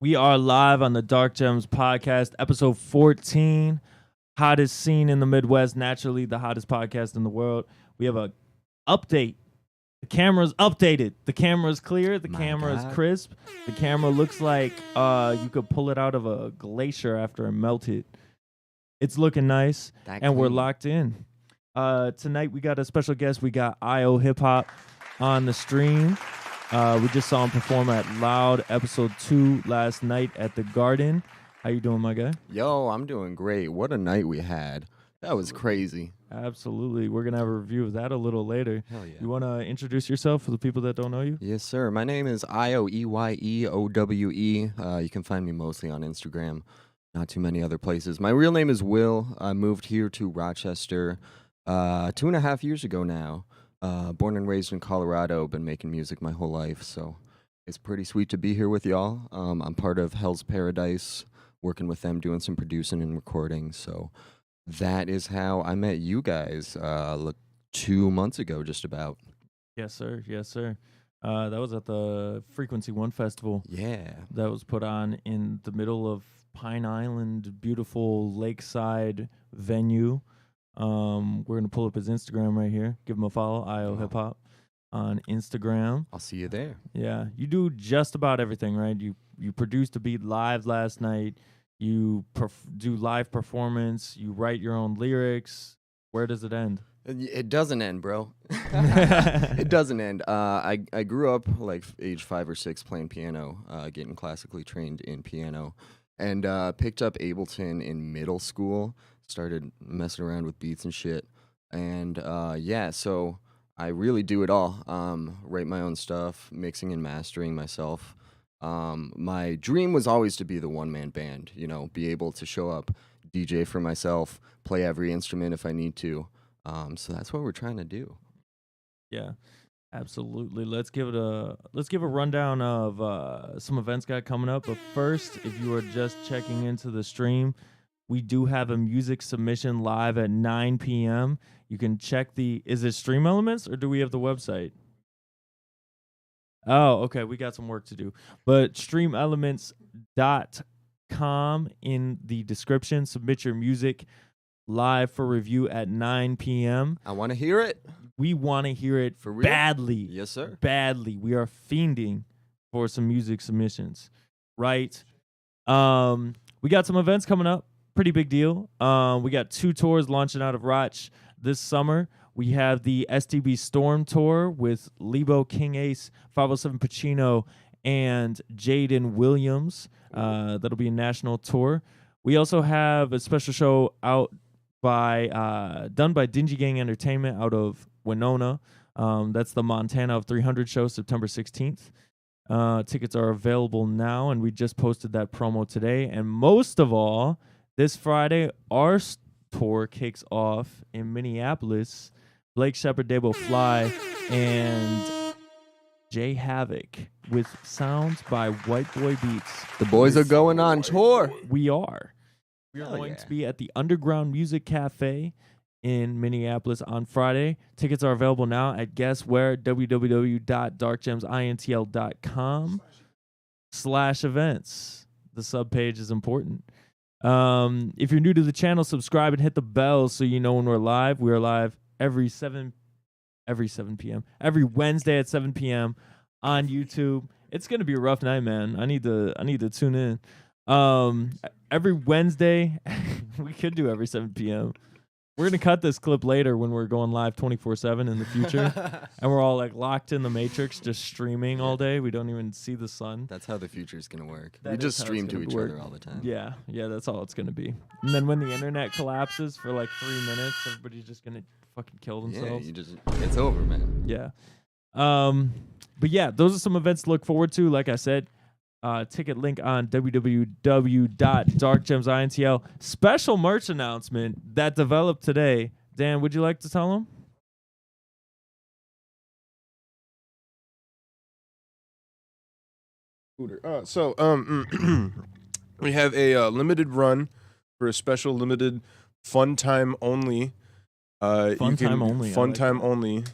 We are live on the Dark Gems podcast, episode 14. Hottest scene in the Midwest, naturally the hottest podcast in the world. We have a update. The camera's updated. The camera's clear. The camera is crisp. The camera looks like you could pull it out of a glacier after it melted. It's looking nice, and we're locked in. Tonight we got a special guest. We got IO Hip Hop on the stream. We just saw him perform at Loud episode 2 last night at the Garden. How you doing, my guy? Yo, I'm doing great. What a night we had. That was crazy. Absolutely. We're going to have a review of that a little later. Hell yeah. You want to introduce yourself for the people that don't know you? Yes, sir. My name is IOEYEOWE. You can find me mostly on Instagram, not too many other places. My real name is Will. I moved here to Rochester 2.5 years ago now. Born and raised in Colorado, been making music my whole life, so it's pretty sweet to be here with y'all. I'm part of Hell's Paradise, working with them, doing some producing and recording, so that is how I met you guys 2 months ago, just about. Yes, sir. Yes, sir. That was at the Frequency One Festival. Yeah. That was put on in the middle of Pine Island, beautiful lakeside venue. We're going to pull up his Instagram right here. Give him a follow, IO Hip Hop on Instagram. I'll see you there. Yeah, you do just about everything, right? You produced a beat live last night. You do live performance. You write your own lyrics. Where does it end? It doesn't end, bro. It doesn't end. I grew up like age 5 or 6 playing piano, getting classically trained in piano, and picked up Ableton in middle school. Started messing around with beats and shit, and so I really do it all. Write my own stuff, mixing and mastering myself. My dream was always to be the one-man band, be able to show up, DJ for myself, play every instrument if I need to. So that's what we're trying to do. Yeah, absolutely. Let's give a rundown of some events got coming up. But first, if you are just checking into the stream, we do have a music submission live at 9 p.m. You can check is it Stream Elements or do we have the website? Oh, okay. We got some work to do. But streamelements.com in the description. Submit your music live for review at 9 p.m. I want to hear it. We want to hear it for real? Badly. Yes, sir. Badly. We are fiending for some music submissions. Right? We got some events coming up. Pretty big deal. We got 2 tours launching out of Roch this summer. We have the STB Storm Tour with Lebo, King Ace, 507 Pacino, and Jaden Williams. That'll be a national tour. We also have a special show out done by Dingy Gang Entertainment out of Winona. That's the Montana of 300 show, September 16th. Tickets are available now, and we just posted that promo today. And most of all, this Friday, our tour kicks off in Minneapolis. Blake Shepard, Dabo Fly, and Jay Havoc with sounds by White Boy Beats. The boys are going on tour. We are. We are going to be at the Underground Music Cafe in Minneapolis on Friday. Tickets are available now at guess where, www.darkgemsintl.com/events. The subpage is important. If you're new to the channel, subscribe and hit the bell so you know when we're live. We are live every 7 p.m. every Wednesday at 7 p.m. on YouTube. It's gonna be a rough night, man. I need to tune in. Every Wednesday, we could do every 7 p.m. We're gonna cut this clip later when we're going live 24/7 in the future, and we're all like locked in the Matrix, just streaming all day. We don't even see the sun. That's how the future's gonna work. We just stream to each other all the time. Yeah, that's all it's gonna be. And then when the internet collapses for like 3 minutes, everybody's just gonna fucking kill themselves. Yeah, it's over, man. Yeah. But yeah, those are some events to look forward to. Like I said, ticket link on www.darkgemsintl. Special merch announcement that developed today. Dan, would you like to tell them? We have a limited run for a special limited fun time only. Fun time only.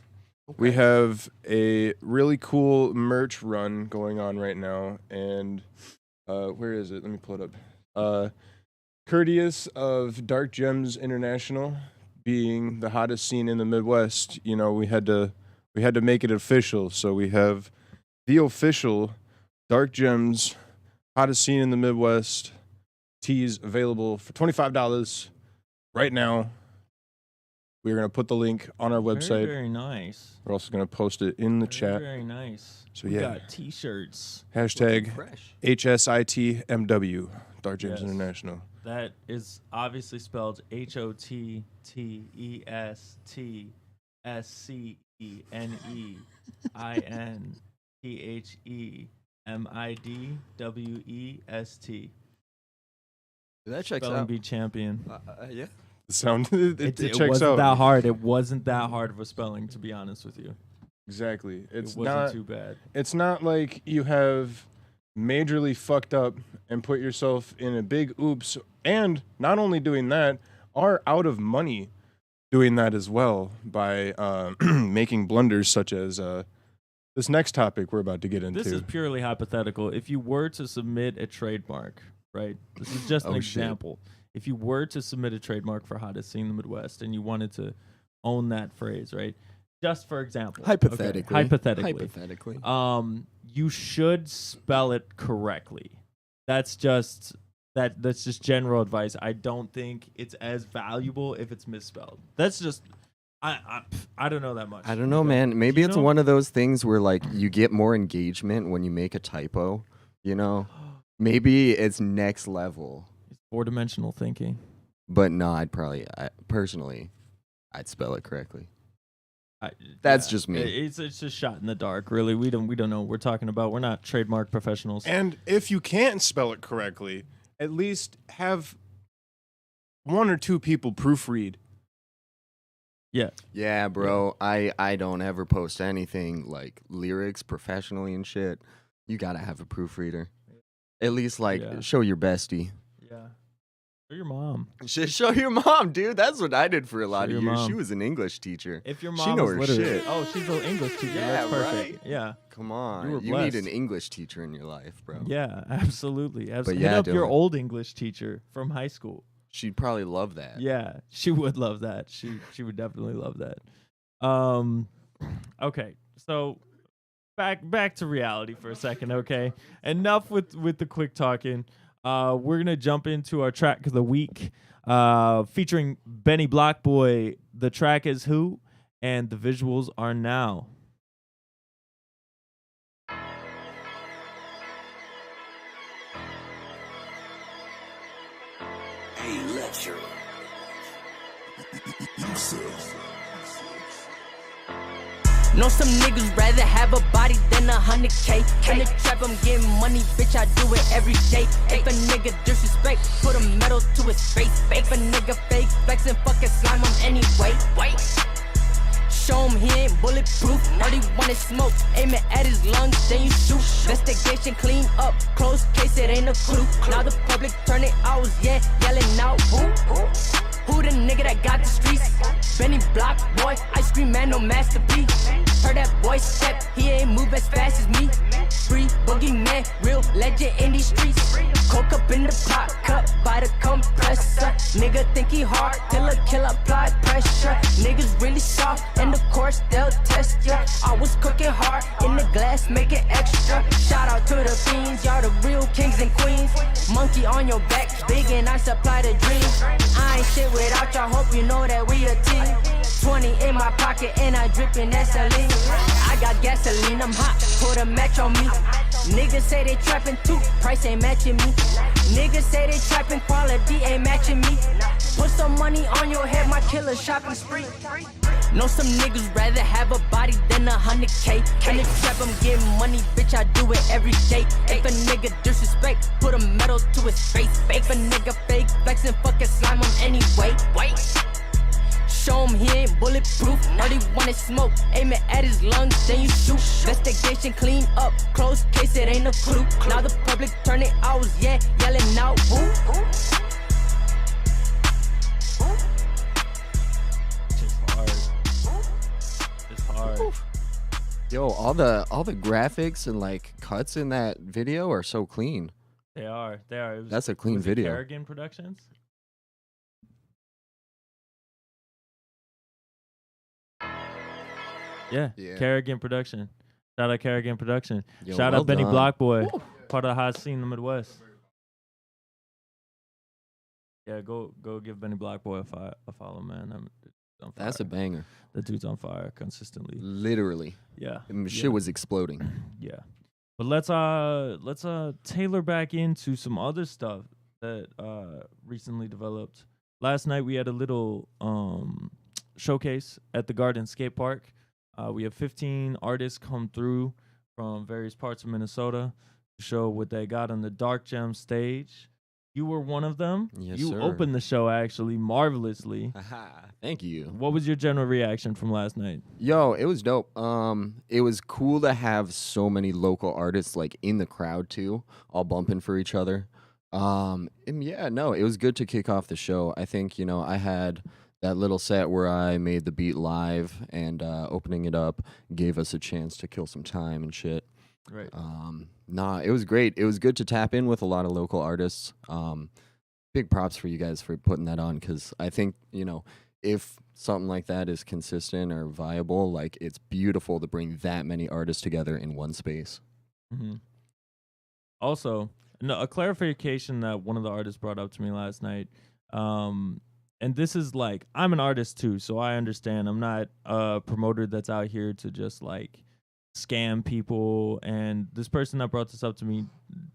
Okay. We have a really cool merch run going on right now, and Where is it? Let me pull it up. Courteous of Dark Gems International being the hottest scene in the Midwest, you know, we had to make it official. So we have the official Dark Gems hottest scene in the Midwest tees available for $25 right now. We're going to put the link on our website. Very nice. We're also going to post it in the chat. Very nice. So We yeah, got T-shirts. Looking hashtag fresh. HSITMW, Dark Gems Yes. International. That is obviously spelled HOTTSCENTHEMIDWEST. That checks Spelling out. bee champion. Yeah. The sound, it checks wasn't out. that hard. It wasn't that hard of a spelling, to be honest with you. Exactly. It's It wasn't not. too bad. It's not like you have majorly fucked up and put yourself in a big oops, and not only doing that, are out of money doing that as well by making blunders such as this next topic we're about to get into. This is purely hypothetical. If you were to submit a trademark, right? This is just an Oh, shit. example. If you were to submit a trademark for hottest scene in the Midwest and you wanted to own that phrase, right? Just for example. okay, Hypothetically. Hypothetically. You should spell it correctly. That's just general advice. I don't think it's as valuable if it's misspelled. That's just I don't know that much. I don't know, man. Maybe you it's know? one of those things where like you get more engagement when you make a typo, you know? Maybe it's next level. It's four-dimensional thinking. But no, personally, I'd spell it correctly. I- That's just me. It's just shot in the dark, really. We don't know what we're talking about. We're not trademark professionals. And if you can't spell it correctly, at least have one or two people proofread. Yeah. Yeah, bro. I don't ever post anything like lyrics professionally and shit. You gotta have a proofreader. At least like Yeah. show your bestie. Yeah. Or your mom. Show your mom, dude. That's what I did for a lot Show of your years. mom. She was an English teacher. If your She mom know was her literate. shit. Oh, she's an English teacher. Yeah, That's perfect. right? Yeah. Come on. You were You need blessed. an English teacher in your life, bro. Yeah, absolutely. Hit yeah, up your Dylan. old English teacher from high school. She'd probably love that. Yeah, she would love that. She would definitely love that. Okay, so back to reality for a second. Okay, enough with the quick talking. We're gonna jump into our track of the week, featuring Benny Blockboy. The track is Who, and the visuals are Now. Hey, lecture. Know some niggas rather have a body than 100K. In the trap, I'm getting money, bitch, I do it every day. If a nigga disrespect, put a medal to his face. If a nigga fake flex and fucking slime him anyway. Wait. Show him he ain't bulletproof. All he want is smoke. Aim it at his lungs, then you shoot. Investigation clean up, closed case, it ain't a clue. Now the public turning out, yeah, yelling out. Who the nigga that got the streets? Benny Block boy, ice cream man, no masterpiece. Heard that boy step, he ain't move as fast as me. Free boogeyman, real legend in these streets. Coke up in the pot, cut by the compressor. Nigga think he hard, till a kill apply pressure. Niggas really soft, in the course they'll test ya. I was cooking hard, in the glass, make it extra. Shout out to the fiends, y'all the real kings and queens. Monkey on your back, big and I supply the dreams. I ain't shit without y'all, hope you know that we a team. 20 in my pocket and I drippin' Vaseline. I got gasoline, I'm hot, put a match on me. Niggas say they trappin' too, price ain't matching me. Niggas say they trappin', quality ain't matching me. Put some money on your head, my killer shopping spree. Know some niggas rather have a body than 100K. In the trap, I'm getting money, bitch, I do it every day. If a nigga disrespect, put a medal to his face. If a nigga fake flex and fucking slime him anyway. Wait. Show him he ain't bulletproof. All he want is smoke. Aim it at his lungs, then you shoot. Investigation clean up, closed case, it ain't a clue. Now the public turning out, yeah, yelling out. Woo. It's hard. It's hard. Yo, all the graphics and like cuts in that video are so clean. They are. They are. It was, That's a clean was it video. Kerrigan Productions. Yeah, Yeah. Kerrigan Production. Shout out Kerrigan Production. Yo, Shout well out Benny done. Blockboy, part of the hot scene in the Midwest. Yeah, go give Benny Blockboy a follow, man. On fire. That's a banger. The dude's on fire consistently. Literally. Yeah, Shit was exploding. yeah. But let's tailor back into some other stuff that recently developed. Last night we had a little showcase at the Garden Skate Park. We have 15 artists come through from various parts of Minnesota to show what they got on the Dark Gem stage. You were one of them. Yes, you sir. opened the show actually marvelously. Thank you. What was your general reaction from last night? Yo, it was dope. It was cool to have so many local artists like in the crowd too, all bumping for each other. And yeah, no, it was good to kick off the show. I think, I had that little set where I made the beat live, and opening it up gave us a chance to kill some time and shit. Right. Nah, it was great. It was good to tap in with a lot of local artists. Big props for you guys for putting that on, because I think, if something like that is consistent or viable, like, it's beautiful to bring that many artists together in one space. Mm-hmm. Also, a clarification that one of the artists brought up to me last night. And this is like, I'm an artist too, so I understand. I'm not a promoter that's out here to just like scam people. And this person that brought this up to me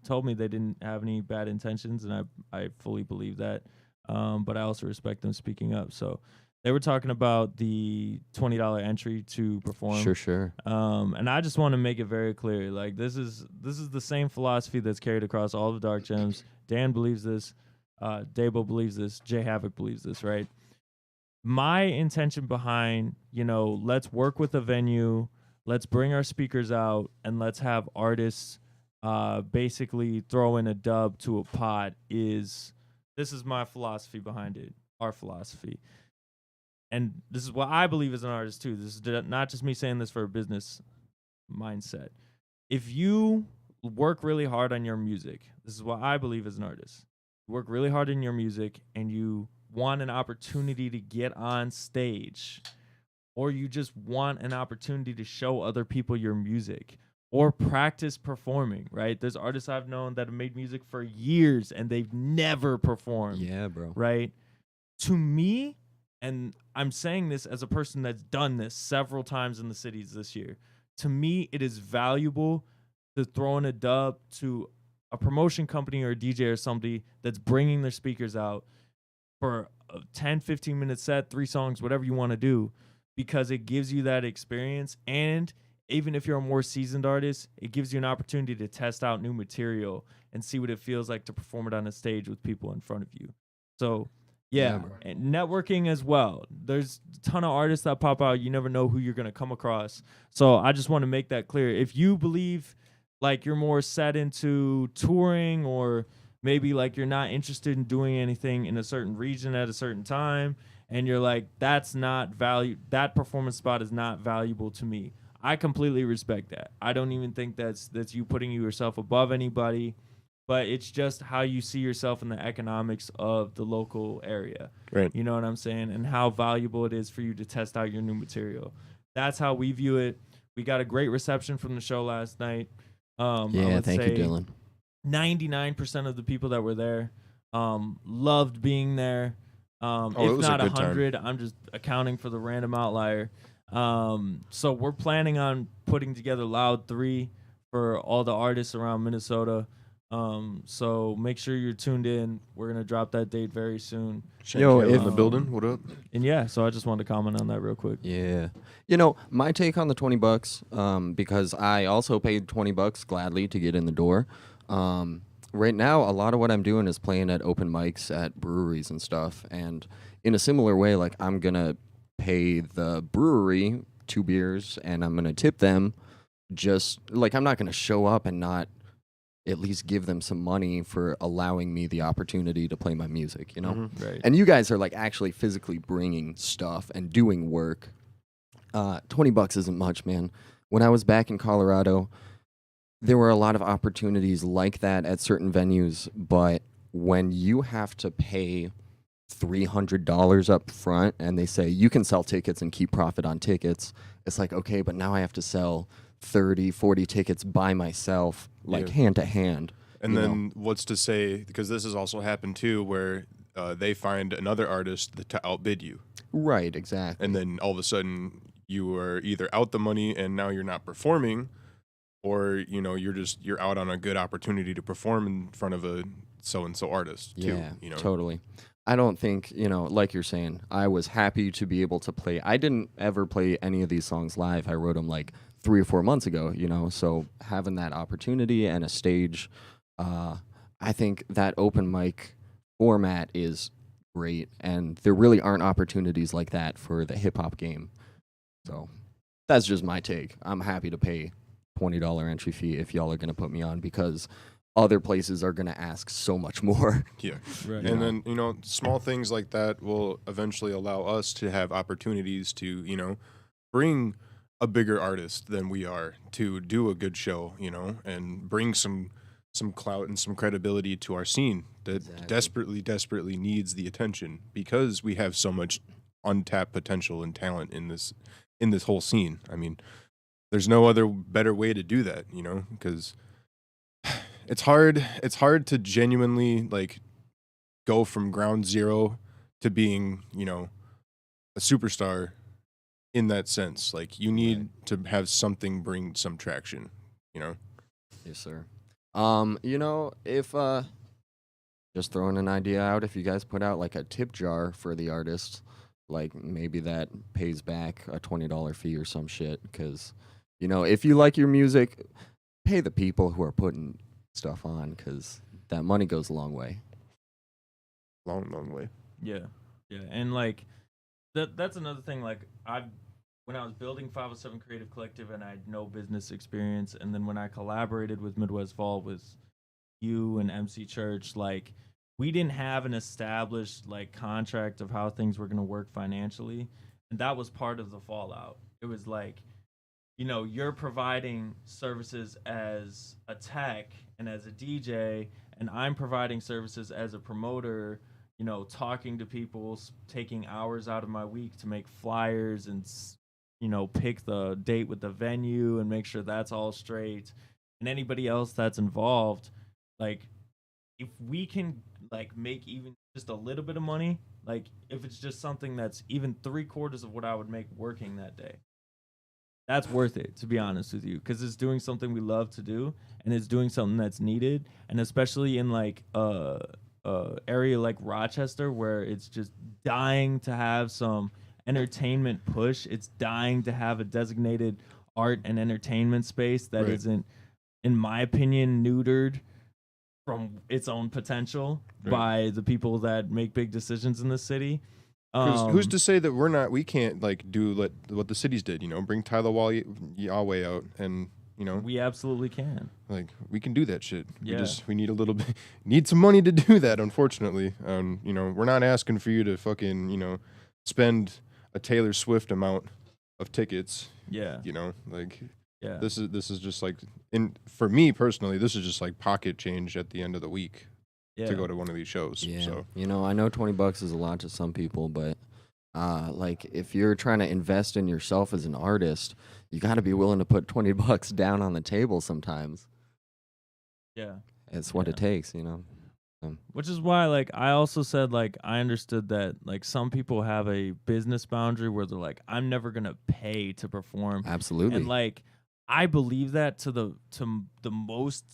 told me they didn't have any bad intentions, and I fully believe that. But I also respect them speaking up. So they were talking about the $20 entry to perform. Sure. And I just want to make it very clear, like, this is the same philosophy that's carried across all the Dark Gems. Dan believes this. Dabo believes this. Jay Havoc believes this, right? My intention behind, let's work with a venue, let's bring our speakers out, and let's have artists basically throw in a dub to a pot this is my philosophy behind it, our philosophy. And this is what I believe as an artist, too. This is not just me saying this for a business mindset. If you work really hard on your music, this is what I believe as an artist. You work really hard in your music and you want an opportunity to get on stage, or you just want an opportunity to show other people your music or practice performing, right? There's artists I've known that have made music for years and they've never performed. Yeah, bro. Right? To me, and I'm saying this as a person that's done this several times in the cities this year, to me, it is valuable to throw in a dub to a promotion company or a DJ or somebody that's bringing their speakers out for a 10, 15-minute set, 3 songs, whatever you want to do, because it gives you that experience. And even if you're a more seasoned artist, it gives you an opportunity to test out new material and see what it feels like to perform it on a stage with people in front of you. So, yeah, and networking as well. There's a ton of artists that pop out. You never know who you're going to come across. So I just want to make that clear. If you believe like you're more set into touring, or maybe like you're not interested in doing anything in a certain region at a certain time, and you're like, that's not value, that performance spot is not valuable to me, I completely respect that. I don't even think that's you putting yourself above anybody, but it's just how you see yourself in the economics of the local area. Right. You know what I'm saying? And how valuable it is for you to test out your new material. That's how we view it. We got a great reception from the show last night. Yeah, thank you, Dylan. 99% of the people that were there loved being there. it If was a not good time. 100, I'm just accounting for the random outlier. So we're planning on putting together Loud 3 for all the artists around Minnesota. So make sure you're tuned in. We're going to drop that date very soon. Yo, Check it in out. the building. What up? And yeah, so I just wanted to comment on that real quick. Yeah. My take on the $20, because I also paid $20 gladly to get in the door. Right now, a lot of what I'm doing is playing at open mics at breweries and stuff. And in a similar way, like, I'm going to pay the brewery 2 beers and I'm going to tip them. Just like, I'm not going to show up and not at least give them some money for allowing me the opportunity to play my music, Right. And you guys are like actually physically bringing stuff and doing work. $20 isn't much, man. When I was back in Colorado, there were a lot of opportunities like that at certain venues, but when you have to pay $300 up front and they say you can sell tickets and keep profit on tickets, it's like, okay, but now I have to sell 30, 40 tickets by myself, like hand to hand. And then what's to say, because this has also happened too, where they find another artist to outbid you. Right, exactly. And then all of a sudden you are either out the money and now you're not performing, or you're out on a good opportunity to perform in front of a so-and-so artist too. Yeah, totally. I don't think, like you're saying, I was happy to be able to play. I didn't ever play any of these songs live. I wrote them like 3 or 4 months ago, so having that opportunity and a stage, I think that open mic format is great, and there really aren't opportunities like that for the hip-hop game. So that's just my take. I'm happy to pay $20 entry fee if y'all are going to put me on, because other places are going to ask so much more. Yeah. Right. And then, small things like that will eventually allow us to have opportunities to, bring a bigger artist than we are to do a good show, and bring some clout and some credibility to our scene that desperately needs the attention, because we have so much untapped potential and talent in this whole scene. I mean, there's no other better way to do that, because it's hard to genuinely like go from ground zero to being, a superstar in that sense. Like, you need to have something bring some traction, Yes, sir. If just throwing an idea out, if you guys put out like a tip jar for the artist, like maybe that pays back a $20 fee or some shit, because if you like your music, pay the people who are putting stuff on, because that money goes a long way. long way. Yeah, and like that's another thing. Like, when I was building 507 Creative Collective and I had no business experience, and then when I collaborated with Midwest Fall with you and MC Church, like, we didn't have an established like contract of how things were going to work financially, and that was part of the fallout. It was like, you're providing services as a tech and as a DJ, and I'm providing services as a promoter, talking to people, taking hours out of my week to make flyers and, pick the date with the venue and make sure that's all straight. And anybody else that's involved, like, if we can like make even just a little bit of money, like if it's just something that's even 3/4 of what I would make working that day, that's worth it, to be honest with you, because it's doing something we love to do, and it's doing something that's needed, and especially in like area like Rochester, where it's just dying to have some entertainment push. It's dying to have a designated art and entertainment space that isn't, in my opinion, neutered from its own potential by the people that make big decisions in the city. Who's to say that we can't like do what the cities did, bring Tyler Yahweh out, and we absolutely can. Like, we can do that shit. Yeah. We need a little bit, need some money to do that, unfortunately. We're not asking for you to fucking, spend a Taylor Swift amount of tickets. Yeah. Yeah. This is just like, for me personally, this is just like pocket change at the end of the week to go to one of these shows. Yeah. So, I know $20 is a lot to some people, but like, if you're trying to invest in yourself as an artist, you got to be willing to put $20 down on the table sometimes. Yeah. It's what it takes, Which is why, like, I also said, like, I understood that, like, some people have a business boundary where they're like, I'm never gonna pay to perform. Absolutely. And like, I believe that to the most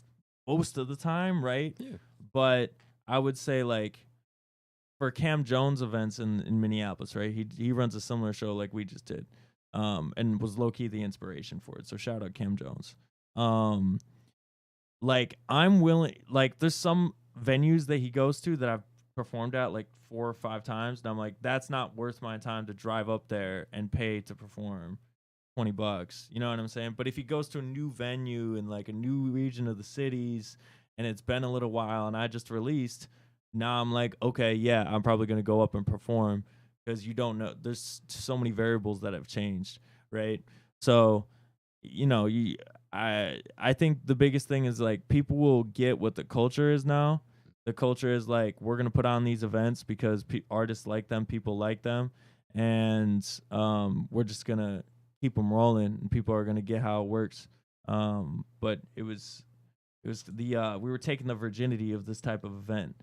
of the time, right? Yeah. But I would say, like, for Cam Jones events in Minneapolis, right? He runs a similar show like we just did, and was low key the inspiration for it. So shout out Cam Jones. Like, I'm willing. Like, there's some venues that he goes to that I've performed at like 4 or 5 times, and I'm like, that's not worth my time to drive up there and pay to perform $20. You know what I'm saying? But if he goes to a new venue in like a new region of the cities, and it's been a little while, and I just released, now I'm like, okay, yeah, I'm probably gonna go up and perform, because you don't know. There's so many variables that have changed, right? So, I think the biggest thing is like people will get what the culture is now. The culture is like we're gonna put on these events because artists like them, people like them, and we're just gonna keep them rolling, and people are gonna get how it works. But it was the we were taking the virginity of this type of event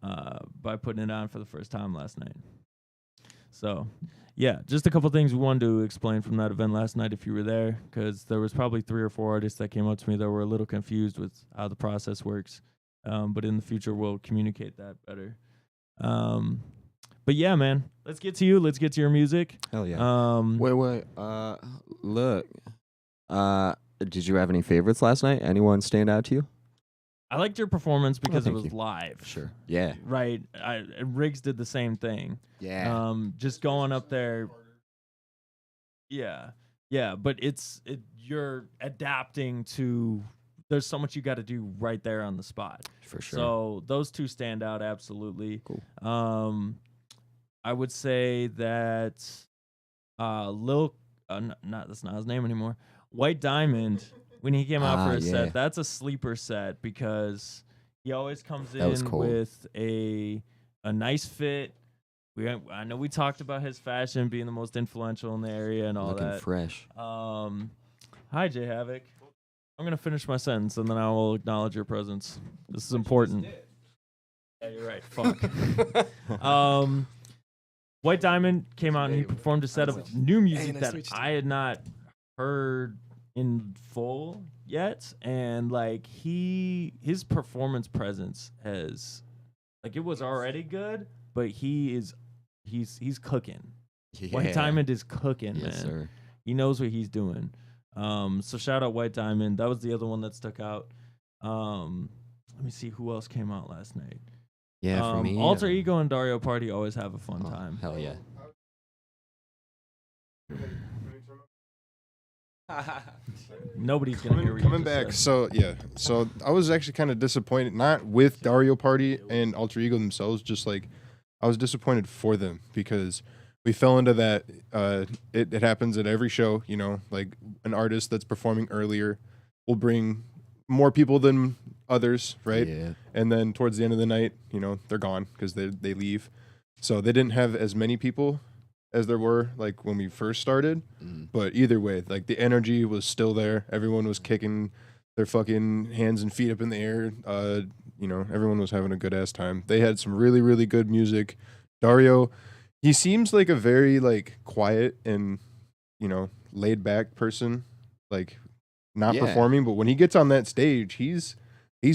by putting it on for the first time last night. So, yeah, just a couple things we wanted to explain from that event last night if you were there, because there was probably 3 or 4 artists that came up to me that were a little confused with how the process works. But in the future, we'll communicate that better. But yeah, man, let's get to you. Let's get to your music. Hell yeah. Wait. Look. Did you have any favorites last night? Anyone stand out to you? I liked your performance because it thank was you. live. Sure. Yeah. Right. Riggs did the same thing. Yeah. Just going up there. Yeah. Yeah. But you're adapting to, there's so much you got to do right there on the spot. For sure. So those 2 stand out. Absolutely. Cool. I would say that that's not his name anymore. White Diamond, when he came out for his set, that's a sleeper set because he always comes in with a nice fit. I know we talked about his fashion being the most influential in the area and all Looking that. fresh. Hi, J Havoc. I'm gonna finish my sentence and then I will acknowledge your presence. This is important. Yeah, you're right. Fuck. White Diamond came out and he performed a set of new music that I had not heard in full yet, and like his performance presence has, like, it was already good, but he's cooking. Yeah. White Diamond is cooking, man. Sir. He knows what he's doing. So shout out White Diamond. That was the other one that stuck out. Let me see who else came out last night. Yeah, for me, Alter Ego and Dario Party always have a fun time. Hell yeah. Nobody's gonna hear coming back. So I was actually kind of disappointed, not with Dario Party and Alter Ego themselves, just like I was disappointed for them because we fell into that. It happens at every show, you know, like an artist that's performing earlier will bring more people than others, right? Yeah. And then towards the end of the night, you know, they're gone because they leave. So they didn't have as many people as there were like when we first started. But either way, like the energy was still there. Everyone was kicking their fucking hands and feet up in the air. You know, everyone was having a good ass time. They had some really, really good music. Dario, he seems like a very like quiet and, you know, laid back person, like not performing, but when he gets on that stage, he's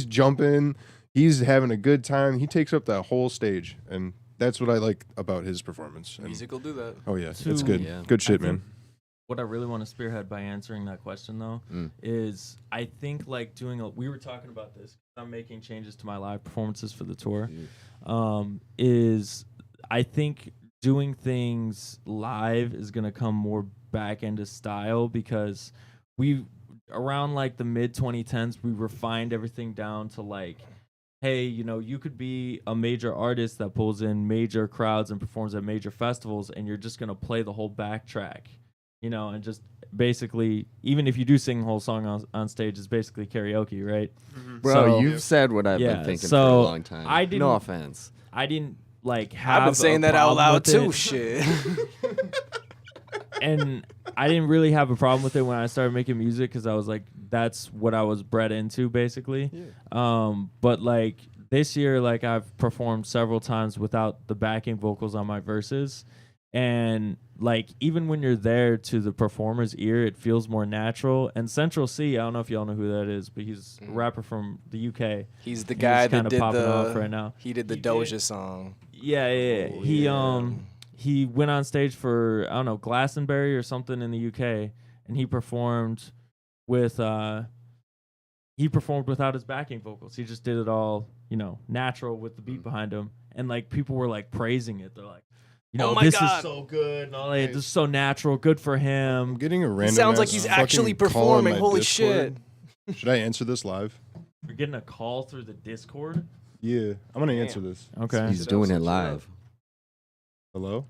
jumping, he's having a good time. He takes up that whole stage, and that's what I like about his performance. And music will do that. Oh yeah, it's good. Yeah. Good shit, man. What I really want to spearhead by answering that question though is I think like we were talking about this. I'm making changes to my live performances for the tour. Is I think doing things live is gonna come more back into style because we around like the mid 2010s we refined everything down to like, hey, you know, you could be a major artist that pulls in major crowds and performs at major festivals, and you're just gonna play the whole backtrack, you know, and just basically, even if you do sing the whole song on stage, it's basically karaoke, right? Bro, So, you've said what I've been thinking for a long time. No offense. I didn't like have. I've been saying that out loud too. It. Shit. And I didn't really have a problem with it when I started making music because I was like, that's what I was bred into, basically. Yeah. But like this year, like I've performed several times without the backing vocals on my verses, and like even when you're there to the performer's ear, it feels more natural. And Central C, I don't know if y'all know who that is, but he's a rapper from the UK. He's the guy that did off right now. He did the Doja song. Yeah. Oh, he went on stage for, I don't know, Glastonbury or something in the UK, and he performed without his backing vocals. He just did it all, you know, natural with the beat behind him. And like people were like praising it. They're like, you know, this is so good and all that. This is so natural. Good for him. I'm getting a random. He sounds like he's actually performing. Holy shit. Should I answer this live? You're getting a call through the Discord? Yeah, I'm gonna answer this. Okay. He's doing it live. Hello?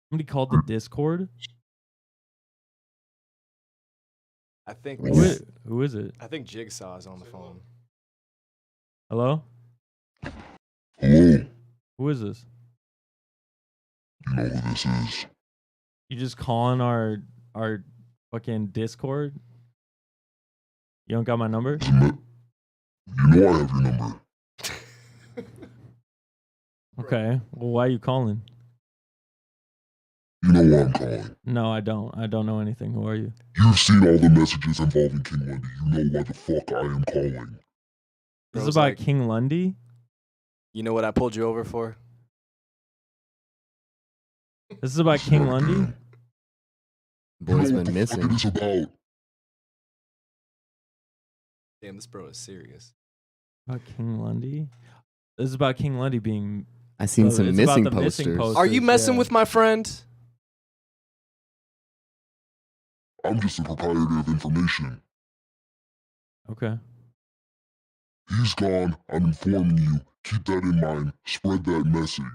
Somebody called the Discord. I think Who is it? I think Jigsaw is on the phone. Hello? Hello, Who is this? you know who this is? You just calling our fucking Discord? You don't got my number? You know I have your number. Okay. Well, why are you calling? You know why I'm calling. No, I don't. I don't know anything. Who are you? You've seen all the messages involving King Lundy. You know why the fuck I am calling. This is Bro's about like, King Lundy? You know what I pulled you over for? This is about King Lundy? Boy's You know been what the fuck missing. it is about. Damn, this bro is serious. About King Lundy? This is about King Lundy being... I seen Oh, some it's about missing the missing posters. posters. Are you messing yeah. with my friend? I'm just a proprietor of information. Okay. He's gone. I'm informing you. Keep that in mind. Spread that message.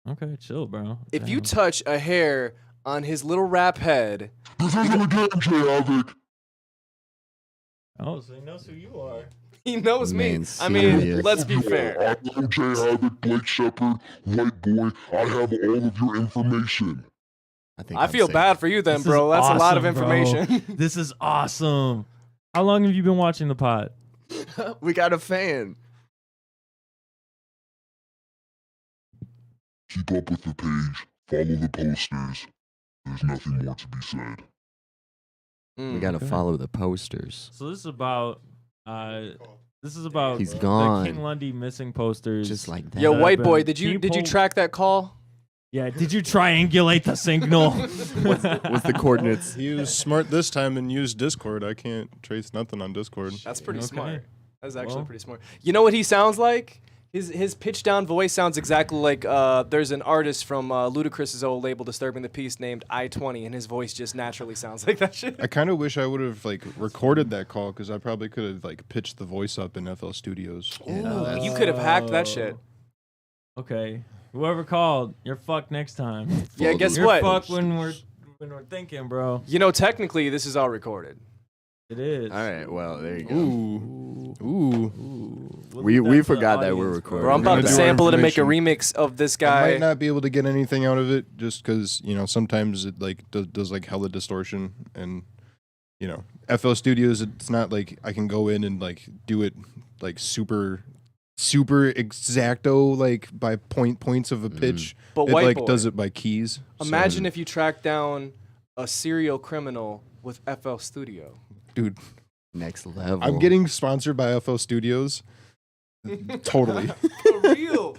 Okay, chill, bro. If you Damn. touch a hair on his little rap head, This isn't a game, J Havoc. Oh, so he knows who you are. he knows me. Man, I mean, serious. let's be fair. I know J Havoc, Blake Shepard, White Boy. I have all of your information. I feel bad for you then, This bro. is That's a lot of awesome, bro. information. This is awesome. How long have you been watching the pod? We got a fan. Keep up with the page. Follow the posters. There's nothing more to be said. We gotta Okay. follow the posters. So this is about He's the gone. King Lundy missing posters. Just like that. Yo, That white have boy, been- did you people- track that call? Yeah, did you triangulate the signal? What's the coordinates? He was smart this time and used Discord. I can't trace nothing on Discord. That's pretty Okay. smart. That's actually Well. pretty smart. You know what he sounds like? His pitch down voice sounds exactly like there's an artist from Ludacris's old label Disturbing the Peace named I-20, and his voice just naturally sounds like that shit. I kind of wish I would have like recorded that call because I probably could have like pitched the voice up in FL Studios. Yeah, You could have hacked that shit. Okay. Whoever called, you're fucked next time. Yeah, Follow guess the You're what? fucked when we're thinking, bro. You know, technically, this is all recorded. It is. All right, well, there you go. Ooh. Ooh. Ooh. We'll We leave that to the forgot that we're audience, recording. Bro, I'm We're about gonna to do our sample it and make a information. remix of this I guy. might not be able to get anything out of it just because, you know, sometimes it like does like hella distortion and, you know, FL Studios, it's not like I can go in and like do it like super exacto like by points of a pitch. But It white like boy, does it by keys. imagine So, if you track down a serial criminal with FL Studio. dude, Next level. I'm getting sponsored by FL Studios. Totally. For real.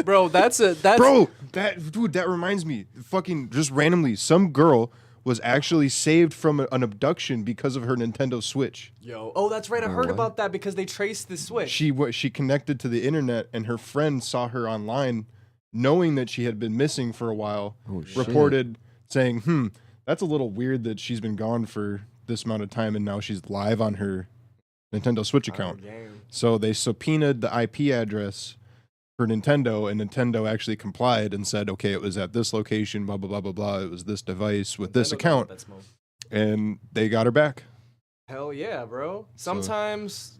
Bro, that's Bro, that reminds me. Fucking just randomly, some girl was actually saved from an abduction because of her Nintendo Switch. Yo. Oh, that's right. I heard what? about that because they traced the switch. She connected to the internet and her friend saw her online, knowing that she had been missing for a while. Oh, shit. Reported saying, that's a little weird that she's been gone for this amount of time and now she's live on her Nintendo Switch account. So they subpoenaed the IP address for Nintendo, and Nintendo actually complied and said, okay, it was at this location, blah, blah, blah, blah, blah. It was this device with this account, and they got her back. Hell yeah, bro. Sometimes.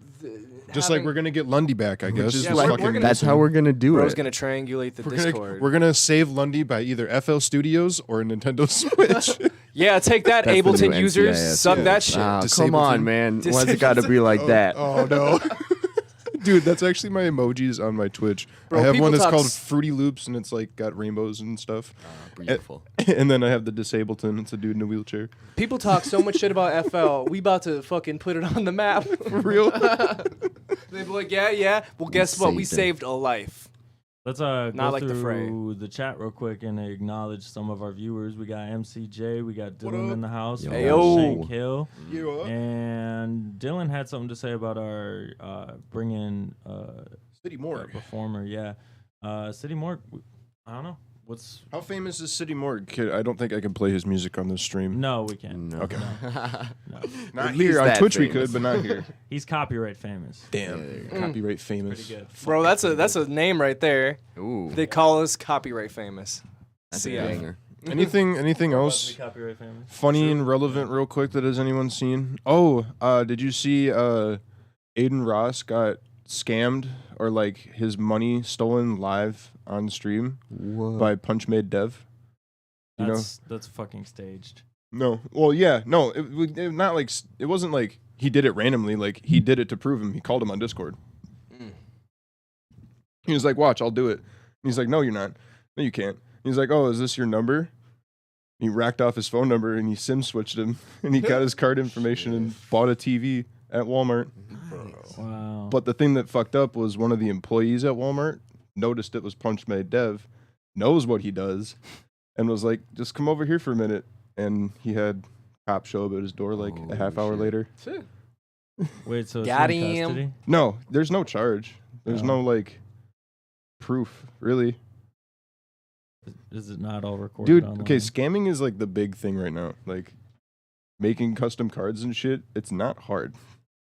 Just like we're going to get Lundy back, I guess. Just Yeah, like, we're gonna- that's how we're gonna do Bro's it. gonna triangulate the Discord. We're gonna save Lundy by either FL Studios or a Nintendo Switch. Yeah, take that, That's the Ableton new users. NCIS, Suck yeah. that shit. Ah, come Disabled on, team. man. Why's it got to be like that? Oh no. Dude, that's actually my emojis on my Twitch. Bro, I have people one that's talk called s- Fruity Loops, and it's like got rainbows and stuff. Beautiful. And then I have the Disableton. It's a dude in a wheelchair. People talk so much shit about FL. We about to fucking put it on the map. For real? They be like, yeah. Well, guess what? We saved it. saved a life. Let's Not go like the Fray. through the chat real quick and acknowledge some of our viewers. We got MCJ, we got Dylan up? in the house, we got Ayo. Shank Hill, Yeah. and Dylan had something to say about our bringing City a Morgue. performer. Yeah, City Morgue. I don't know what's. How famous is City Morgue? I don't think I can play his music on this stream. No, we can't. No. Okay. No, Not At here. least On that Twitch we famous. could, but not here. he's copyright famous. Damn. Copyright famous. Pretty good. Bro, that's a name right there. Ooh, They call us copyright famous. that's CF. a banger. Anything else Copyright family. funny and relevant real quick that has anyone seen? Oh, did you see Aiden Ross got scammed or like his money stolen live on stream Whoa. by Punchmade Dev? You know? That's fucking staged. No. Well, yeah. No, it not like it wasn't like he did it randomly. Like he did it to prove him. He called him on Discord. He was like, "Watch, I'll do it." And he's like, "No, you're not. No, you can't." He's like, "Oh, is this your number?" He racked off his phone number and he SIM switched him and he got his card information and bought a TV at Walmart. Wow. But the thing that fucked up was one of the employees at Walmart noticed it was Punchmade Dev, knows what he does, and was like, "Just come over here for a minute." And he had cops show up at his door like a half hour later. Wait, so Got it's in him. custody? No, there's no charge. There's no like proof, really. Is it not all recorded Dude, online? okay, scamming is like the big thing right now. Like making custom cards and shit, it's not hard.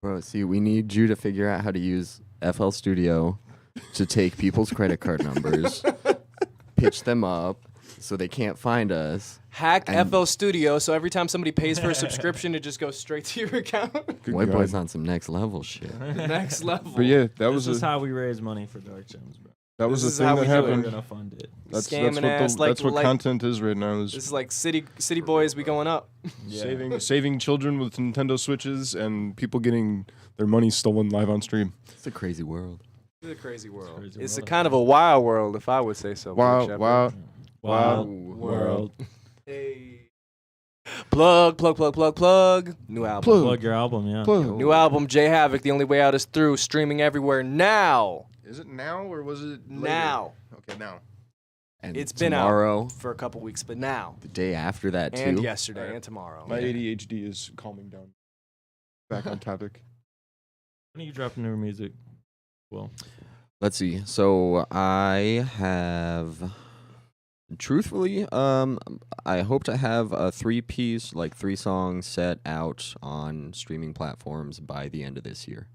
Bro, see, we need you to figure out how to use FL Studio to take people's credit card numbers, pitch them up so they can't find us. Hack And- FL Studio, so every time somebody pays for a subscription, it just goes straight to your account. Good White God. boy's on some next level shit. Next level. But yeah, that This was is a, how we raise money for Dark Gems, bro. that was this a is how thing that we do it. We're happened. gonna fund it. Scamming ass, that's what like- content is right now. This Is is like city boys. We going up. saving children with Nintendo Switches and people getting their money stolen live on stream. It's a crazy world. It's a crazy world. crazy It's world. a kind of a wild world, if I would say so. Wow, Big Shepard. wow. Wow. World. Hey. Plug. New album. Plug. Plug your album, yeah. Plug. New album, J Havoc. The only way out is through. Streaming everywhere now. Is it now or was it later? Now. Okay, now. And It's been out tomorrow, for a couple weeks, but now. the day after that too. And yesterday Alright. and tomorrow. My ADHD is calming down. Back on topic. When are you dropping new music? Well, Let's see. So I have, truthfully, I hope to have a 3-piece, like 3 songs set out on streaming platforms by the end of this year.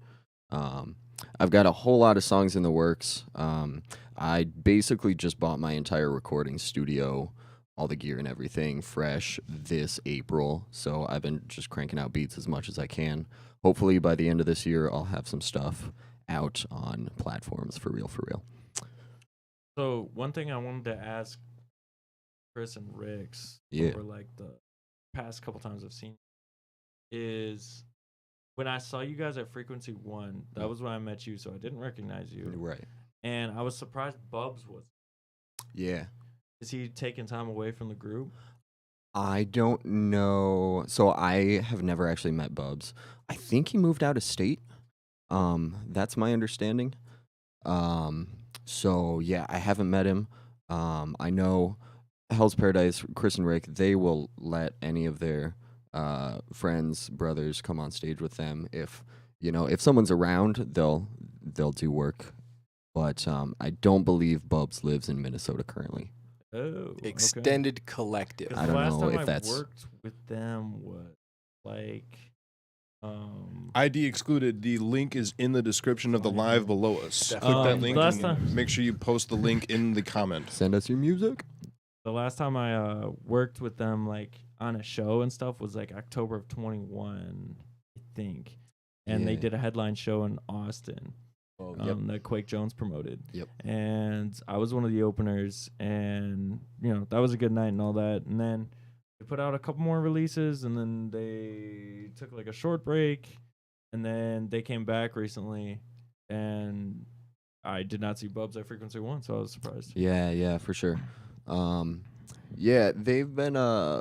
I've got a whole lot of songs in the works. I basically just bought my entire recording studio, all the gear and everything, fresh this April. So I've been just cranking out beats as much as I can. Hopefully by the end of this year, I'll have some stuff out on platforms for real. so one thing I wanted to ask Chris and Rix Yeah. over like the past couple times I've seen is when I saw you guys at Frequency 1, that was when I met you, so I didn't recognize you. Right. And I was surprised Bubs was. Yeah. Is he taking time away from the group? I don't know. So I have never actually met Bubs. I think he moved out of state. That's my understanding. So yeah, I haven't met him. I know Hell's Paradise, Chris and Rick, they will let any of their friends, brothers come on stage with them. If someone's around, they'll do work. But I don't believe Bubs lives in Minnesota currently. Oh, okay. Extended Collective. 'Cause I the don't last know time if that's- worked with them was like, ID excluded. The link is in the description of the live below us. Click that link last and time- make sure you post the link in the comment. Send us your music. the last time I worked with them like on a show and stuff was like October of 21, I think, and they Yeah. did a headline show in Austin. That Quake Jones promoted. Yep. And I was one of the openers, and that was a good night and all that. And then they put out a couple more releases, and then they took like a short break, and then they came back recently, and I did not see Bubs at Frequency 1, so I was surprised. Yeah, for sure. Yeah, they've been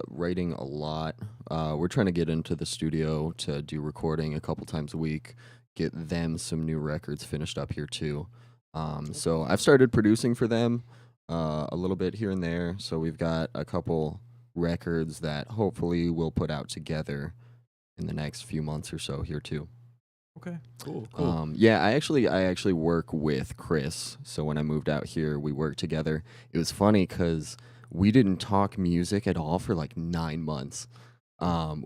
writing a lot. We're trying to get into the studio to do recording a couple times a week, get them some new records finished up here too. So I've started producing for them a little bit here and there. So we've got a couple records that hopefully we'll put out together in the next few months or so here too. Okay, cool. Yeah, I actually work with Chris. So when I moved out here, we worked together. It was funny because we didn't talk music at all for like 9 months.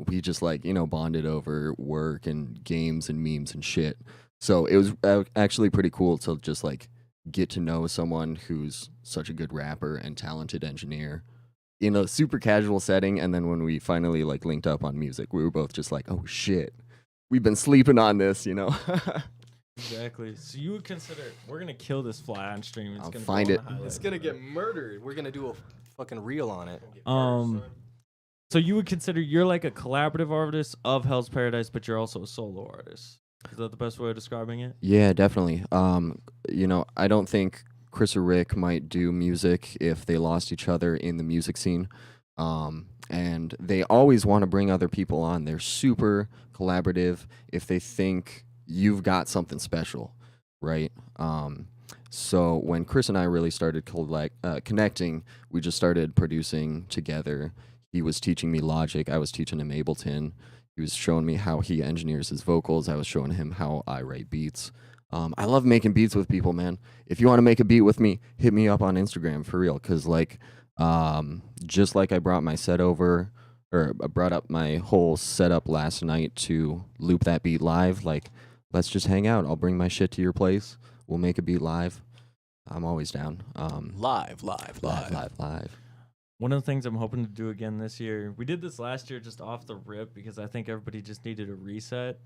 We just bonded over work and games and memes and shit. So it was actually pretty cool to just like get to know someone who's such a good rapper and talented engineer in a super casual setting, and then when we finally like linked up on music, we were both just like, oh shit, we've been sleeping on this, you know. Exactly. So you would consider we're gonna kill this fly on stream. It's I'll gonna find go on it. the highlights. It's gonna get murdered. We're gonna do a fucking reel on it. So you would consider you're like a collaborative artist of Hell's Paradise, but you're also a solo artist. Is that the best way of describing it? Yeah, definitely. You know, I don't think Chris or Rick might do music if they lost each other in the music scene. And they always want to bring other people on. They're super collaborative if they think you've got something special, right? So when Chris and I really started connecting, we just started producing together. He was teaching me Logic. I was teaching him Ableton. He was showing me how he engineers his vocals. I was showing him how I write beats. I love making beats with people, man. If you want to make a beat with me, hit me up on Instagram for real. Because, like, just like I brought my set over, or I brought up my whole setup last night to loop that beat live, like, let's just hang out. I'll bring my shit to your place. We'll make a beat live. I'm always down. Live. One of the things I'm hoping to do again this year, we did this last year just off the rip because I think everybody just needed a reset,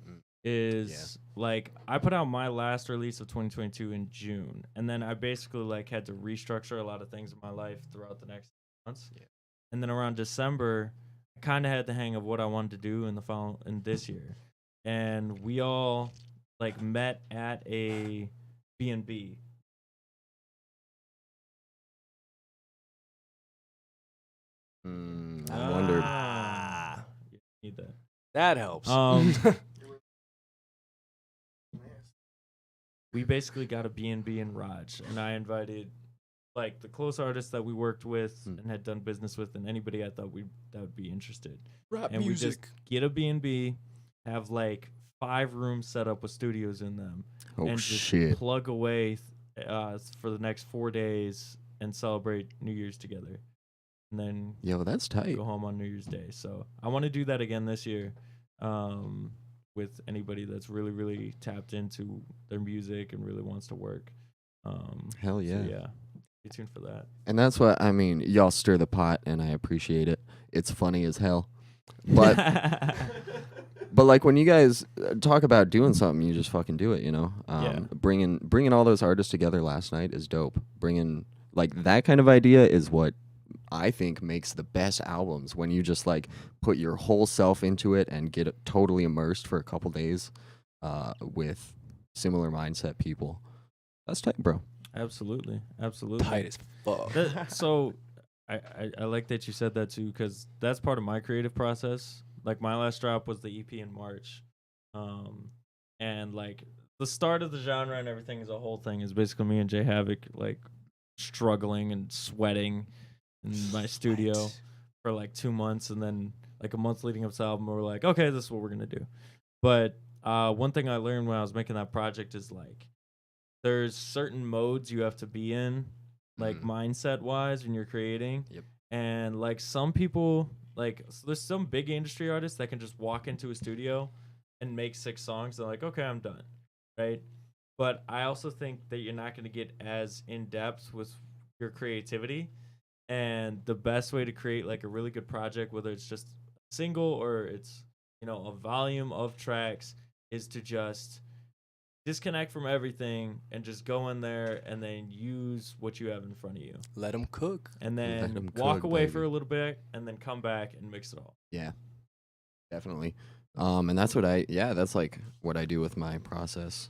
is like I put out my last release of 2022 in June, and then I basically like had to restructure a lot of things in my life throughout the next months. Yeah. And then around December, I kind of had the hang of what I wanted to do in this year. And we all like met at a B&B. I wondered. You need that. That helps. We basically got a B&B in Raj, and I invited like the close artists that we worked with and had done business with, and anybody I thought that would be interested. Rap and music. we just get a B&B, have like 5 rooms set up with studios in them, Oh and just shit. plug away for the next 4 days and celebrate New Year's together. And then Yo, that's tight. go home on New Year's Day. So I want to do that again this year with anybody that's really, really tapped into their music and really wants to work. Hell yeah. So yeah, stay tuned for that. And that's what I mean. Y'all stir the pot, and I appreciate it. It's funny as hell. But but like when you guys talk about doing something, you just fucking do it. You know. Yeah. Bringing all those artists together last night is dope. Bringing like that kind of idea is what I think makes the best albums, when you just like put your whole self into it and get it totally immersed for a couple days with similar mindset people. That's tight, bro. Absolutely. Tight as fuck. So I like that you said that too, because that's part of my creative process. Like my last drop was the EP in March, and like the start of the genre and everything as a whole thing is basically me and Jay Havoc like struggling and sweating in my studio for like 2 months, and then like a month leading up to the album, we're like, okay, this is what we're gonna do. But one thing I learned when I was making that project is like there's certain modes you have to be in, like mindset wise, when you're creating. Yep. And like some people, like so there's some big industry artists that can just walk into a studio and make 6 songs. They're like, okay, I'm done, right? But I also think that you're not going to get as in depth with your creativity. And the best way to create like a really good project, whether it's just a single or it's, you know, a volume of tracks, is to just disconnect from everything and just go in there and then use what you have in front of you. Let them cook. And Let then 'em walk cook, away baby. for a little bit and then come back and mix it all. Yeah, definitely. And that's what that's like what I do with my process.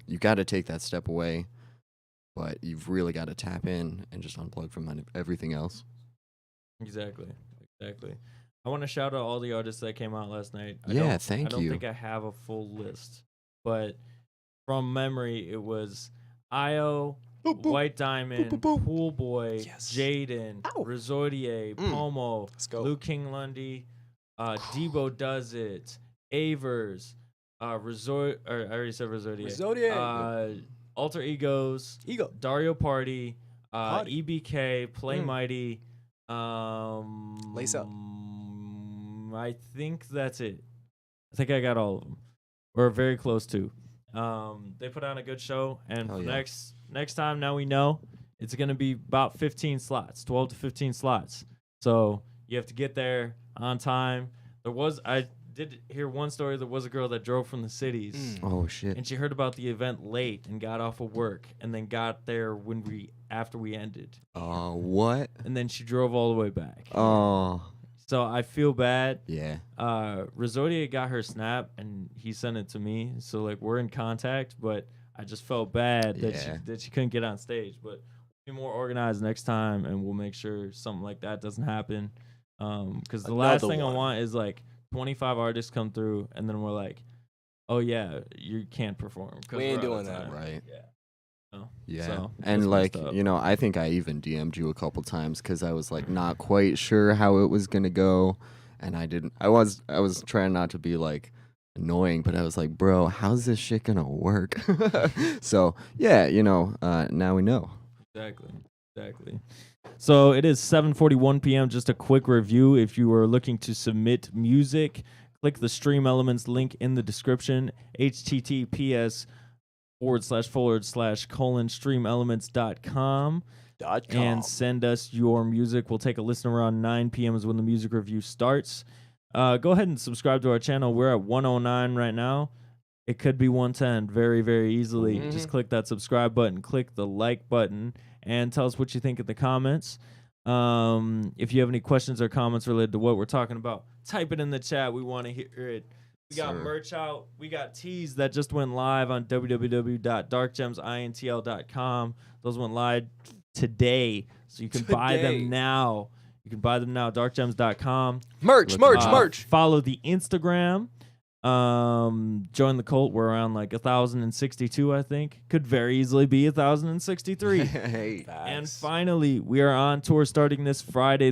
You got to take that step away, but you've really got to tap in and just unplug from everything else. Exactly. I want to shout out all the artists that came out last night. Thank I don't you. think I have a full list, but from memory, it was Io, White Diamond, Pool Boy, Yes. Jaden, Resortier, Pomo, Let's go. Luke King Lundy, Debo Does It, Avers, I already said Resortier. Resortier. Alter Egos, Ego. Dario Party, Party. EBK, Play Mighty, Lace Up. I think that's it. I think I got all of them, or very close to. They put on a good show, and Hell for yeah. next time, now we know it's gonna be about 15 slots, 12 to 15 slots. So you have to get there on time. I did hear one story. There was a girl that drove from the cities. Oh shit. And she heard about the event late and got off of work and then got there after we ended. Oh, what? And then she drove all the way back. Oh. So I feel bad. Yeah. Rizodia got her snap and he sent it to me. So like we're in contact, but I just felt bad that she couldn't get on stage. But we'll be more organized next time and we'll make sure something like that doesn't happen. Because the last thing I want is like 25 artists come through and then we're like, oh yeah, you can't perform. We ain't doing that. Right. Yeah. Yeah, So, and it's like messed up. I think I even DM'd you a couple times because I was like not quite sure how it was gonna go, and I was trying not to be like annoying, but I was like, bro, how's this shit gonna work? So yeah, now we know. Exactly. So it is 7:41 p.m. Just a quick review. If you are looking to submit music, click the Stream Elements link in the description. https://streamelements.com and send us your music. We'll take a listen around 9 p.m. is when the music review starts. Go ahead and subscribe to our channel. We're at 109 right now. It could be 110 very, very easily. Just click that subscribe button, click the like button, and tell us what you think in the comments. If you have any questions or comments related to what we're talking about, type it in the chat. We want to hear it. We got merch out. We got teas that just went live on www.darkgemsintl.com. Those went live today, so you can buy them now. darkgems.com. Merch. Follow the Instagram. Join the cult. We're around like 1,062, I think. Could very easily be 1,063. Hey. And finally, we are on tour starting this Friday.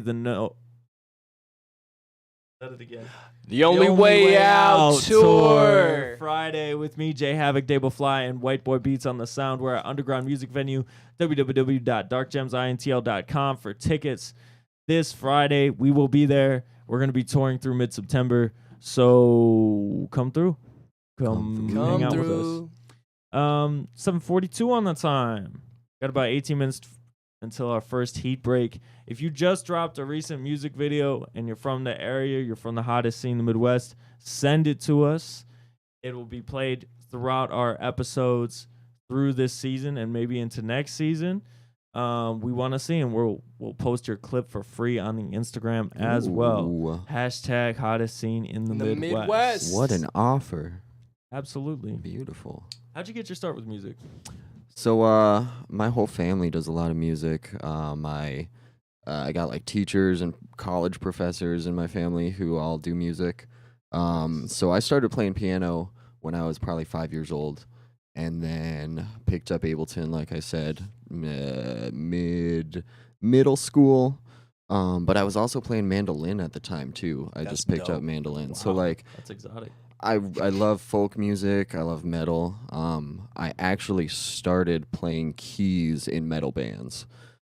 Said it again. The Only Way Out tour. Friday with me, Jay Havoc, Dable Fly, and White Boy Beats on the sound. We're at underground music venue, www.darkgemsintl.com for tickets. This Friday, we will be there. We're going to be touring through mid-September. So come through. Come hang out with us. 7:42 on the time. Got about 18 minutes until our first heat break. If you just dropped a recent music video and you're from the area, you're from the hottest scene in the Midwest, send it to us. It will be played throughout our episodes through this season and maybe into next season. We want to see, and we'll post your clip for free on the Instagram as well. Hashtag hottest scene in the Midwest. What an offer. Absolutely. Beautiful. How'd you get your start with music? So my whole family does a lot of music. I got like teachers and college professors in my family who all do music. So I started playing piano when I was probably 5 years old, and then picked up Ableton, like I said, middle school. But I was also playing mandolin at the time too. I just picked up mandolin. Wow. So like That's exotic. I love folk music. I love metal. I actually started playing keys in metal bands.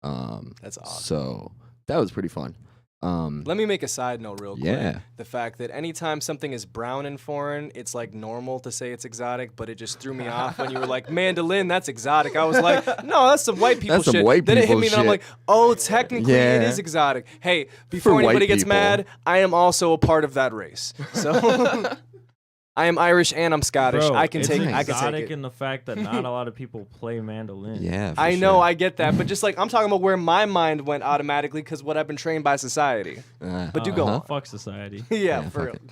That's awesome. So that was pretty fun. Let me make a side note real quick. Yeah. The fact that anytime something is brown and foreign, it's like normal to say it's exotic, but it just threw me off when you were like, mandolin, that's exotic. I was like, no, that's some white people That's some shit. white Then it hit people me and I'm shit. like, oh, technically it Yeah. is exotic. Hey, before white anybody gets people. mad, I am also a part of that race. So I am Irish and I'm Scottish. Bro, I can it's take exotic it. in the fact that not a lot of people play mandolin. Yeah, for I know, sure. I get that, but just like I'm talking about where my mind went automatically because what I've been trained by society. But do go on. Fuck society. Yeah, for fuck real. it.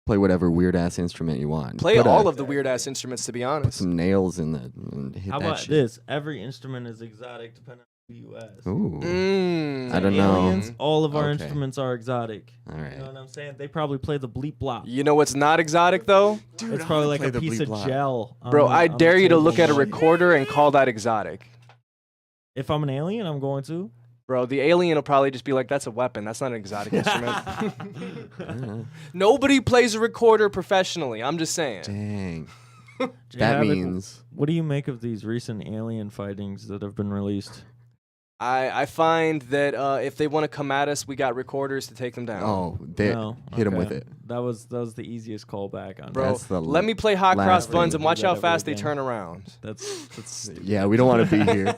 Play whatever weird ass instrument you want. Play Put all of the weird ass instruments, to be put honest. some nails in the and hit How that about shit. this? Every instrument is exotic depending on who you ask. Ooh. Mm. I don't know. Aliens, all of our Okay. instruments are exotic. All You right. know what I'm saying? They probably play the bleep blop. You know what's not exotic though? It's probably like play a the piece bleep of blop. gel. on Bro, the- I on the dare you to table. look at a recorder and call that exotic. If I'm an alien, I'm going to. Bro, the alien will probably just be like, that's a weapon. That's not an exotic instrument. Nobody plays a recorder professionally. I'm just saying. Dang. Jay That Havoc, means What do you make of these recent alien sightings that have been released? I find that if they want to come at us, we got recorders to take them down. hit No, him with okay. it. That was the easiest callback on Bro, That's the let me play hot last cross thing buns to and do watch that how ever fast they again. turn around. That's Yeah, we don't want to be here.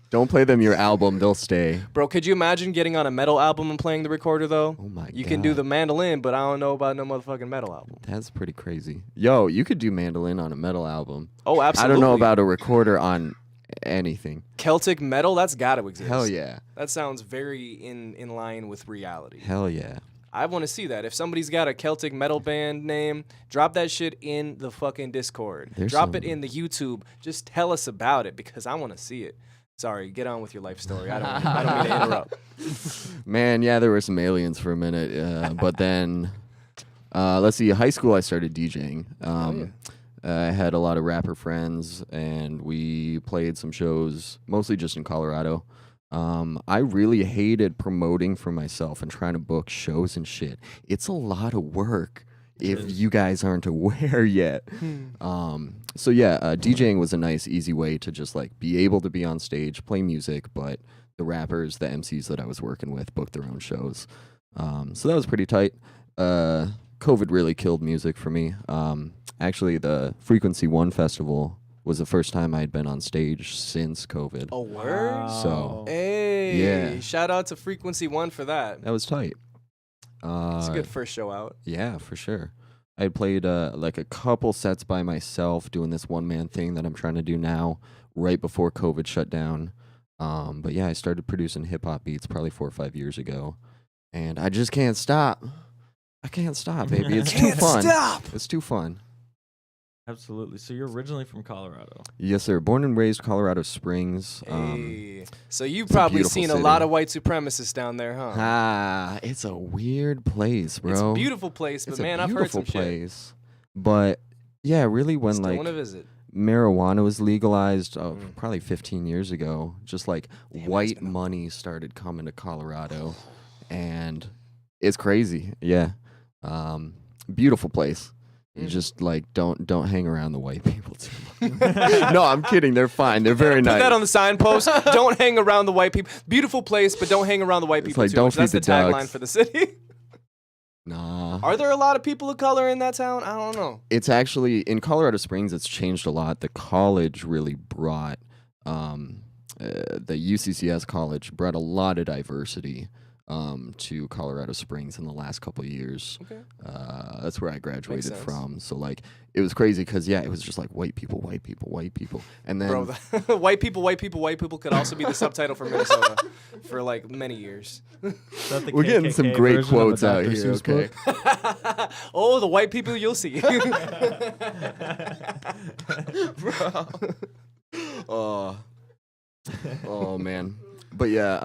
Don't play them your album; they'll stay. Bro, could you imagine getting on a metal album and playing the recorder though? Oh my god! You can do the mandolin, but I don't know about no motherfucking metal album. That's pretty crazy. Yo, you could do mandolin on a metal album. Oh, absolutely. I don't know about a recorder on anything. Celtic metal. That's gotta exist. Hell yeah! That sounds very in line with reality. Hell yeah! I want to see that. If somebody's got a Celtic metal band name, drop that shit in the fucking Discord. Drop it in the YouTube. Just tell us about it because I want to see it. Sorry, get on with your life story. I don't mean to interrupt. Man, yeah, there were some aliens for a minute, but then, let's see. High school, I started DJing. I had a lot of rapper friends, and we played some shows, mostly just in Colorado. I really hated promoting for myself and trying to book shows and shit. It's a lot of work if you guys aren't aware yet. So yeah, DJing was a nice, easy way to just like be able to be on stage, play music, but the rappers, the MCs that I was working with booked their own shows. So that was pretty tight. COVID really killed music for me. Actually, the Frequency One Festival was the first time I had been on stage since COVID. Oh, word? Wow. So Hey, Yeah. shout out to Frequency One for that. that was tight. It's a good first show out. Yeah, for sure. I had played like a couple sets by myself doing this one-man thing that I'm trying to do now right before COVID shut down. But yeah, I started producing hip-hop beats probably 4 or 5 years ago. And I just can't stop. I can't stop, baby. It's too fun. Stop. It's too fun. Absolutely. So you're originally from Colorado. Yes, sir. Born and raised Colorado Springs. Hey. So you've it's a probably beautiful seen a city. lot of white supremacists down there, huh? It's a weird place, bro. It's a beautiful place, but It's man, a I've heard beautiful some shit. place. But yeah, really, when Still like want to visit. marijuana was legalized probably 15 years ago, just like Damn, white that's been a- money started coming to Colorado, and it's crazy. Yeah, beautiful place. You just like don't hang around the white people too much. No, I'm kidding. They're fine. They're very Put nice. that on the signpost. Don't hang around the white people. Beautiful place, but don't hang around the white It's people like, too don't much. That's feed the the tagline ducks. for the city. Nah. Are there a lot of people of color in that town? I don't know. It's actually in Colorado Springs. It's changed a lot. The college really brought the UCCS college brought a lot of diversity to Colorado Springs in the last couple of years. Okay. That's where I graduated sense. from. So like it was crazy because yeah, it was just like white people, and then Bro, white people could also be the subtitle for Minnesota for like many years. Is that the we're getting some KKK great version of a quotes out Dr. here. Seuss Okay. book? Oh, the white people you'll see. Oh man. But yeah,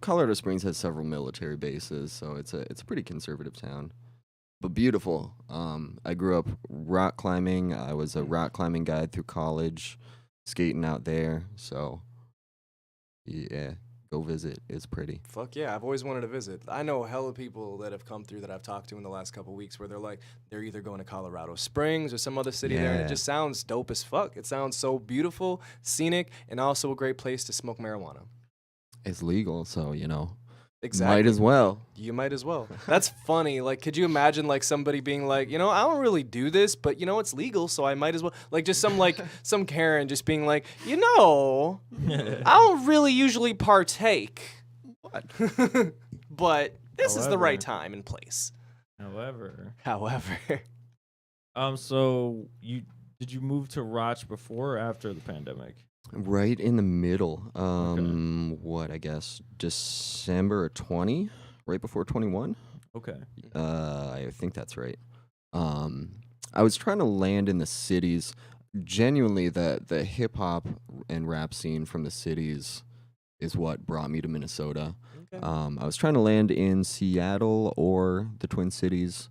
Colorado Springs has several military bases, so it's a pretty conservative town. But beautiful. I grew up rock climbing. I was a rock climbing guide through college, skating out there. So yeah, go visit. It's pretty. Fuck yeah, I've always wanted to visit. I know hella people that have come through that I've talked to in the last couple weeks where they're like, they're either going to Colorado Springs or some other city there, and it Yeah. just sounds dope as fuck. It sounds so beautiful, scenic, and also a great place to smoke marijuana. It's legal, so you know, Exactly. might as well. You might as well. That's funny. Like, could you imagine like somebody being like, you know, I don't really do this, but you know, it's legal, so I might as well. Like, just some Karen just being like, you know, I don't really usually partake. What? But this is the right However. time and place. However, so did you move to Roch before or after the pandemic? Right in the middle. What I guess December 20, right before 21. Okay. I think that's right. I was trying to land in the cities. Genuinely, the hip hop and rap scene from the cities is what brought me to Minnesota. Okay. I was trying to land in Seattle or the Twin Cities.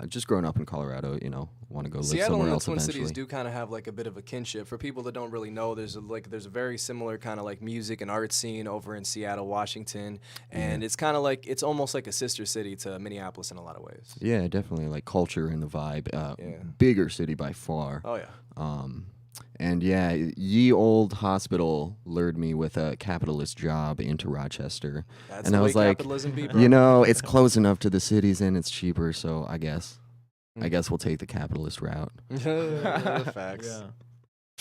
Just growing up in Colorado, you know, want to go live Seattle somewhere and the else Twin eventually. Cities do kind of have like a bit of a kinship. For people that don't really know, there's a very similar kind of like music and art scene over in Seattle, Washington, and it's kind of like it's almost like a sister city to Minneapolis in a lot of ways. Yeah, definitely like culture and the vibe. Yeah. Bigger city by far. Oh yeah. And yeah, ye old hospital lured me with a capitalist job into Rochester. That's And the I way was like, capitalism be, bro. You know, it's close enough to the cities and it's cheaper, so I guess Mm. we'll take the capitalist route. Facts. Yeah.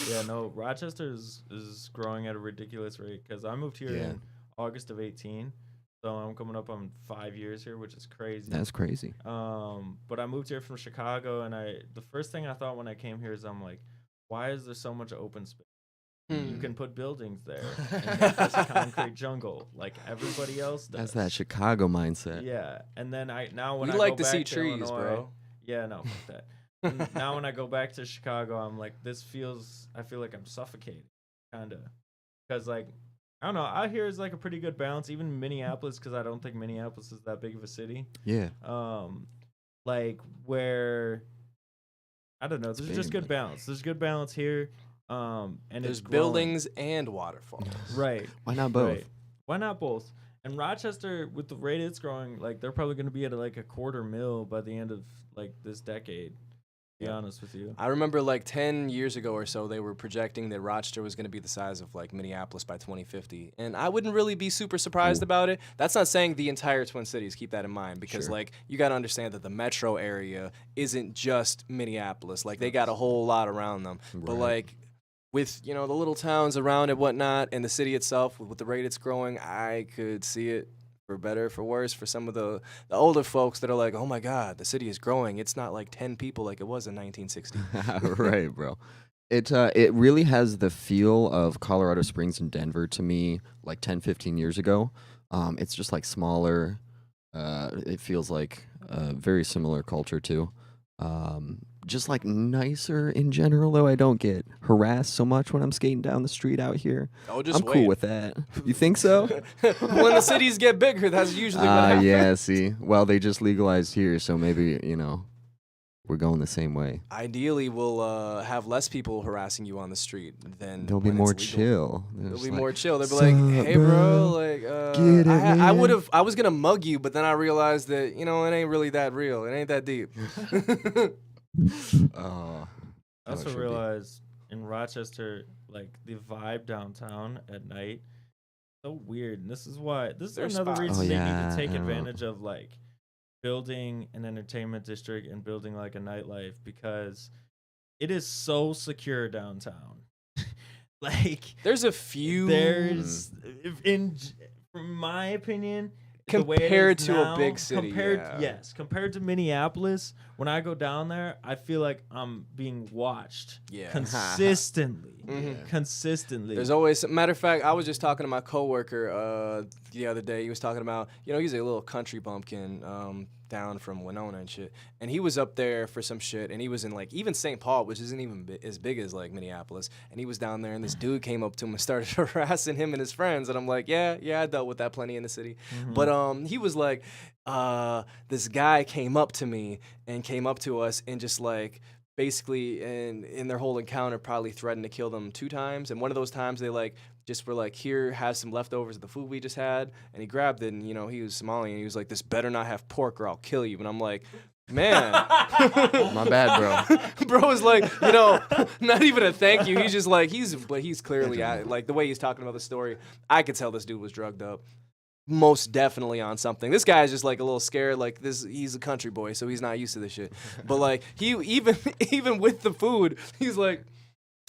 Yeah, no, Rochester is growing at a ridiculous rate because I moved here Yeah. in August of 18, so I'm coming up on 5 years here, which is crazy. That's crazy. But I moved here from Chicago, and the first thing I thought when I came here is I'm like, why is there so much open space? You can put buildings there and make this a concrete jungle like everybody else does. That's that Chicago mindset. Yeah, and then when We I like go to see back trees, Illinois, bro. Yeah, no, fuck that. Now when I go back to Chicago, I'm like, I feel like I'm suffocating, kind of, because like I don't know, out here is like a pretty good balance. Even Minneapolis, because I don't think Minneapolis is that big of a city. Yeah. Like where I don't know, there's big, just good like- balance. There's good balance here. And There's it's growing. buildings and waterfalls. Right. Why not both? Right. Why not both? And Rochester, with the rate it's growing, like they're probably going to be at like a $250,000 by the end of like this decade. To be honest with you. I remember like 10 years ago or so, they were projecting that Rochester was going to be the size of like Minneapolis by 2050. And I wouldn't really be super surprised about it. That's not saying the entire Twin Cities, keep that in mind, because Sure. like you got to understand that the metro area isn't just Minneapolis. Like they got a whole lot around them. But Right. like with, the little towns around and whatnot and the city itself, with the rate it's growing, I could see it for better, for worse, for some of the older folks that are like, oh my God, the city is growing. It's not like 10 people like it was in 1960. Right, bro. It really has the feel of Colorado Springs and Denver to me, like 10, 15 years ago. It's just like smaller. It feels like a very similar culture too. Just like nicer in general, though. I don't get harassed so much when I'm skating down the street out here. Oh, just I'm wait. cool with that. You think so? When the cities get bigger, that's usually what happens. Yeah, see. Well, they just legalized here, so maybe, we're going the same way. Ideally, we'll have less people harassing you on the street than They'll be when more it's legal. chill. They're They'll just be like, more chill. They'll be "Sup, like, "Hey, bro, like, Get it, I man." I was gonna mug you, but then I realized that it ain't really that real. It ain't that deep." Oh, I how it also should be. realized in Rochester, like the vibe downtown at night, so weird. And this is There's another spots. reason Oh, they yeah, need to take I know. advantage of like building an entertainment district and building like a nightlife because it is so secure downtown. Like There's a few. there's from my opinion, the way it Compared is to a now, big city, compared to Minneapolis, when I go down there, I feel like I'm being watched Yeah. consistently. Mhm. Consistently. There's always, matter of fact, I was just talking to my coworker the other day. He was talking about, he's a little country bumpkin down from Winona and shit. And he was up there for some shit, and he was in like even St. Paul, which isn't even as big as like Minneapolis. And he was down there, and this dude came up to him and started harassing him and his friends. And I'm like, yeah, I dealt with that plenty in the city. But he was like, this guy came up to me and came up to us and just like basically in their whole encounter probably threatened to kill them 2 times. And one of those times they like just were like, here, have some leftovers of the food we just had. And he grabbed it, and he was Somali, and he was like, this better not have pork or I'll kill you. And I'm like, man. My bad, bro. Bro was like, not even a thank you. He's just like, he's clearly, like the way he's talking about the story, I could tell this dude was drugged up. Most definitely on something. This guy's just like a little scared. Like he's a country boy, so he's not used to this shit. But like he even with the food, he's like,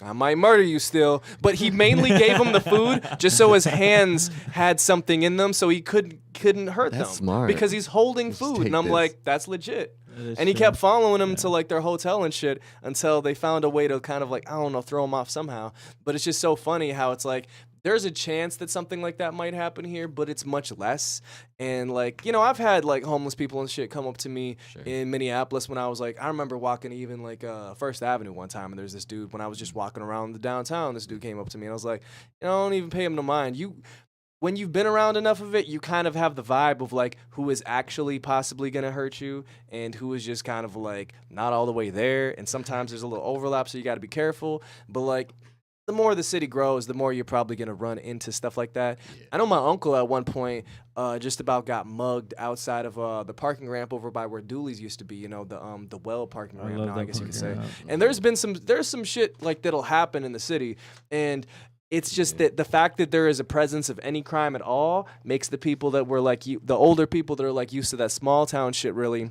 I might murder you still. But he mainly gave him the food just so his hands had something in them, so he couldn't hurt them. That's smart. Because he's holding Just food, take and I'm this. like, that's legit. That is And he true. kept following him to like their hotel and shit until they found a way to kind of like, I don't know, throw him off somehow. But it's just so funny how it's like there's a chance that something like that might happen here, but it's much less. And like, I've had like homeless people and shit come up to me in Minneapolis when I was like, I remember walking even like First Avenue one time, and there's this dude when I was just walking around the downtown. This dude came up to me and I was like, I don't even pay him no mind. When you've been around enough of it, you kind of have the vibe of like who is actually possibly gonna hurt you and who is just kind of like not all the way there. And sometimes there's a little overlap, so you got to be careful. But like, the more the city grows, the more you're probably gonna run into stuff like that. I know my uncle at one point just about got mugged outside of the parking ramp over by where Dooley's used to be. The well parking ramp. love Now I that guess you could say. parking ramp. And there's some shit like that'll happen in the city, and it's just that the fact that there is a presence of any crime at all makes the people that were like the older people that are like used to that small town shit really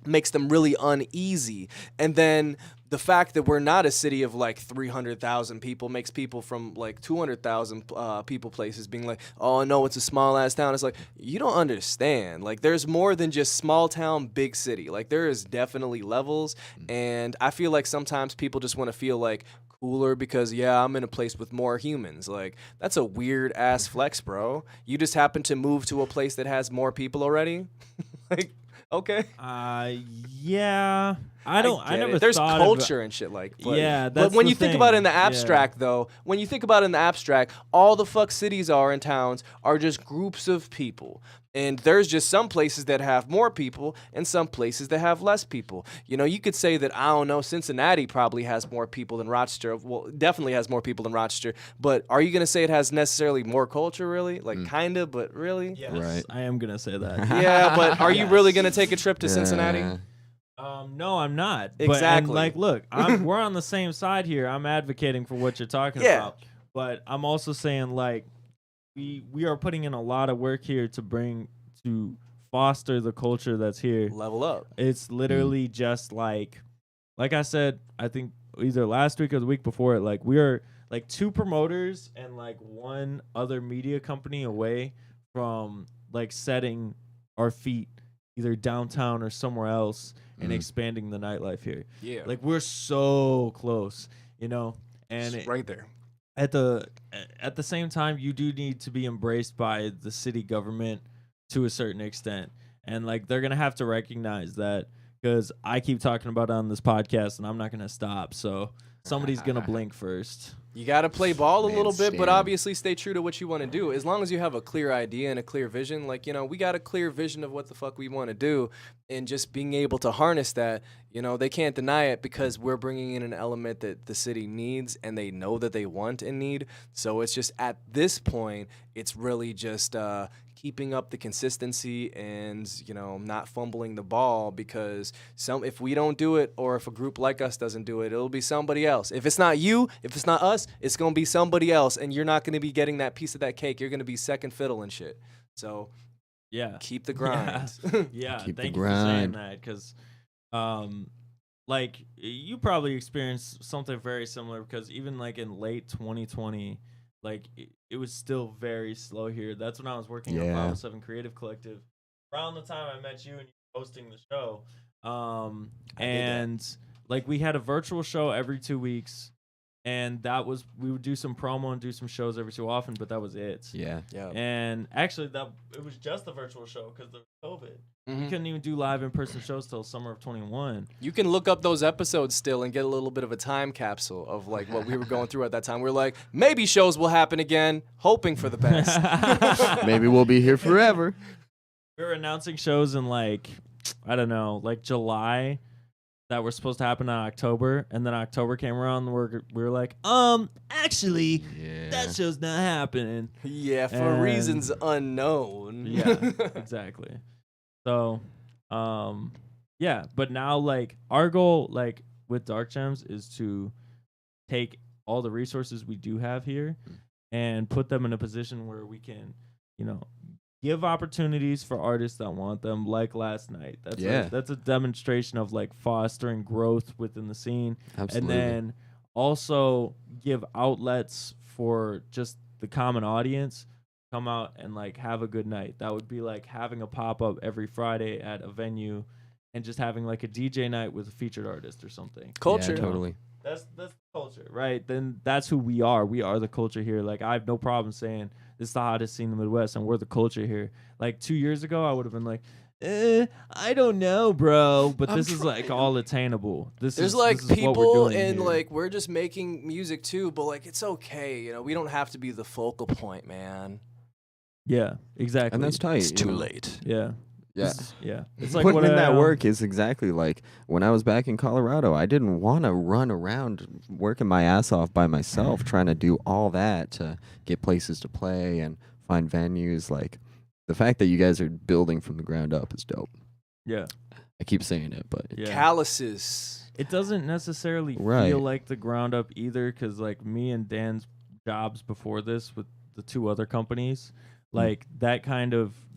makes them really uneasy. And then the fact that we're not a city of like 300,000 people makes people from like 200,000 people places being like, oh no, it's a small ass town. It's like, you don't understand. Like, there's more than just small town, big city. Like, there is definitely levels. And I feel like sometimes people just want to feel like cooler because, yeah, I'm in a place with more humans. Like, that's a weird ass flex, bro. You just happen to move to a place that has more people already. Like, okay. Yeah. I get never it. There's thought culture and shit like. Yeah, but that's when the you think about it in the thing. Yeah. abstract, though, when you think about it in the abstract, all the fuck cities are and towns are just groups of people. And there's just some places that have more people and some places that have less people. You know, you could say that, I don't know, Cincinnati probably has more people than Rochester. Well, definitely has more people than Rochester. But are you going to say it has necessarily more culture, really? Like, kind of, but really? Yes, Right. I am gonna say that. Yeah, but are you Yes. really going to take a trip to Cincinnati? Yeah. No, I'm not. Exactly. But, and like, look, we're on the same side here. I'm advocating for what you're talking Yeah. about. But I'm also saying, like, we are putting in a lot of work here to foster the culture that's here. Level up. It's literally just like I said, I think either last week or the week before it, like, we are like 2 promoters and like 1 other media company away from like setting our feet either downtown or somewhere else and expanding the nightlife here. Yeah. Like, we're so close, you know, and It's right there. at the same time, you do need to be embraced by the city government to a certain extent, and like, they're gonna have to recognize that, because I keep talking about it on this podcast and I'm not gonna stop, so somebody's gonna blink first. You got to play ball a Man, little bit, but Stan. obviously stay true to what you want to do. As long as you have a clear idea and a clear vision, like, you know, we got a clear vision of what the fuck we want to do, and just being able to harness that, you know, they can't deny it because we're bringing in an element that the city needs and they know that they want and need. So it's just at this point, it's really just keeping up the consistency and, you know, not fumbling the ball, because if we don't do it, or if a group like us doesn't do it, it'll be somebody else. If it's not you, if it's not us, it's going to be somebody else, and you're not going to be getting that piece of that cake. You're going to be second fiddle and shit. So Yeah. keep the grind. Yeah, Keep the thank you for saying grind. that, because like, you probably experienced something very similar, because even like in late 2020, like, it was still very slow here. That's when I was working at Yeah. 507 Creative Collective. Around the time I met you and you were hosting the show. And like, we had a virtual show every 2 weeks, and we would do some promo and do some shows every so often, but that was it. Yeah. Yeah. And actually, it was just the virtual show because of COVID. We Mhm. couldn't even do live in-person shows till summer of 21. You can look up those episodes still and get a little bit of a time capsule of like what we were going through at that time. We're like, maybe shows will happen again, hoping for the best. Maybe we'll be here forever. We were announcing shows in like, I don't know, like July that were supposed to happen in October, and then October came around and we were like, actually, that show's not happening. Yeah, for And- reasons unknown. Yeah, exactly. So, yeah, but now, like, our goal, like, with Dark Gems is to take all the resources we do have here and put them in a position where we can, you know, give opportunities for artists that want them, like last night. That's a demonstration of like fostering growth within the scene. Absolutely. And then also give outlets for just the common audience come out and like have a good night. That would be like having a pop-up every Friday at a venue and just having like a DJ night with a featured artist or something. Culture. Yeah, totally. That's the culture, right? Then that's who we are. We are the culture here. Like, I have no problem saying this is the hottest scene in the Midwest and we're the culture here. Like 2 years ago, I would have been like, I don't know, bro. But this is like all attainable. There's like this is what we're people doing and here. like we're just making music too, but like it's okay, you know. We don't have to be the focal point, man. Yeah, exactly. And that's tight. It's you too know? late. Yeah. Yeah. Yeah. It's like Putting what in that I, work is exactly like when I was back in Colorado. I didn't want to run around working my ass off by myself, trying to do all that to get places to play and find venues. Like, the fact that you guys are building from the ground up is dope. Yeah. I keep saying it, but Yeah. Calluses. It doesn't necessarily Right. feel like the ground up either, because like me and Dan's jobs before this with the 2 other companies, like that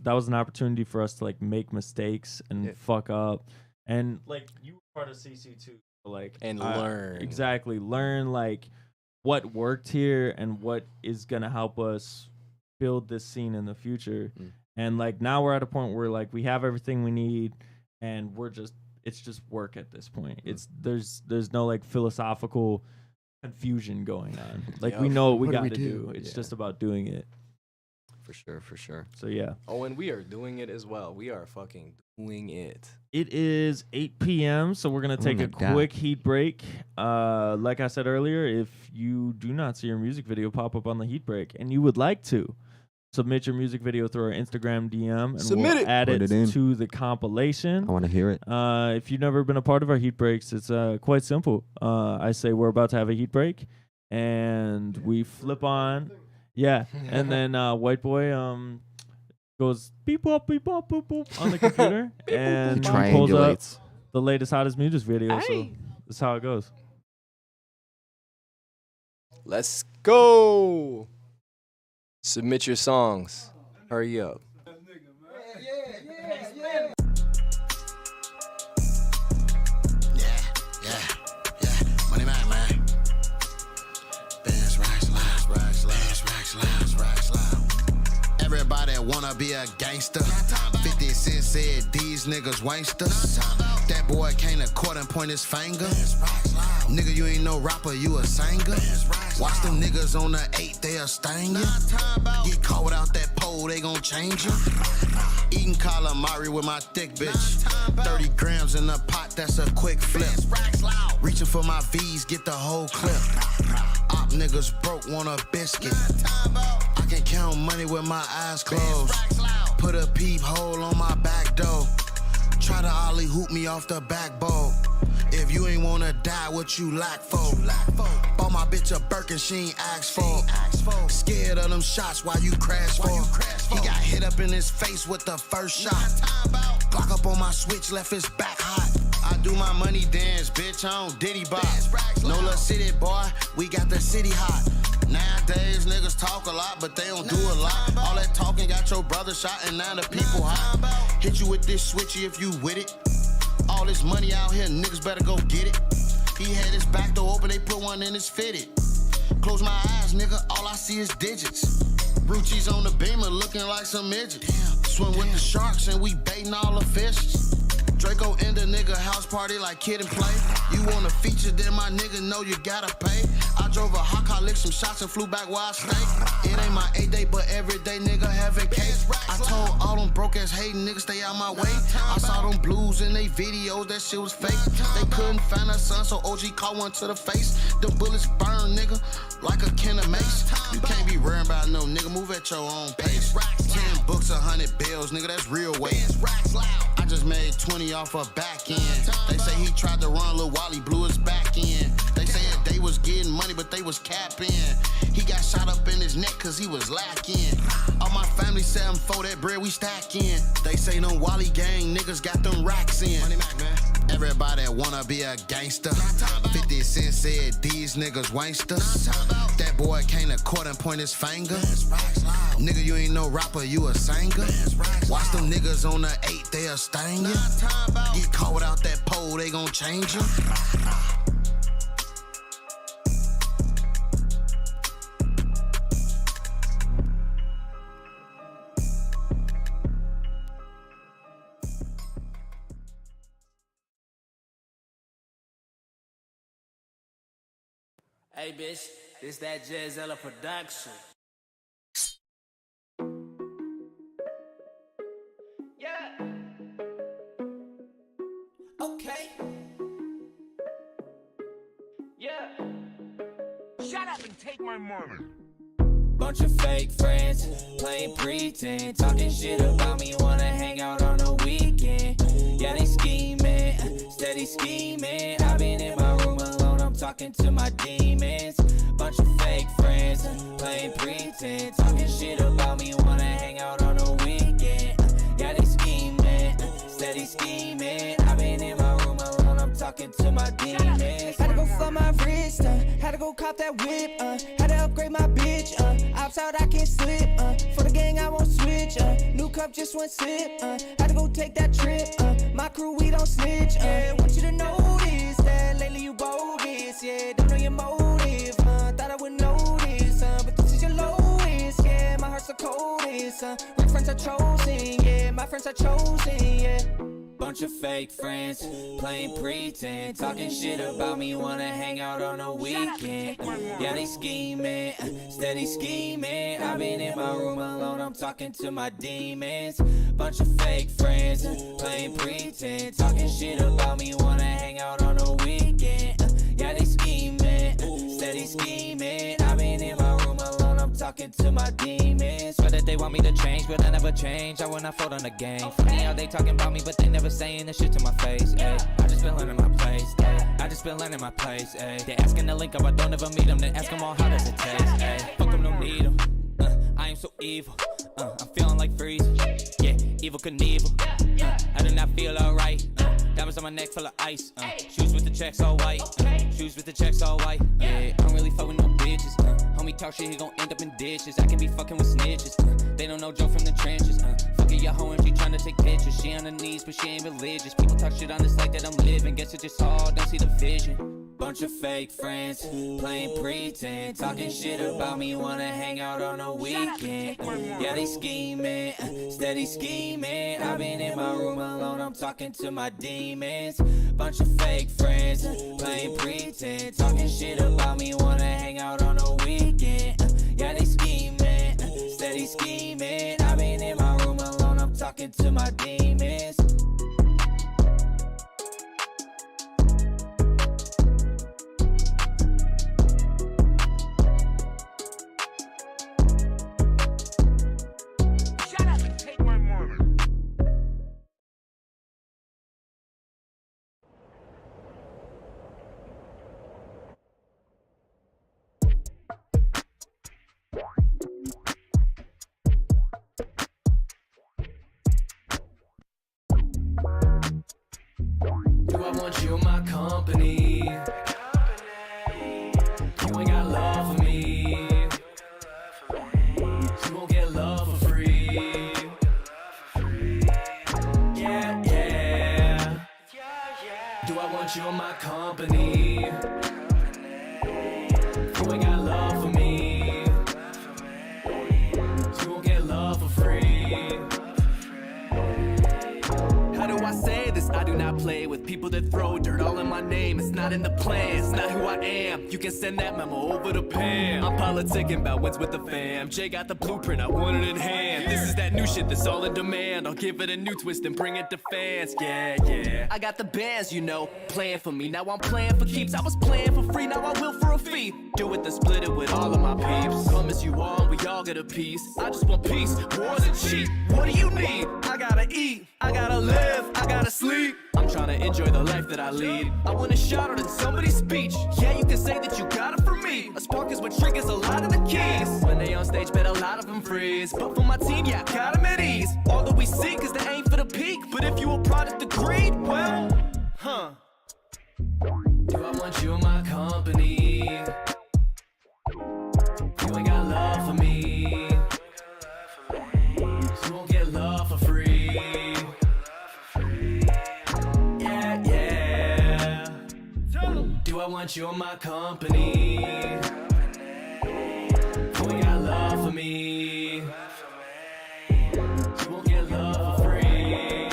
was an opportunity for us to like make mistakes and Yeah. fuck up And like you were part of CC too, so, like And learn. exactly learn like what worked here and what is gonna help us build this scene in the future. And like now we're at a point where like we have everything we need, and it's just work at this point. It's there's no like philosophical confusion going on. Like we know what we got to do. It's just about doing it. For sure. So yeah. Oh, and we are doing it as well. We are fucking doing it. It is 8 p.m., so we're going to take a quick heat break. Like I said earlier, if you do not see your music video pop up on the heat break and you would like to, submit your music video through our Instagram DM, and we'll add it to the compilation. I want to hear it. If you've never been a part of our heat breaks, it's quite simple. I say we're about to have a heat break, and we flip on. Yeah, and then White Boy goes beep bop boop boop on the computer and pulls up the latest hottest music video. So that's how it goes. Let's go. Submit your songs. Hurry up. Money man. Bands, racks, loud. Everybody wanna be a gangster. 50 Cent said these niggas wanksters. That boy came to court and point his finger. Nigga, you ain't no rapper, you a singer. Watch them niggas on the 8, they'll sting you. Get caught without that pole, they gon' change you. Eating calamari with my thick bitch. 30 grams in the pot, that's a quick flip. Reaching for my V's, get the whole clip. Op niggas broke, want a biscuit. I can count money with my eyes closed. Put a peep hole on my back door. Try to ollie hoop me off the backbone. If you ain't wanna die, what you lack for? Bought my bitch a Birkin, she ain't asked for. Scared of them shots while you crash for. He got hit up in his face with the first shot. Glock up on my switch, left his back hot. I do my money dance, bitch, I don't diddy bop. No little city boy, we got the city hot. Nowadays niggas talk a lot, but they don't do a lot. All that talking got your brother shot, and now the people hot. Hit you with this switchy if you with it. All this money out here, niggas better go get it. He had his back door open, they put one in his fitted. Close my eyes, nigga, all I see is digits. Brucci's on the beamer looking like some midget. Swim with the sharks and we baiting all the fishes. Draco in the nigga house party like Kid and Play. You want a feature, then my nigga know you gotta pay. I drove a hot car, licked some shots and flew back where I stay. It ain't my 8 day, but every day nigga having cake. I told all them broke ass hating niggas stay out my way. I saw them blues in they videos, that shit was fake. They couldn't find a son, so OG caught one to the face. The bullets burn, nigga, like a can of mace. You can't be worrying about no nigga, move at your own pace. 10 books, 100 bills, nigga, that's real weight. I just made 20 off a back end. They say he tried to run Lil Wally, blew his back in. They said they was getting money, but they was capping. He got shot up in his neck cause he was lacking. All my family 7-4, that bread we stacking. They say them Wally gang niggas got them racks in. Everybody wanna be a gangster. 50 Cent said these niggas wanksters. That boy came to court and point his finger. Nigga, you ain't no rapper, you a singer. Watch them niggas on the 8, they'll sting you. Get caught without that pole, they gon' change you. Hey, bitch, this that Jazella production. Yeah. Okay. Yeah. Shut up and take my money. Bunch of fake friends, playing pretend, talking shit about me, wanna hang out on the weekend. Yeah, they scheming, steady scheming. I've been in my room alone, I'm talking to my demons. Bunch of fake friends, playing pretend, talking shit about me, wanna hang out on the weekend. Yeah, they scheming, steady scheming. I've been in my room alone, I'm talking to my demons. Had to go off on my wrist, had to go cop that whip, had to upgrade my bitch, ops out I can't slip, for the gang I won't switch, new cup just one sip, had to go take that trip, my crew we don't snitch, want you to notice that lately you bogus, yeah, don't know your motive, thought I would notice, but this is your lowest, yeah, my heart's the coldest, real friends are chosen, yeah, my friends are chosen, yeah. Bunch of fake friends, playing pretend, talking shit about me, wanna hang out on a weekend. Yeah, they scheming, steady scheming. I've been in my room alone, I'm talking to my demons. Bunch of fake friends, playing pretend, talking shit about me, wanna hang out on a weekend. Yeah, they scheming, steady scheming. I've been in my room alone, I'm talking to my demons. Swear that they want me to change, but I never change. I will not fold on the game. Funny how they talking about me, but they never saying the shit to my face. Ay. I just been learning my place. Ay. I just been learning my place. Ay. They asking to link up, I don't ever meet them. Then ask them all how does it taste. Ay. Fuck them, don't need them. I am so evil. I'm feeling like freezing. Yeah, evil Knievel. I do not feel alright. Diamonds on my neck full of ice. Shoes with the checks all white. Shoes with the checks all white. Yeah, I don't really fuck with no bitches. Homie talk shit, he gon' end up in dishes. I can be fucking with snitches. They don't know Joe from the trenches. Fucking your hoe and she tryna take pictures. She on her knees, but she ain't religious. People talk shit on the site that I'm living. Guess it just all don't see the vision. Bunch of fake friends, playing pretend, talking shit about me, wanna hang out on a weekend. Yeah, they scheming, steady scheming. I've been in my room alone, I'm talking to my demons. Bunch of fake friends, playing pretend, talking shit about me, wanna hang out on a weekend. Yeah, they scheming, steady scheming. I've been in my room alone, I'm talking to my demons. I want you in my company. You ain't got love for me. You won't get love for free. Yeah, yeah. Do I want you in my company? You ain't got love for me. You won't get love for free. How do I say this? I do not play with people that throw dirt all in my name. It's not in the plan, it's not who I am. You can send that memo over to Pam. I'm politicking about what's with the fam. Jay got the blueprint, I want it in hand. This is that new shit that's all in demand. I'll give it a new twist and bring it to fans. Yeah, yeah. I got the bands, you know, playing for me. Now I'm playing for keeps. I was playing for free, now I will for a fee. Do it, then split it with all of my peeps. Promise you all, we all get a piece. I just want peace, war than cheap. What do you need? I gotta eat, I gotta live, I gotta sleep. I'm trying to enjoy the life that I lead. I wanna shout out in somebody's speech. Yeah, you can say that you got it from me. A spark is what triggers a lot of the keys. When they on stage, bet a lot of them freeze. But for my team, yeah, I got them at ease. All that we seek is the aim for the peak. But if you a product of greed, well, do I want you in my company? You ain't got love for me. You won't get love for free. Yeah, yeah. Do I want you in my company? You ain't got love for me. You won't get love for free.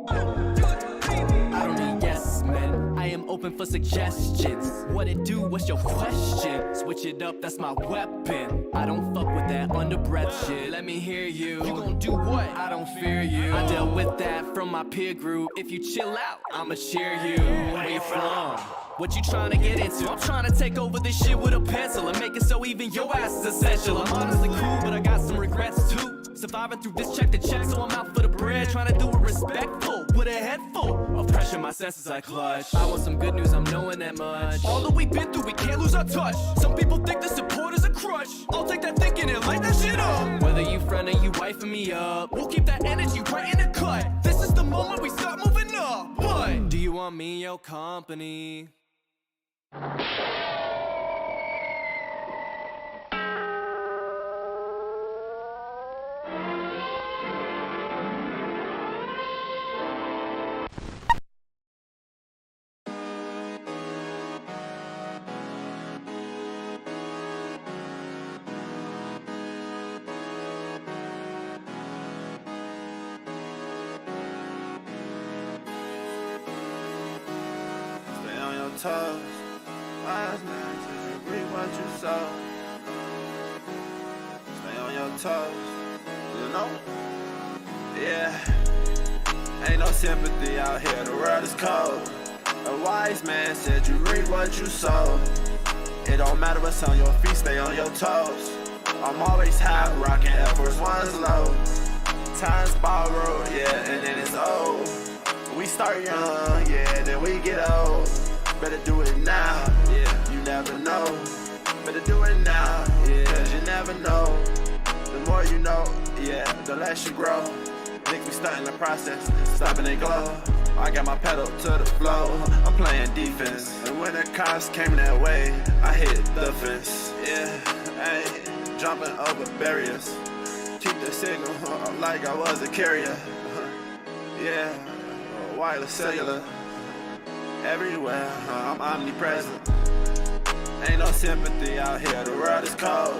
I don't need yes men. I am open for suggestions. What it do? What's your question? Switch it up, that's my weapon. I don't fuck with that under breath shit. Let me hear you. You gon' do what? I don't fear you. I dealt with that from my peer group. If you chill out, I'ma cheer you. Where you from? What you tryna get into? I'm tryna take over this shit with a pencil and make it so even your ass is essential. I'm honestly cool, but I got some regrets too. Surviving through this check to check, so I'm out for the bread. Tryna do it respectful, with a head full of pressure, my senses I clutch. I want some good news, I'm knowing that much. All that we've been through, we can't lose our touch. Some people think the support is a crutch. I'll take that thinking and light that shit up. Whether you friend or you wifing me up, we'll keep that energy right in the cut. This is the moment we start moving up. What? Do you want me in your company? Stay on your toes. Wise man, till you reap what you sow. Stay on your toes. You know? Yeah. Ain't no sympathy out here. The world is cold. A wise man said you reap what you sow. It don't matter what's on your feet. Stay on your toes. I'm always high, rocking Air Force One's low. Time's borrowed, yeah, and then it's old. We start young, yeah, then we get old. Better do it now, yeah, you never know. Better do it now, yeah, cause you never know. The more you know, yeah, the less you grow. Think we starting the process, stopping they glow. I got my pedal to the floor, I'm playing defense. And when the cops came that way, I hit the fence. Yeah, ayy, jumping over barriers. Keep the signal like I was a carrier. Yeah, wireless cellular. Everywhere, I'm omnipresent. Ain't no sympathy out here, the world is cold.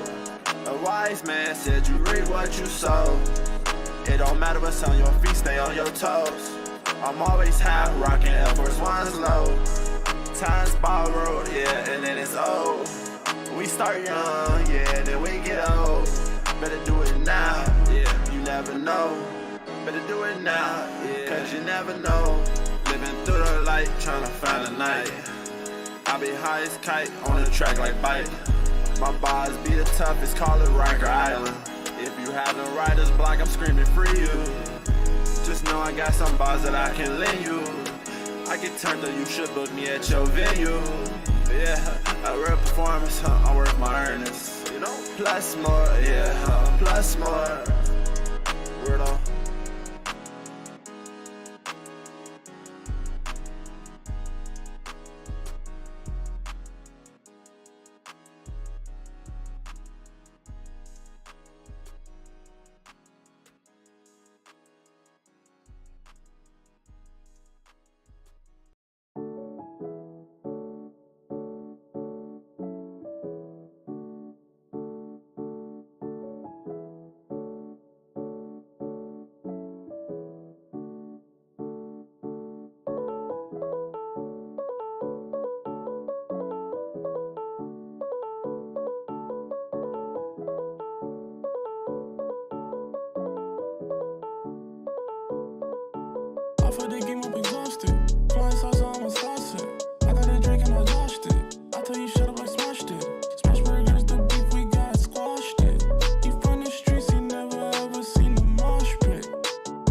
A wise man said you reap what you sow. It don't matter what's on your feet, stay on your toes. I'm always high, rocking Air Force One's low. Time's borrowed, yeah, and then it's old. We start young, yeah, then we get old. Better do it now, yeah, you never know. Better do it now, yeah, cause you never know. Living through the light, trying to find a night. I be high as kite, on the track like bite. My bars be the toughest, call it Riker Island. If you have a writer's block, I'm screaming free you. Just know I got some bars that I can lend you. I get turned up, you should book me at your venue. Yeah, a real performance, I'm worth my earnings. You know, plus more, yeah, plus more. Weirdo. For the game up exhausted. Flying sauce, I almost lost it. I got a drink and I lost it. I tell you shut up, I smashed it. Smash burgers, the beef we got squashed it. You from the streets, you never ever seen a mosh pit.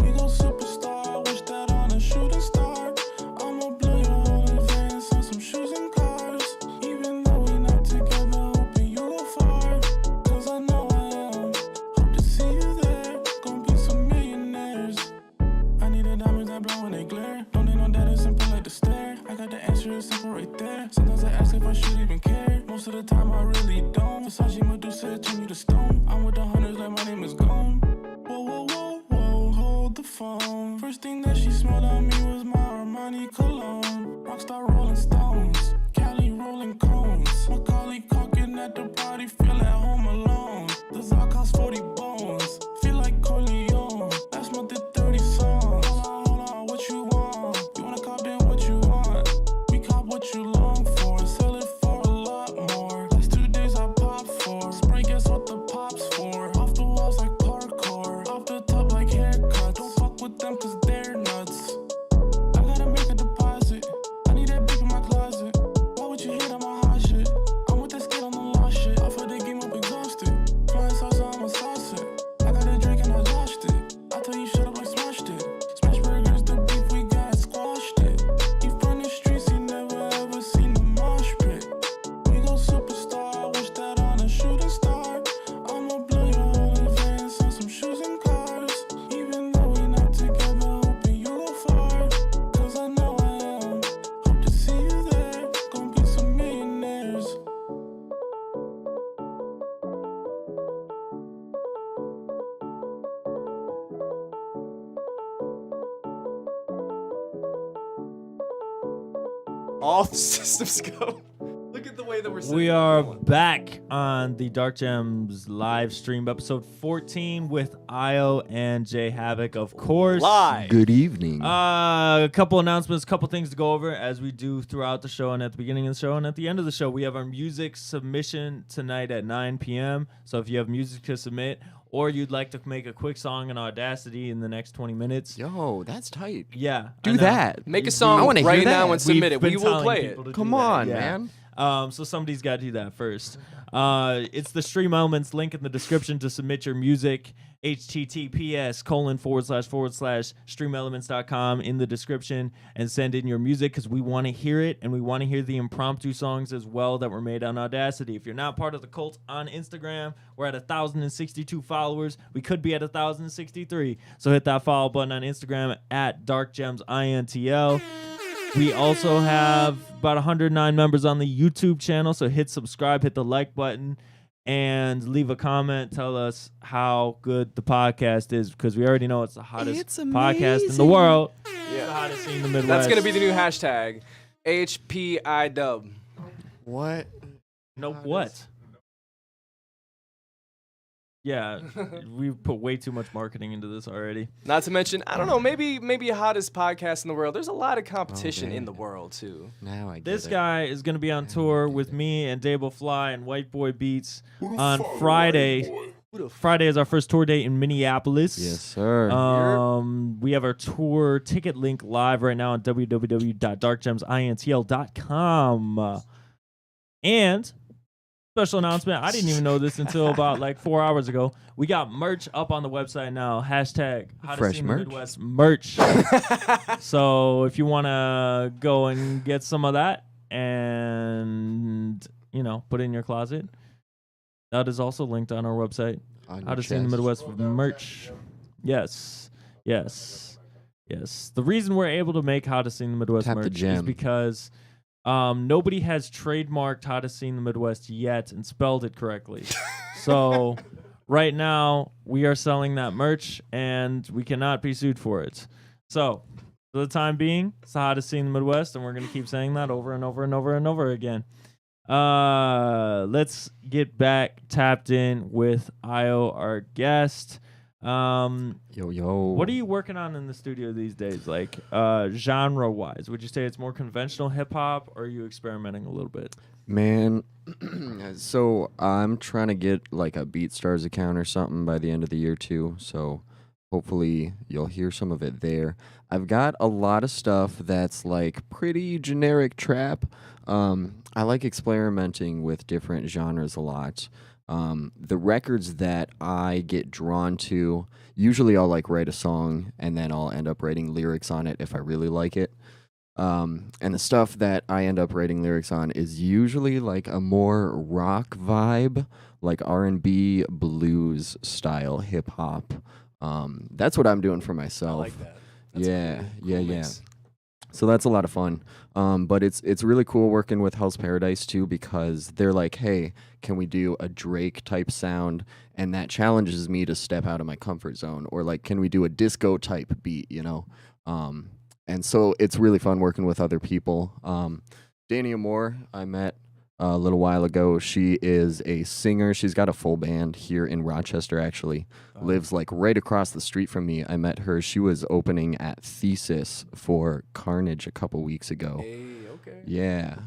We go superstar, I wish that on a shooting star. I'ma blow your whole advance on some shoes and cars. Even though we not together, hoping you go far. Cause I know I am. Hope to see you there. Gonna be some millionaires. I need the diamonds that blow when they glare. Don't need no data, simple like the stare. I got the answer, it's simple right there. Sometimes I ask if I should even care. Most of the time I really don't. Versace Medusa, turn you to stone. I'm with the hunters like my name is gone. Whoa, whoa, whoa, whoa, hold the phone. First thing that she smelled on me was my Armani cologne. Rockstar Rolling Stones, Cali rolling cones. Macaulay Culkin at the party, feel at home alone. The Zod cost 40 bones, feel like Corleone. Last month did 30 songs. Hold on, what you want? You wanna cop in what you want? We cop what you long for, sell it for a lot more. Last 2 days I pop for, spray guess what the pop's for. Off the walls like parkour, off the top like haircuts. Don't fuck with them cause they're nuts. All systems go. Look at the way that we're sitting. We are back on the Dark Gems live stream, episode 14 with Io and Jay Havoc, of course. Live. Good evening. A couple announcements, couple things to go over as we do throughout the show and at the beginning of the show and at the end of the show. We have our music submission tonight at 9 p.m. So if you have music to submit or you'd like to make a quick song in Audacity in the next 20 minutes. Yo, that's tight. Yeah. Do that. Make a song wanna hear right that. now and submit it. We've We been will telling play it. people to do Come that. on, Yeah. man. So somebody's got to do that first. It's the Stream Elements link in the description to submit your music. https://streamelements.com in the description and send in your music because we want to hear it and we want to hear the impromptu songs as well that were made on Audacity. If you're not part of the cult on Instagram, we're at 1,062 followers. We could be at 1,063. So hit that follow button on Instagram at DarkGemsINTL. We also have about 109 members on the YouTube channel, so hit subscribe, hit the like button, and leave a comment. Tell us how good the podcast is, because we already know it's the hottest podcast in the world. Yeah. The hottest scene in the Midwest. That's going to be the new hashtag. HPIDub. What? No, what? Yeah, we've put way too much marketing into this already. Not to mention, I don't know, maybe hottest podcast in the world. There's a lot of competition Okay. in the world, too. Now I get This it. guy is going to be on tour with me and Dable Fly and White Boy Beats on Friday. Friday is our first tour date in Minneapolis. Yes, sir. We have our tour ticket link live right now on www.darkgemsintl.com. And special announcement, I didn't even know this until about like 4 hours ago. We got merch up on the website now. Hashtag How to Fresh See in the merch? Midwest merch. So if you want to go and get some of that and, put it in your closet, that is also linked on our website. On How your to See in the chest. Midwest with merch. Yes. The reason we're able to make How to See in the Midwest Tap the merch is gem. because nobody has trademarked How to See in the Midwest yet and spelled it correctly. So right now we are selling that merch and we cannot be sued for it. So for the time being, it's How to See in the Midwest, and we're going to keep saying that over and over and over and over again. Let's get back tapped in with Io, our guest. Yo. What are you working on in the studio these days? Like, genre-wise, would you say it's more conventional hip-hop, or are you experimenting a little bit? Man, so I'm trying to get like a BeatStars account or something by the end of the year too. So hopefully you'll hear some of it there. I've got a lot of stuff that's like pretty generic trap. I like experimenting with different genres a lot. The records that I get drawn to, usually I'll like write a song and then I'll end up writing lyrics on it if I really like it. And the stuff that I end up writing lyrics on is usually like a more rock vibe, like R&B, blues style hip hop. That's what I'm doing for myself. I like that. That's Yeah, a cool yeah. mix. So that's a lot of fun. But it's really cool working with Hell's Paradise too, because they're like, hey, can we do a Drake type sound? And that challenges me to step out of my comfort zone. Or like, can we do a disco type beat, And so it's really fun working with other people. Dania Moore, I met a little while ago. She is a singer. She's got a full band here in Rochester, actually. Lives like right across the street from me. I met her. She was opening at Thesis for Carnage a couple weeks ago. Hey, okay. Yeah.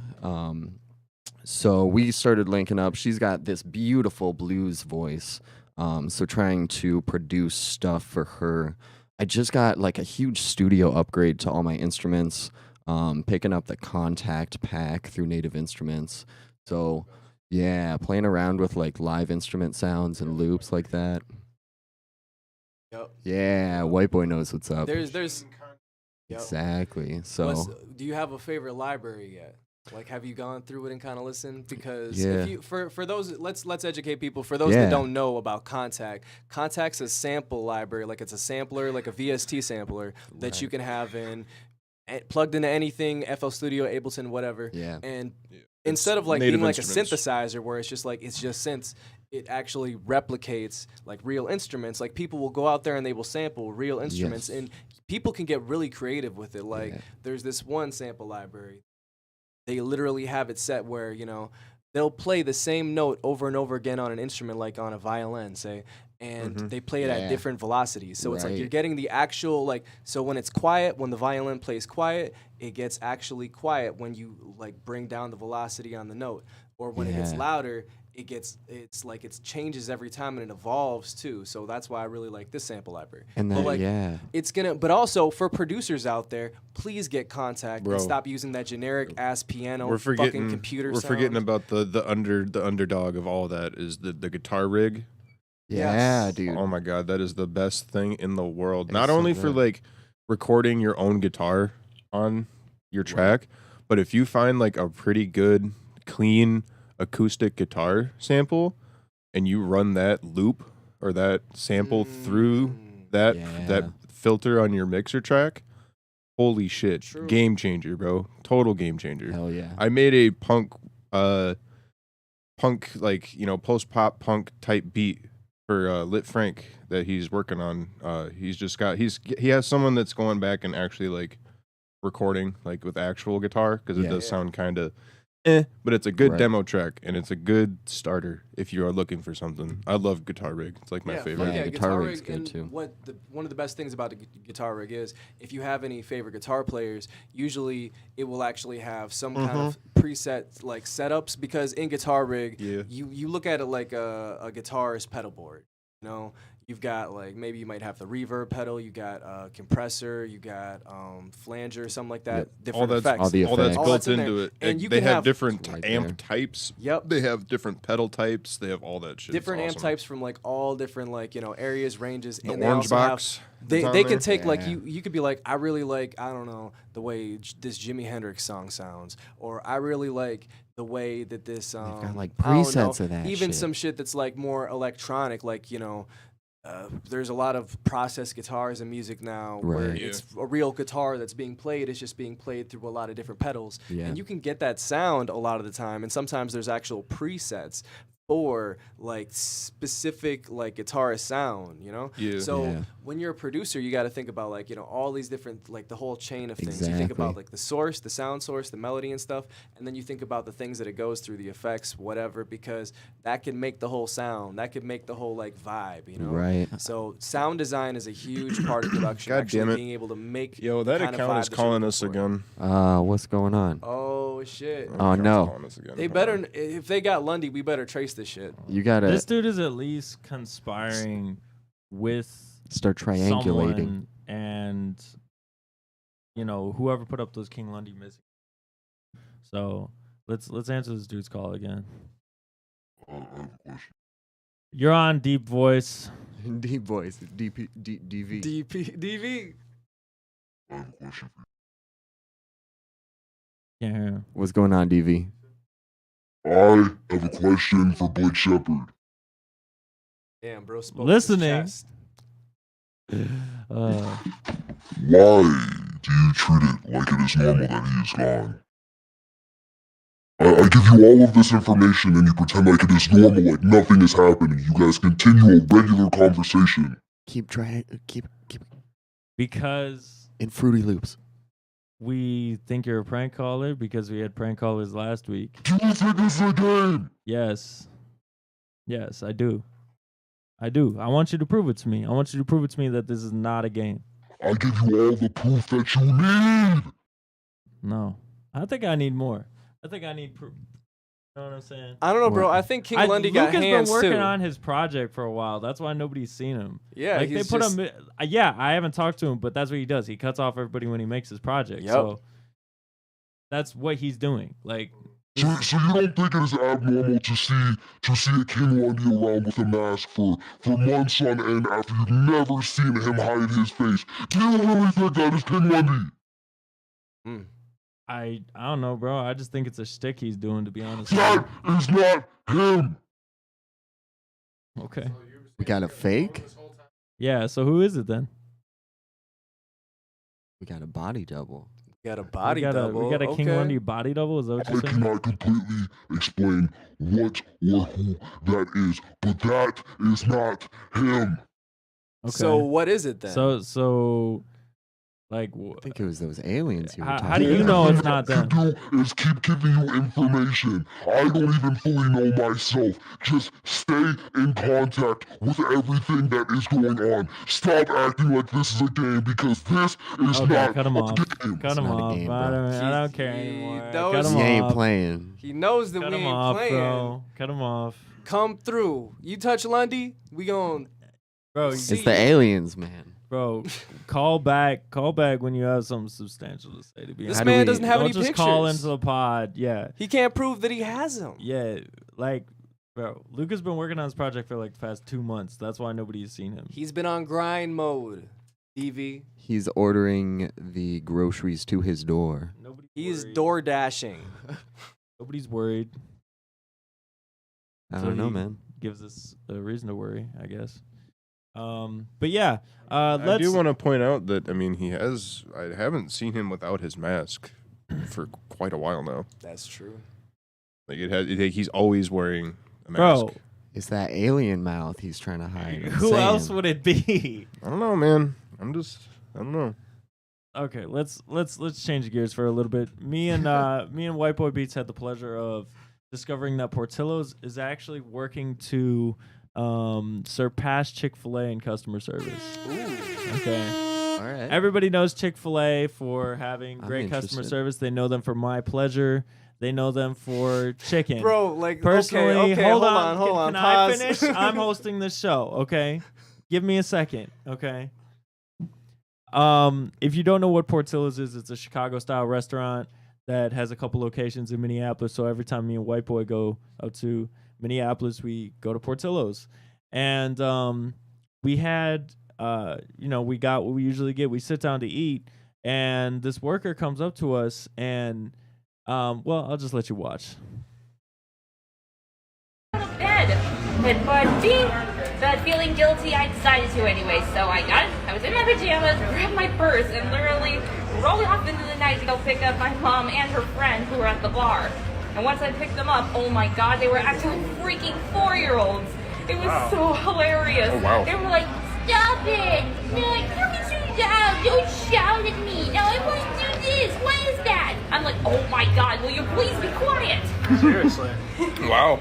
So we started linking up. She's got this beautiful blues voice. So trying to produce stuff for her. I just got like a huge studio upgrade to all my instruments. Picking up the Contact pack through Native Instruments. So yeah, playing around with like live instrument sounds and loops like that. Yep. Yeah, White Boy knows what's up. There's Yep. Exactly. So do you have a favorite library yet? Like, have you gone through it and kind of listened? Because Yeah. if you, for those, let's educate people. For those that don't know about Contact's a sample library. Like, it's a sampler, like a VST sampler that you can have plugged into anything, FL Studio, Ableton, whatever. Yeah. And instead of like native being like instruments. a synthesizer where it's just synths, it actually replicates like real instruments. Like, people will go out there and they will sample real instruments, Yes. and people can get really creative with it. Like, Yeah. there's this one sample library they literally have it set where, you know, they'll play the same note over and over again on an instrument, like on a violin, say, and they play it at Yeah. different velocities. So it's like you're Right. getting the actual, like, so when it's quiet, when the violin plays quiet, it gets actually quiet when you like bring down the velocity on the note. Or when it gets Yeah. louder, it's like it changes every time and it evolves too. So that's why I really like this sample library. And But, that, like, yeah. it's gonna, but also for producers out there, please get contact Bro. and stop using that generic ass piano We're fucking forgetting. computer We're sound. forgetting about the underdog of all that is the guitar rig. Yeah, Yes. dude. Oh my god, that is the best thing in the world. It Not is so only for good. like recording your own guitar on your track, but if you find like a pretty good, clean acoustic guitar sample and you run that loop or that sample through that Yeah. filter on your mixer track, holy shit. True. Game changer, bro. Total game changer. Hell yeah. I made a punk like, you know, post pop punk type beat for Lit Frank that he's working on. He has someone that's going back and actually like recording like with actual guitar because it Yeah. does sound kind of but it's a good Right. demo track and it's a good starter if you are looking for something. I love Guitar Rig. It's like my Yeah, favorite. fuck Yeah, yeah, Guitar Guitar Rig's Rig. good, And too. one of the best things about the Guitar Rig is if you have any favorite guitar players, usually it will actually have some kind of preset like setups, because in Guitar Rig, Yeah. you look at it like a guitarist pedal board. You know, you've got like maybe you might have the reverb pedal, you got compressor, you got flanger, something like that. Different All that's effects. All the all that's effects. All built that's in into there. it. And you They can have have- different Right amp there. types. Yep. They have different pedal types. They have all that shit. It's Different amp awesome. types from like all different like, you know, areas, ranges, The and they orange also have box. they is on they there. can take like Yeah. you could be like, I really like, I don't know, the way this Jimi Hendrix song sounds, or I really like the way that this got, like, I don't know, presets of that even shit. some shit that's like more electronic, like, you know, there's a lot of processed guitars in music now where Right. it's a real guitar that's being played. It's just being played through a lot of different pedals. Yeah. And you can get that sound a lot of the time. And sometimes there's actual presets for like specific like guitarist sound, you know? Yeah. So Yeah. when you're a producer, you got to think about like, you know, all these different, like the whole chain of things. You think about Exactly. like the source, the sound source, the melody and stuff. And then you think about the things that it goes through, the effects, whatever, because that can make the whole sound. That could make the whole like vibe, you know? Right. So sound design is a huge part of production. God actually damn it. being able to make Yo, the that kind of account vibe is that you're calling looking us for. again. What's going on? Oh shit. Oh, Account's no. calling us again. They Hold better on. if they got Lundy, we better trace this shit. You gotta This dude is at least conspiring with start triangulating. someone and, you know, whoever put up those King Lundy missing. So let's answer this dude's call again. I have a question. You're on Deep Voice. Deep voice. DV. DV. I have a question for Can't hear him. What's going on, DV? you. I have a question for Blake Shepard. Damn, bro. Spoke Listening. His chest. Uh, Why do you treat it like it is normal that he is gone? I give you all of this information and you pretend like it is normal, like nothing is happening. You guys continue a regular conversation. Keep because in Fruity Loops. we think you're a prank caller because we had prank callers last week. Do you think this is a game? Yes. Yes, I do. I do. I want you to prove it to me. I want you to prove it to me that this is not a game. I give you all the proof that you need. No. I think I need more. I think I need proof. You know what I'm saying? I don't know, bro. What? I think King Lundy Luke got has hands been working too. on his project for a while. That's why nobody's seen him. Yeah, like they he's put just- him. Yeah, I haven't talked to him, but that's what he does. He cuts off everybody when he makes his project. Yep. So that's what he's doing. Like, So you don't think it is abnormal to see a King Lundy around with a mask for months on end after you've never seen him hide his face? Do you really think that is King Lundy? I don't know, bro. I just think it's a shtick he's doing, to be honest. with you. That is not him. Okay. We got a fake? Yeah. So who is it then? We got a body double. Got a body we got double. We got a King okay. Lundy body double. Is that what I you're saying? cannot completely explain what or who that is, but that is not him. Okay. So what is it then? So Like, I think it was those aliens you were talking how do you know it's not All them? I do is keep giving you information. I don't even fully know myself. Just stay in contact with everything that is going on. Stop acting like this is a game because this is Okay, not cut him a off. game. Cut him not a off. game, I bro. don't care He anymore. knows Cut him He ain't off. playing. He knows that Cut we him ain't off, playing. bro. Cut him off. Come through. You touch Lundy, we gon' Bro, It's the aliens, man. bro, call back when you have something substantial to say. To be This honest. man doesn't have Don't any just pictures. call into the pod. Yeah, He can't prove that he has them. yeah. Like, bro, Luca's been working on this project for like the past 2 months. That's why nobody's seen him. He's been on grind mode. DV. He's ordering the groceries to his door. Nobody's He's worried. door dashing. Nobody's worried. I So don't know, he man. Gives us a reason to worry, I guess. But yeah, I let's. do want to point out that I haven't seen him without his mask for quite a while now. That's true. Like he's always wearing a mask. Bro, It's that alien mouth he's trying to hide. I'm who else saying. would it be? I don't know, man. I don't know. Okay, let's change gears for a little bit. Me and White Boy Beats had the pleasure of discovering that Portillo's is actually working to surpass Chick-fil-A in customer service. Okay. All right. Everybody knows Chick-fil-A for having I'm great customer interested. service. They know them for My Pleasure. They know them for chicken. Bro, like, Personally, okay, hold hold on. Can I Pause. finish? I'm hosting this show, okay? Give me a second, okay? If you don't know what Portillo's is, it's a Chicago-style restaurant that has a couple locations in Minneapolis. So every time me and White Boy go up to Minneapolis, we go to Portillo's. And we had, we got what we usually get. We sit down to eat, and this worker comes up to us, and, I'll just let you watch. Bed. But feeling guilty, I decided to anyway. So I was in my pajamas, grabbed my purse, and literally rolled off into the night to go pick up my mom and her friend who were at the bar. And once I picked them up, oh my God, they were acting like freaking 4-year-olds. It was so hilarious. Oh, wow. They were like, stop it! No, I can't you down. Don't shout at me. No, I want to do this. What is that? I'm like, oh my God, will you please be quiet? Seriously. Wow.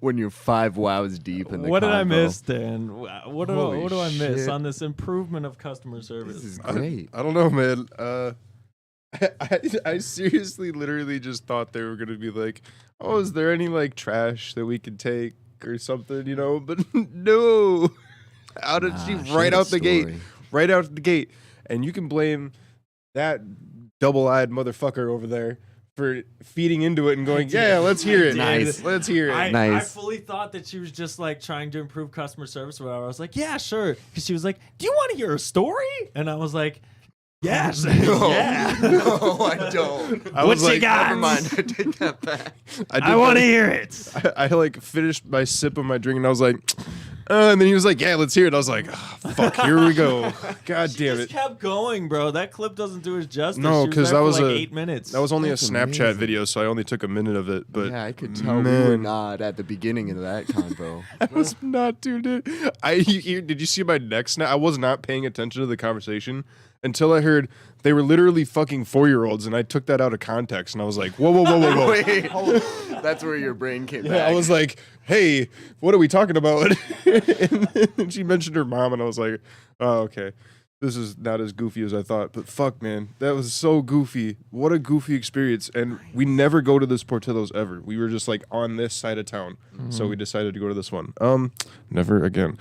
When you're 5 wows deep in the What did I convo. miss, Dan? What do I miss shit. on this improvement of customer service? This is great. I don't know, man. I seriously literally just thought they were gonna be like, oh, is there any like trash that we could take or something, But no. Out of Nah, she right had a out the gate. story. Right out the gate. And you can blame that double-eyed motherfucker over there for feeding into it and going, yeah, let's hear it. Nice. Let's hear it. I Nice. fully thought that she was just like trying to improve customer service or whatever. I was like, yeah, sure. Because she was like, do you want to hear a story? And I was like, yes. Yeah. No, I don't. I What was you like, got? Never mind. I take that back. I want to hear it. I like finished my sip of my drink and I was like, and then he was like, yeah, let's hear it. I was like, oh, fuck, here we go. God She damn just it. kept going, bro. That clip doesn't do it justice. No, She because there that for was like a 8 minutes. That was only That's a Snapchat amazing. video, so I only took a minute of it. But Yeah, I could tell we were man. not at the beginning of that convo. I was not tuned in. Did you see my next snap? I was not paying attention to the conversation until I heard they were literally fucking 4-year-olds, and I took that out of context, and I was like, whoa, whoa, whoa, whoa, whoa. Wait, that's where your brain came Yeah, back. I was like, hey, what are we talking about? And then she mentioned her mom, and I was like, oh, okay. This is not as goofy as I thought. But fuck, man, that was so goofy. What a goofy experience. And we never go to this Portillo's ever. We were just like on this side of town. So we decided to go to this one. Never again.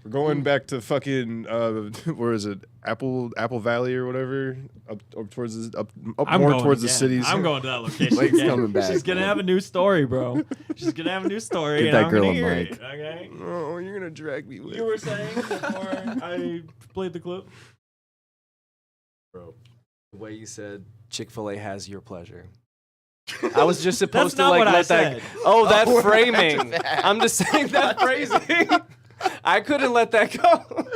We're going back to fucking where is it? Apple Valley or whatever, up towards the, up I'm more going towards the again. cities. I'm going to that location. Blake's again. coming back. She's gonna have a new story, bro. She's gonna have a new story. Get and that I'm girl gonna a hear mic. it, okay. Oh, you're gonna drag me with. You were saying before I played the clip. Bro, the way you said Chick-fil-A has your pleasure. I was just supposed That's to not like what I let that. said. Oh, that we're framing. back to that. I'm just saying that phrasing. I couldn't let that go.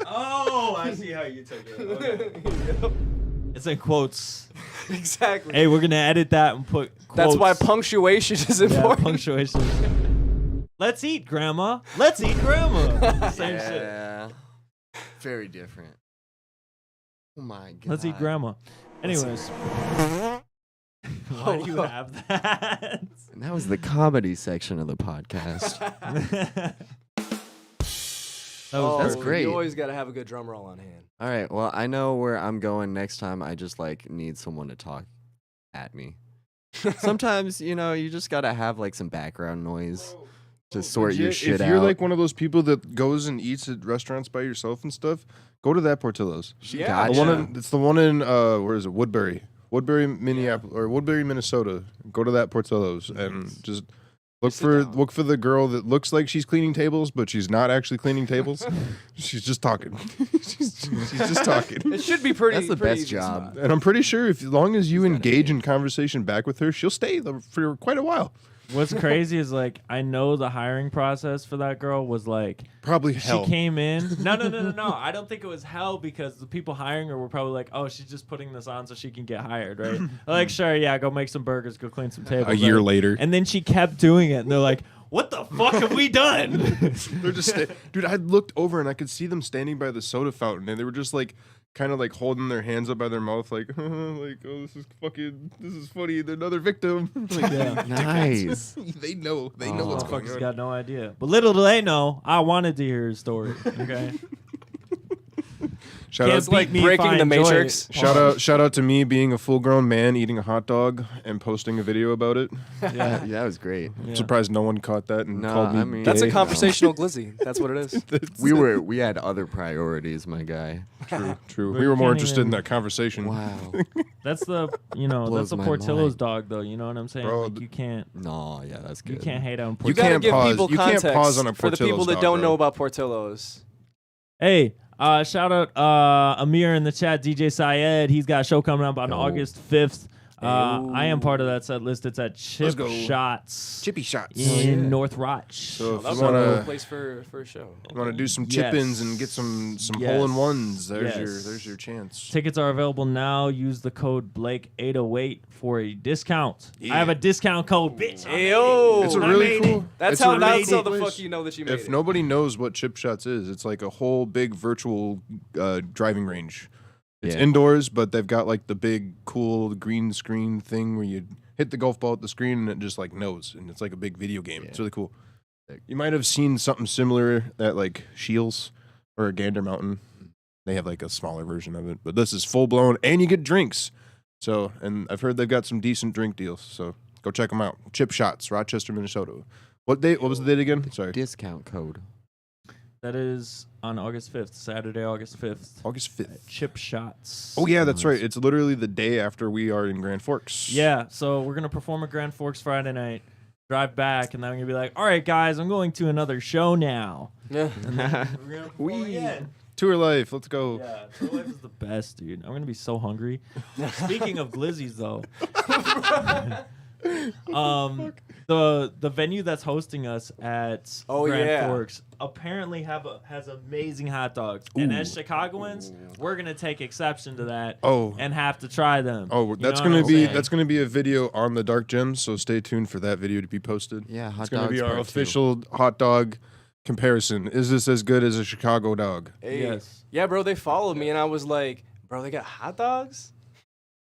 Oh, I see how you took it. Okay. It's in quotes. Exactly. Hey, we're gonna edit that and put quotes. That's why punctuation is Yeah, important. punctuation. Let's eat, Grandma. Let's eat, Grandma. Same shit. Yeah. very different. Oh my god. Let's eat grandma. Anyways. Why do you have that? And that was the comedy section of the podcast. That's great. You always got to have a good drum roll on hand. All right. Well, I know where I'm going next time. I just like need someone to talk at me. Sometimes, you know, you just gotta have like some background noise to sort your shit out. If you're like one of those people that goes and eats at restaurants by yourself and stuff, go to that Portillo's. Yeah, It's the one in where is it? Woodbury, Minneapolis, or Woodbury, Minnesota. Go to that Portillo's and just look for the girl that looks like she's cleaning tables, but she's not actually cleaning tables. She's just talking. she's just talking. It should be pretty. That's the pretty best easy job. spot. And I'm pretty sure as long as you engage in conversation back with her, she'll stay for quite a while. What's crazy is like I know the hiring process for that girl was like Probably hell. she came in. No. I don't think it was hell because the people hiring her were probably like, oh, she's just putting this on so she can get hired, right? Like, sure, yeah, go make some burgers, go clean some tables. A year right? later. And then she kept doing it, and they're like, what the fuck have we done? They're just dude, I looked over and I could see them standing by the soda fountain, and they were just like kind of like holding their hands up by their mouth like like, oh, this is funny, another victim. Like, Yeah. Nice. they know what's going Motherfuckers on. got no idea. But little do they know, I wanted to hear his story. Okay. Shout Can't out, It's like beat me if breaking I the enjoy Matrix. it. shout out to me being a full grown man eating a hot dog and posting a video about it. Yeah, that was great. Yeah. I'm surprised no one caught that and No, called me. I mean- That's a gay. conversational glizzy. That's what it is. We had other priorities, my guy. True. But We you were more can't interested in even- that conversation. Wow. That's the that's Blows the my Portillo's mind. dog though. You know what I'm saying? Bro, Like, you can't No, yeah, that's good. you can't hate on You Portillo's. You gotta can't give pause- people you can't context pause on a for the people Portillo's that dog, don't bro. know about Portillo's. Hey, shout out Amir in the chat, DJ Syed. He's got a show coming up on August 5th. I am part of that set list. It's at Chip go. Shots Chippy shots. in North Roch. So if That's you a cool wanna place for a show. do some Yes. chip-ins and get some Yes. hole-in-ones, Yes. there's your chance. Tickets are available now. Use the code Blake808 for a discount. Yeah. I have a discount code, bitch. Ayo. It's a I really made cool. it. That's it's how a really that's how cool the place. fuck you know that you made If it. nobody knows what Chip Shots is, it's like a whole big virtual driving range. It's Yeah. indoors, but they've got like the big cool green screen thing where you hit the golf ball at the screen and it just like knows, and it's like a big video game. It's really cool. You might have seen something similar at like Shields or Gander Mountain. They have like a smaller version of it, but this is full blown, and you get drinks. So, and I've heard they've got some decent drink deals. So go check them out. Chip Shots, Rochester, Minnesota. What was the date again? Sorry. Discount code. That is on August 5th, Saturday, August 5th. August 5th. At Chip Shots. Oh, yeah, that's right. It's literally the day after we are in Grand Forks. Yeah, so we're going to perform at Grand Forks Friday night, drive back, and then I'm going to be like, all right, guys, I'm going to another show now. Yeah. And then we're going to perform again. Tour life. Let's go. Yeah, Tour Life is the best, dude. I'm going to be so hungry. Speaking of glizzies, though. The venue that's hosting us at Grand Forks apparently has amazing hot dogs. And as Chicagoans, we're gonna take exception to that and have to try them. Oh, that's gonna be a video on the Dark Gems, so stay tuned for that video to be posted. Yeah, hot it's gonna be dogs our part 2. official hot dog comparison. Is this as good as a Chicago dog? Hey. Yes. Yeah, bro, they followed me and I was like, bro, they got hot dogs?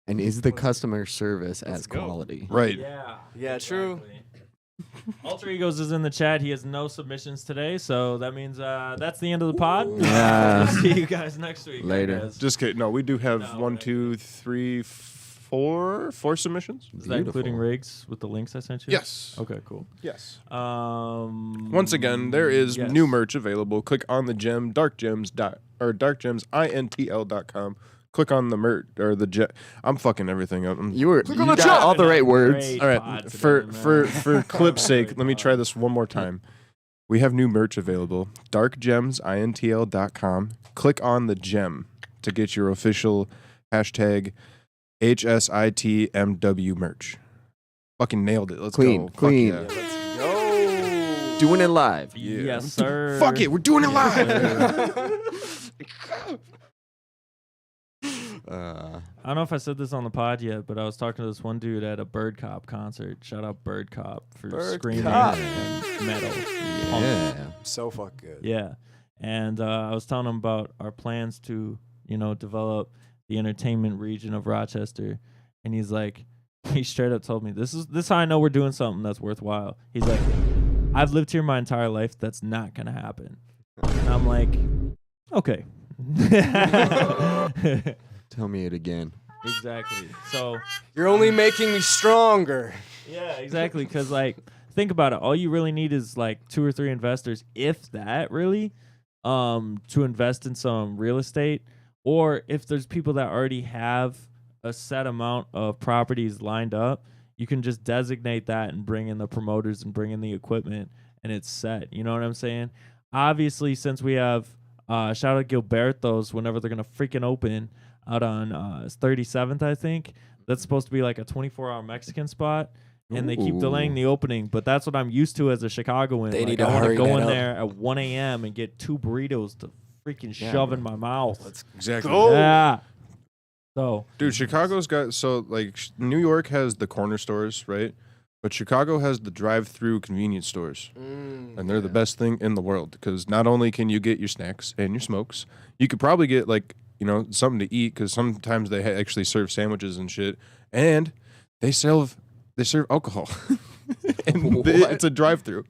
And is the customer service as go. quality? Right. Yeah, true. Ultra Egos is in the chat. He has no submissions today, so that means that's the end of the pod. Yeah. We'll see you guys next week. Later. Guys. Just kidding. No, we do have No, 1, 2, 3, 4 submissions. Is that including rigs with the links I sent you? Yes. Okay, cool. Yes. Once again, there is new merch available. Click on the gem, darkgemsintl.com. Click on the merch or the jet. I'm fucking everything up. You got all the right words. Great All right, pod for today, man. clip's sake, Great let me try pod. this one more time. We have new merch available. darkgemsintl.com. Click on the gem to get your official hashtag HSITMW merch. Fucking nailed it. Let's Clean, go. Fuck clean. yeah. Yo. Doing it live. Yeah. Yes, sir. Fuck it, we're doing it live. I don't know if I said this on the pod yet, but I was talking to this one dude at a Bird Cop concert. Shout out Bird Cop for Bird screaming Cop. and metal. Yeah. So fuck good. Yeah. and I was telling him about our plans to, develop the entertainment region of Rochester, and he's like, he straight up told me, this is how I know we're doing something that's worthwhile. He's like, I've lived here my entire life. That's not gonna happen. And I'm like, okay. Tell me it again. Exactly. So You're only making me stronger. yeah, exactly. Because like, think about it. All you really need is like 2 or 3 investors, if that, really, to invest in some real estate, or if there's people that already have a set amount of properties lined up, you can just designate that and bring in the promoters and bring in the equipment, and it's set. You know what I'm saying? Obviously, since we have shout out Gilberto's whenever they're gonna freaking open out on 37th, I think that's supposed to be like a 24-hour Mexican spot. And they keep delaying the opening, but that's what I'm used to as a Chicagoan. They like, need to I want to hurry go that in up. there at 1 a.m. and get 2 burritos to freaking shove in my mouth. Let's Exactly. go. Yeah. So, Dude, Chicago's got New York has the corner stores, right? But Chicago has the drive-through convenience stores, and they're the best thing in the world because not only can you get your snacks and your smokes, you could probably get something to eat because sometimes they actually serve sandwiches and shit, and they serve alcohol, and it's a drive-through.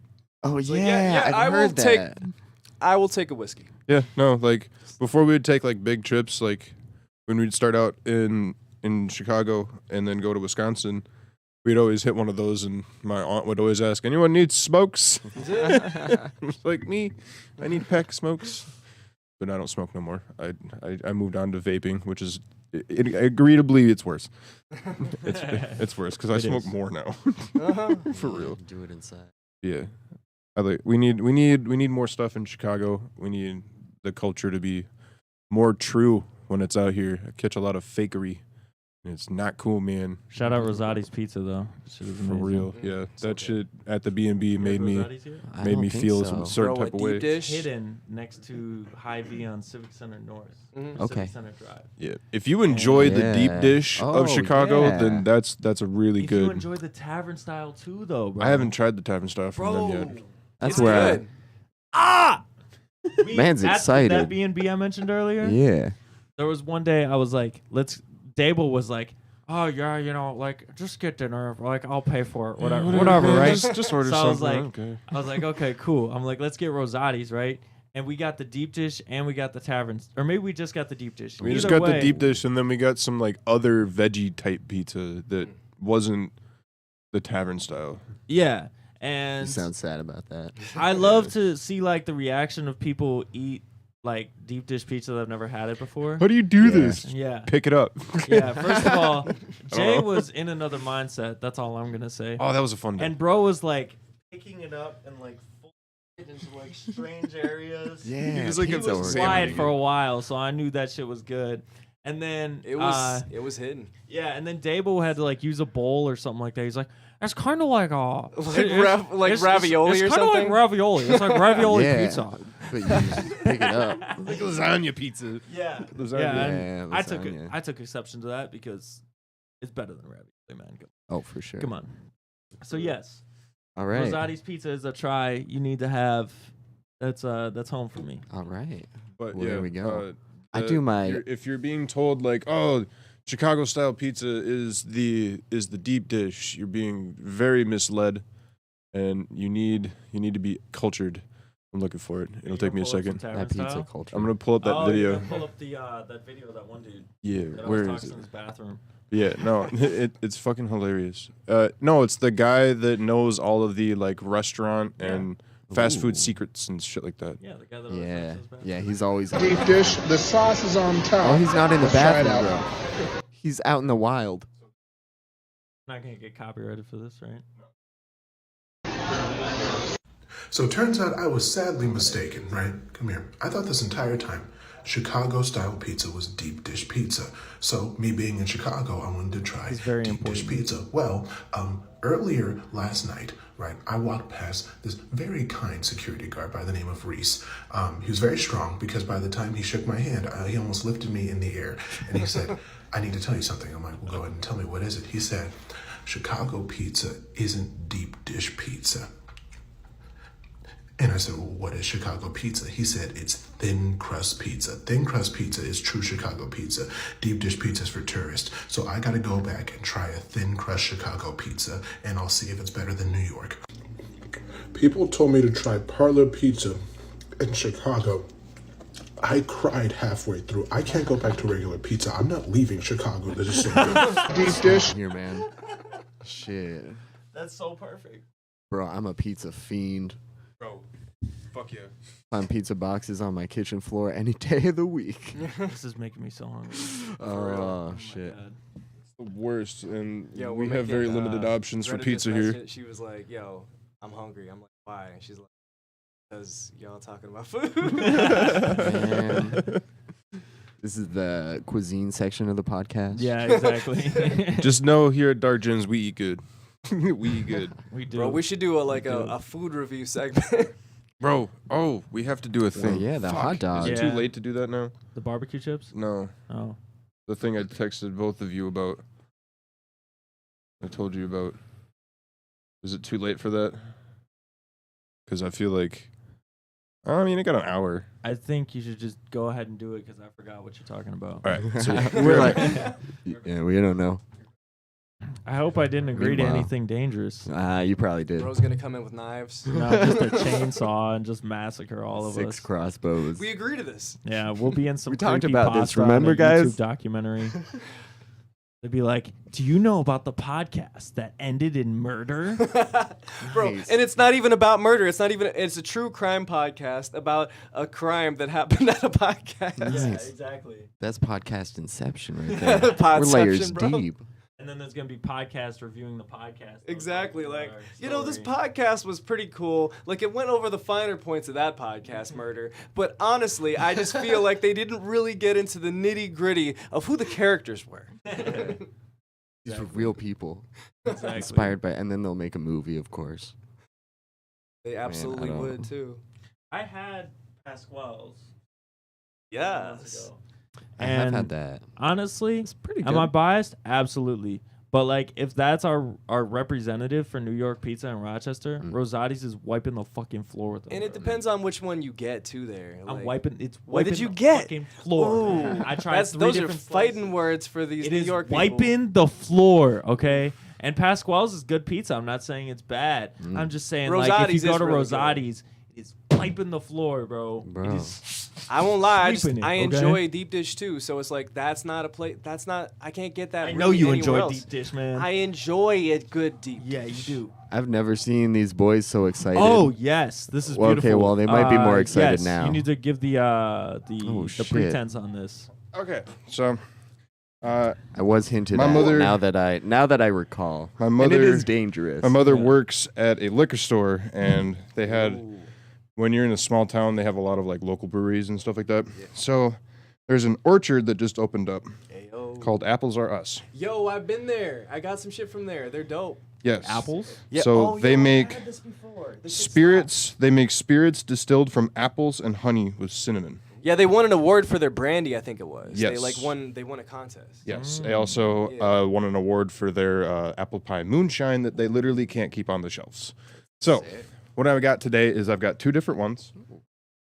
Oh like, yeah, I I've will heard take- that. I will take a whiskey. Yeah, no, like before we would take like big trips, like when we'd start out in Chicago and then go to Wisconsin, we'd always hit one of those, and my aunt would always ask, "Anyone need smokes?" I was like, "Me, I need a pack of smokes," but I don't smoke no more. I moved on to vaping, which is agreeably it's worse. It's worse because I It smoke is. more now. For real. Do it inside. Yeah. We need more stuff in Chicago. We need the culture to be more true when it's out here. I catch a lot of fakery. And it's not cool, man. shout out Rosati's Pizza though. Shit is For amazing. real. Yeah. That shit at the B&B made me Rosati's here? I made don't me think feel so. some certain Bro, type a of way. deep dish. Hidden next to High V on Civic Center North. Mhm. Okay. Civic Center Drive. Yeah. If you enjoy the deep Yeah. dish Oh, of Chicago, yeah. then that's a really If you good. enjoy the tavern style too, though, bro. I haven't tried the tavern style from them Bro. yet. That's It's where. good. Man's That excited. B&B I mentioned earlier. Yeah. There was one day I was like, Dable was like, oh yeah, like just get dinner, like I'll pay for it, whatever, man, right? Just order So I was something. like- Okay. I was like, okay, cool. I'm like, let's get Rosati's, right? And we got the deep dish and we got the taverns, or maybe we just got the deep dish. We just Either got the way- deep dish, and then we got some like other veggie type pizza that wasn't the tavern style. Yeah, You and sound sad about that. I love to see like the reaction of people eat like deep dish pizza that have never had it before. How do you do this? Yeah. Pick it up. Yeah, first of all, Jay know. was in another mindset. That's all I'm gonna say. Oh, that was a fun day. And bro was like picking it up and like folding it into like strange areas. Yeah. He was like He it's was examining quiet it. for a while, so I knew that shit was good. And then It was hidden. yeah, and then Dabo had to like use a bowl or something like that. He's like, it's kind of like ravioli it's or kind of something? like ravioli. It's like ravioli Yeah. pizza. But you just pick it up. like lasagna pizza. Yeah, Lasagna. yeah. And Yeah, I took lasagna. I took exception to that because it's better than ravioli, man. Oh, for sure. Come on. So yes, All right. Rosati's Pizza is a try you need to have. That's home for me. All right. But Well, yeah, there we go. I the- do my- If you're being told like, oh, Chicago style pizza is the deep dish, you're being very misled, and you need to be cultured. I'm looking for it. It'll take me a second. That pizza culture. I'm gonna pull up that Oh, video. You gotta pull up the that video of that one dude Yeah, that I where was is talking it? in his bathroom. Yeah, no, it's fucking hilarious. No, it's the guy that knows all of the like restaurant and fast food Ooh. secrets and shit like that. Yeah, the guy that always Yeah. talks in his bathroom. Yeah, he's always. Deep dish, the sauce is on top. Oh, he's not in the Let's try it bathroom, out. bro. He's out in the wild. Not gonna get copyrighted for this, right? So it turns out I was sadly mistaken, right? Come here. I thought this entire time Chicago style pizza was deep dish pizza. So me being in Chicago, I wanted to try It's very deep dish pizza. Well, earlier last night, right, I walked past this very kind security guard by the name of Reese. He was very strong because by the time he shook my hand, he almost lifted me in the air. And he said, I need to tell you something. I'm like, well, go ahead and tell me, what is it? He said, Chicago pizza isn't deep dish pizza. And I said, well, what is Chicago pizza? He said, it's thin crust pizza. Thin crust pizza is true Chicago pizza. Deep dish pizza is for tourists. So I got to go back and try a thin crust Chicago pizza, and I'll see if it's better than New York. People told me to try parlor pizza in Chicago. I cried halfway through. I can't go back to regular pizza. I'm not leaving Chicago. This is so good. Deep dish. Here, man. Shit. That's so perfect. Bro, I'm a pizza fiend. Bro, fuck yeah. Find pizza boxes on my kitchen floor any day of the week. This is making me so hungry. Oh, shit. It's the worst, and Yo, we we're have very making, limited options for Greta pizza just here. messaged- She was like, yo, I'm hungry. I'm like, why? And she's like, because y'all talking about food. Man. This is the cuisine section of the podcast. Yeah, exactly. Just know here at Dark Gems, we eat good. We eat good. We do. Bro, we should do a food review segment. Bro, we have to do a thing. yeah, the Fuck. hot dog. Is it Yeah. too late to do that now? The barbecue chips? No. Oh. The thing I texted both of you about. I told you about. Is it too late for that? Because I feel like. I mean, I got an hour. I think you should just go ahead and do it because I forgot what you're talking about. All right. So We're like, yeah, we don't know. I hope I didn't agree to Meanwhile- anything dangerous. You probably did. Bro's gonna come in with knives. No, just a chainsaw and just massacre all of 6 us. crossbows. We agree to this. Yeah, we'll be in some We talked creepy about this, pasta on remember, a guys? YouTube documentary. They'd be like, "Do you know about the podcast that ended in murder?" Bro, Nice. and it's not even about murder. It's not even. It's a true crime podcast about a crime that happened at a podcast. Nice. exactly. That's podcast inception right there. We're Podception, layers bro. deep. And then there's gonna be podcast reviewing the podcast. Exactly. Like, Our you know, this story. podcast was pretty cool. Like, it went over the finer points of that podcast, Murder. But honestly, I just feel like they didn't really get into the nitty gritty of who the characters were. These are real people. Exactly. Inspired by, and then they'll make a movie, of course. They absolutely don't- would, too. I had Pasquale's. Yeah. months ago. I have And had that. Honestly, It's pretty good. am I biased? Absolutely. But like, if that's our representative for New York pizza in Rochester, Rosati's is wiping the fucking floor with them. And it depends on which one you get, too, there. I'm Like, wiping. It's What did wiping you the get? Fucking floor. Ooh. man. I tried three Those are different fighting places. words for these It New is York people. wiping the floor. Okay. And Pasquale's is good pizza. I'm not saying it's bad. I'm just saying, like, if Rosati's you go is to really good. Rosati's, it's wiping the floor, bro. Bro. It is I won't lie. sweeping it, I okay? enjoy deep dish too. So it's like that's not a plate. That's not. I can't get that. I know really you anywhere enjoy else. deep dish, man. I enjoy a good deep. Yeah, dish. you do. I've never seen these boys so excited. Oh yes, this is Well, beautiful. okay, well, they might be more excited yes, now. You need to give the shit. pretense on this. Okay. So, I was hinted My at. mother- now that I recall. My and it mother- is dangerous. my mother Yeah. works at a liquor store, and they had. When you're in a small town, they have a lot of like local breweries and stuff like that. So there's an orchard that just opened up Ayo. called Apples Are Us. Yo, I've been there. I got some shit from there. They're dope. Yes. Apples. Yeah. So oh, they yo, I make had this before. This shit spirits. They make spirits distilled from apples and honey with cinnamon. slaps. Yeah, they won an award for their brandy. I think it was. They Yes. like won. They won a contest. Yes. They also Yeah. won an award for their apple pie moonshine that they literally can't keep on the shelves. So what I've got today is I've got two different ones.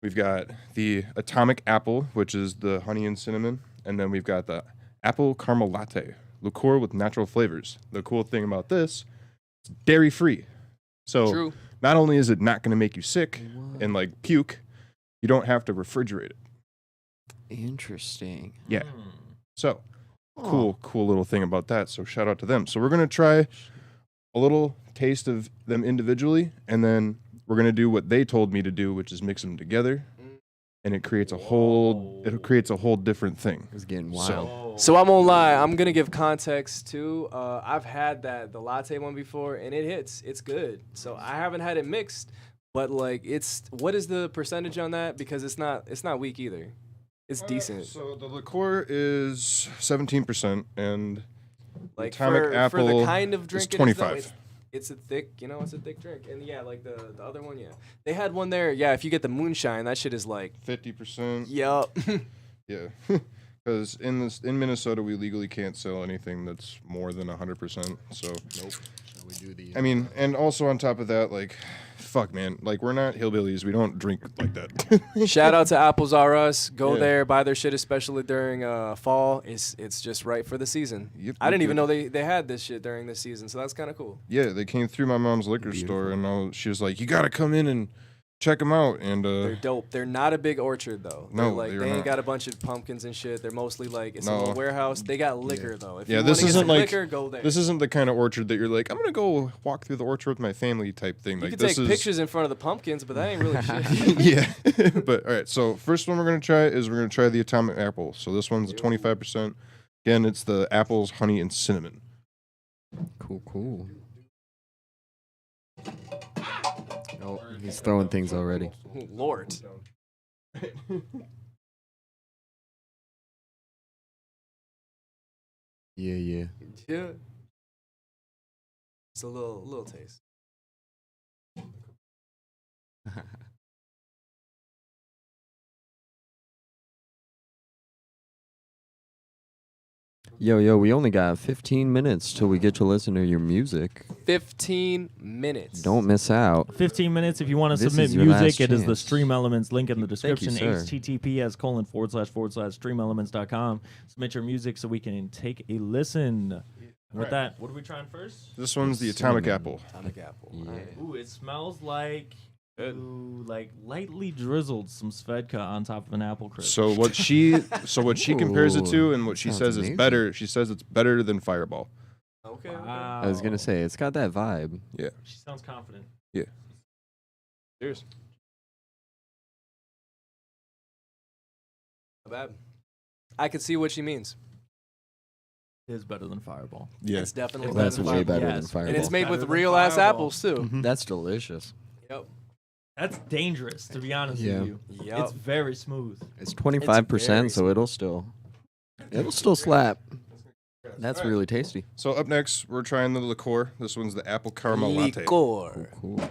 We've got the Atomic Apple, which is the honey and cinnamon, and then we've got the Apple Caramel Latte, liqueur with natural flavors. The cool thing about this, it's dairy free. So True. not only is it not going to make you sick and like puke, you don't have to refrigerate it. Interesting. Yeah. So cool little thing about that. So shout out to them. So we're going to try a little taste of them individually, and then we're going to do what they told me to do, which is mix them together, and it creates a whole different thing. It's getting So- wild. So I'm gonna lie. I'm gonna give context too. I've had the latte one before, and it hits. It's good. So I haven't had it mixed, but like what is the percentage on that? Because it's not weak either. It's decent. So the liqueur is 17%, and Like Atomic for Apple the kind of is drink it is, though, 25. it's a thick, it's a thick drink. And yeah, like the other one, yeah. They had one there. Yeah, if you get the moonshine, that shit is like 50%. yup. Yeah. Because in Minnesota, we legally can't sell anything that's more than 100%. So we do the. I mean, and also on top of that, like, fuck, man, like we're not hillbillies. We don't drink like that. Shout out to Apples R Us. Go Yeah. there, buy their shit, especially during fall. It's just right for the season. Yep, I didn't yep, even yep. know they had this shit during this season, so that's kind of cool. Yeah, they came through my mom's liquor store, and she was like, "You gotta come in and check them out." And They're dope. They're not a big orchard though. No, They're they're they ain't not. got a bunch of pumpkins and shit. They're mostly like it's a No. little warehouse. They got liquor though. If yeah, you this wanna get isn't some like liquor, go there. this isn't the kind of orchard that you're like, I'm gonna go walk through the orchard with my family type thing. You Like can this take is pictures in front of the pumpkins, but that ain't really shit. yeah. But all right, so first one we're gonna try is we're gonna try the atomic apple. So this one's 25%. Again, it's the apples, honey, and cinnamon. Cool. Oh, he's throwing things already. Lord. Yeah. Yeah. It's a little taste. Yo, we only got 15 minutes till we get to listen to your music. 15 minutes. Don't miss out. 15 minutes. If you want to This submit is your last music, it is the chance. Stream Elements link in the Thank you, description. sir. https://streamelements.com. Submit your music so we can take a listen. With Right. that, what are we trying first? This one's the atomic Cinnamon. apple. Atomic apple. Yeah. Alright. Ooh, it smells like like lightly drizzled some Svedka on top of an apple crisp. So what she compares it to Ooh, and what she sounds says amazing. is better. She says it's better than Fireball. Okay. Wow. I was gonna say it's got that vibe. Yeah. She sounds confident. Cheers. Not bad. I can see what she means. It is better than Fireball. Yeah. It's definitely It's better That's than way Fireball. better than Yes. Fireball. And it's made Better with than real ass Fireball. apples too. That's delicious. Yep. That's dangerous, to be honest Yeah. with you. Yep. It's very smooth. It's 25%, so it'll still slap. That's really tasty. So up next, we're trying the liqueur. This one's the apple caramel latte. Liqueur. Cool.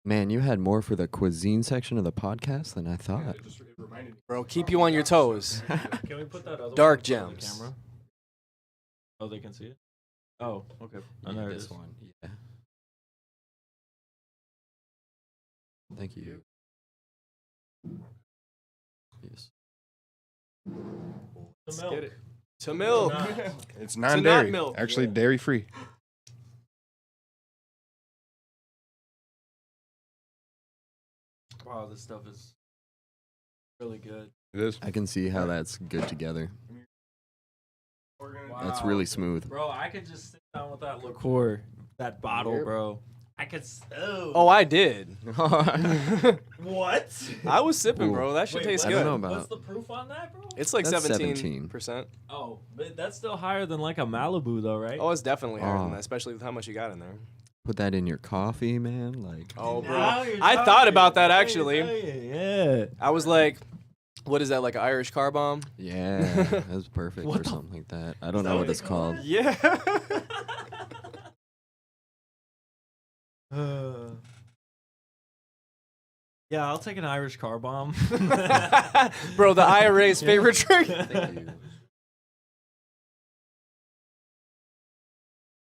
Man, you had more for the cuisine section of the podcast than I thought. Bro, keep you on your toes. Can we put that other Dark one in front of the gems. camera? Oh, they can see it? Oh, okay. Oh, there it this is. one. Yeah. Thank you. Yes. The Let's milk. get it. To milk. It's not non-dairy. milk. Actually, dairy free. Wow, this stuff is really good. It is. I can see how that's good together. That's Wow. really smooth. Bro, I could just sit down with that liqueur, that bottle, Yep. bro. I could. Oh, I did. What? I was sipping, Ooh. bro. That shit Wait, tastes I good. don't know about What's the proof on that, bro? It's like That's 17%. Oh, but that's still higher than like a Malibu, though, right? Oh, it's definitely higher than Oh. that, especially with how much you got in there. Put that in your coffee, man. Like, Oh, bro. Now you're I talking. thought about that Let me actually. tell you, yeah. I was like, what is that, like an Irish car bomb? yeah, that's perfect What or the- something like that. I don't that know what what they it's call called. it? Yeah. Yeah, I'll take an Irish car bomb. Bro, the IRA's favorite drink. Thank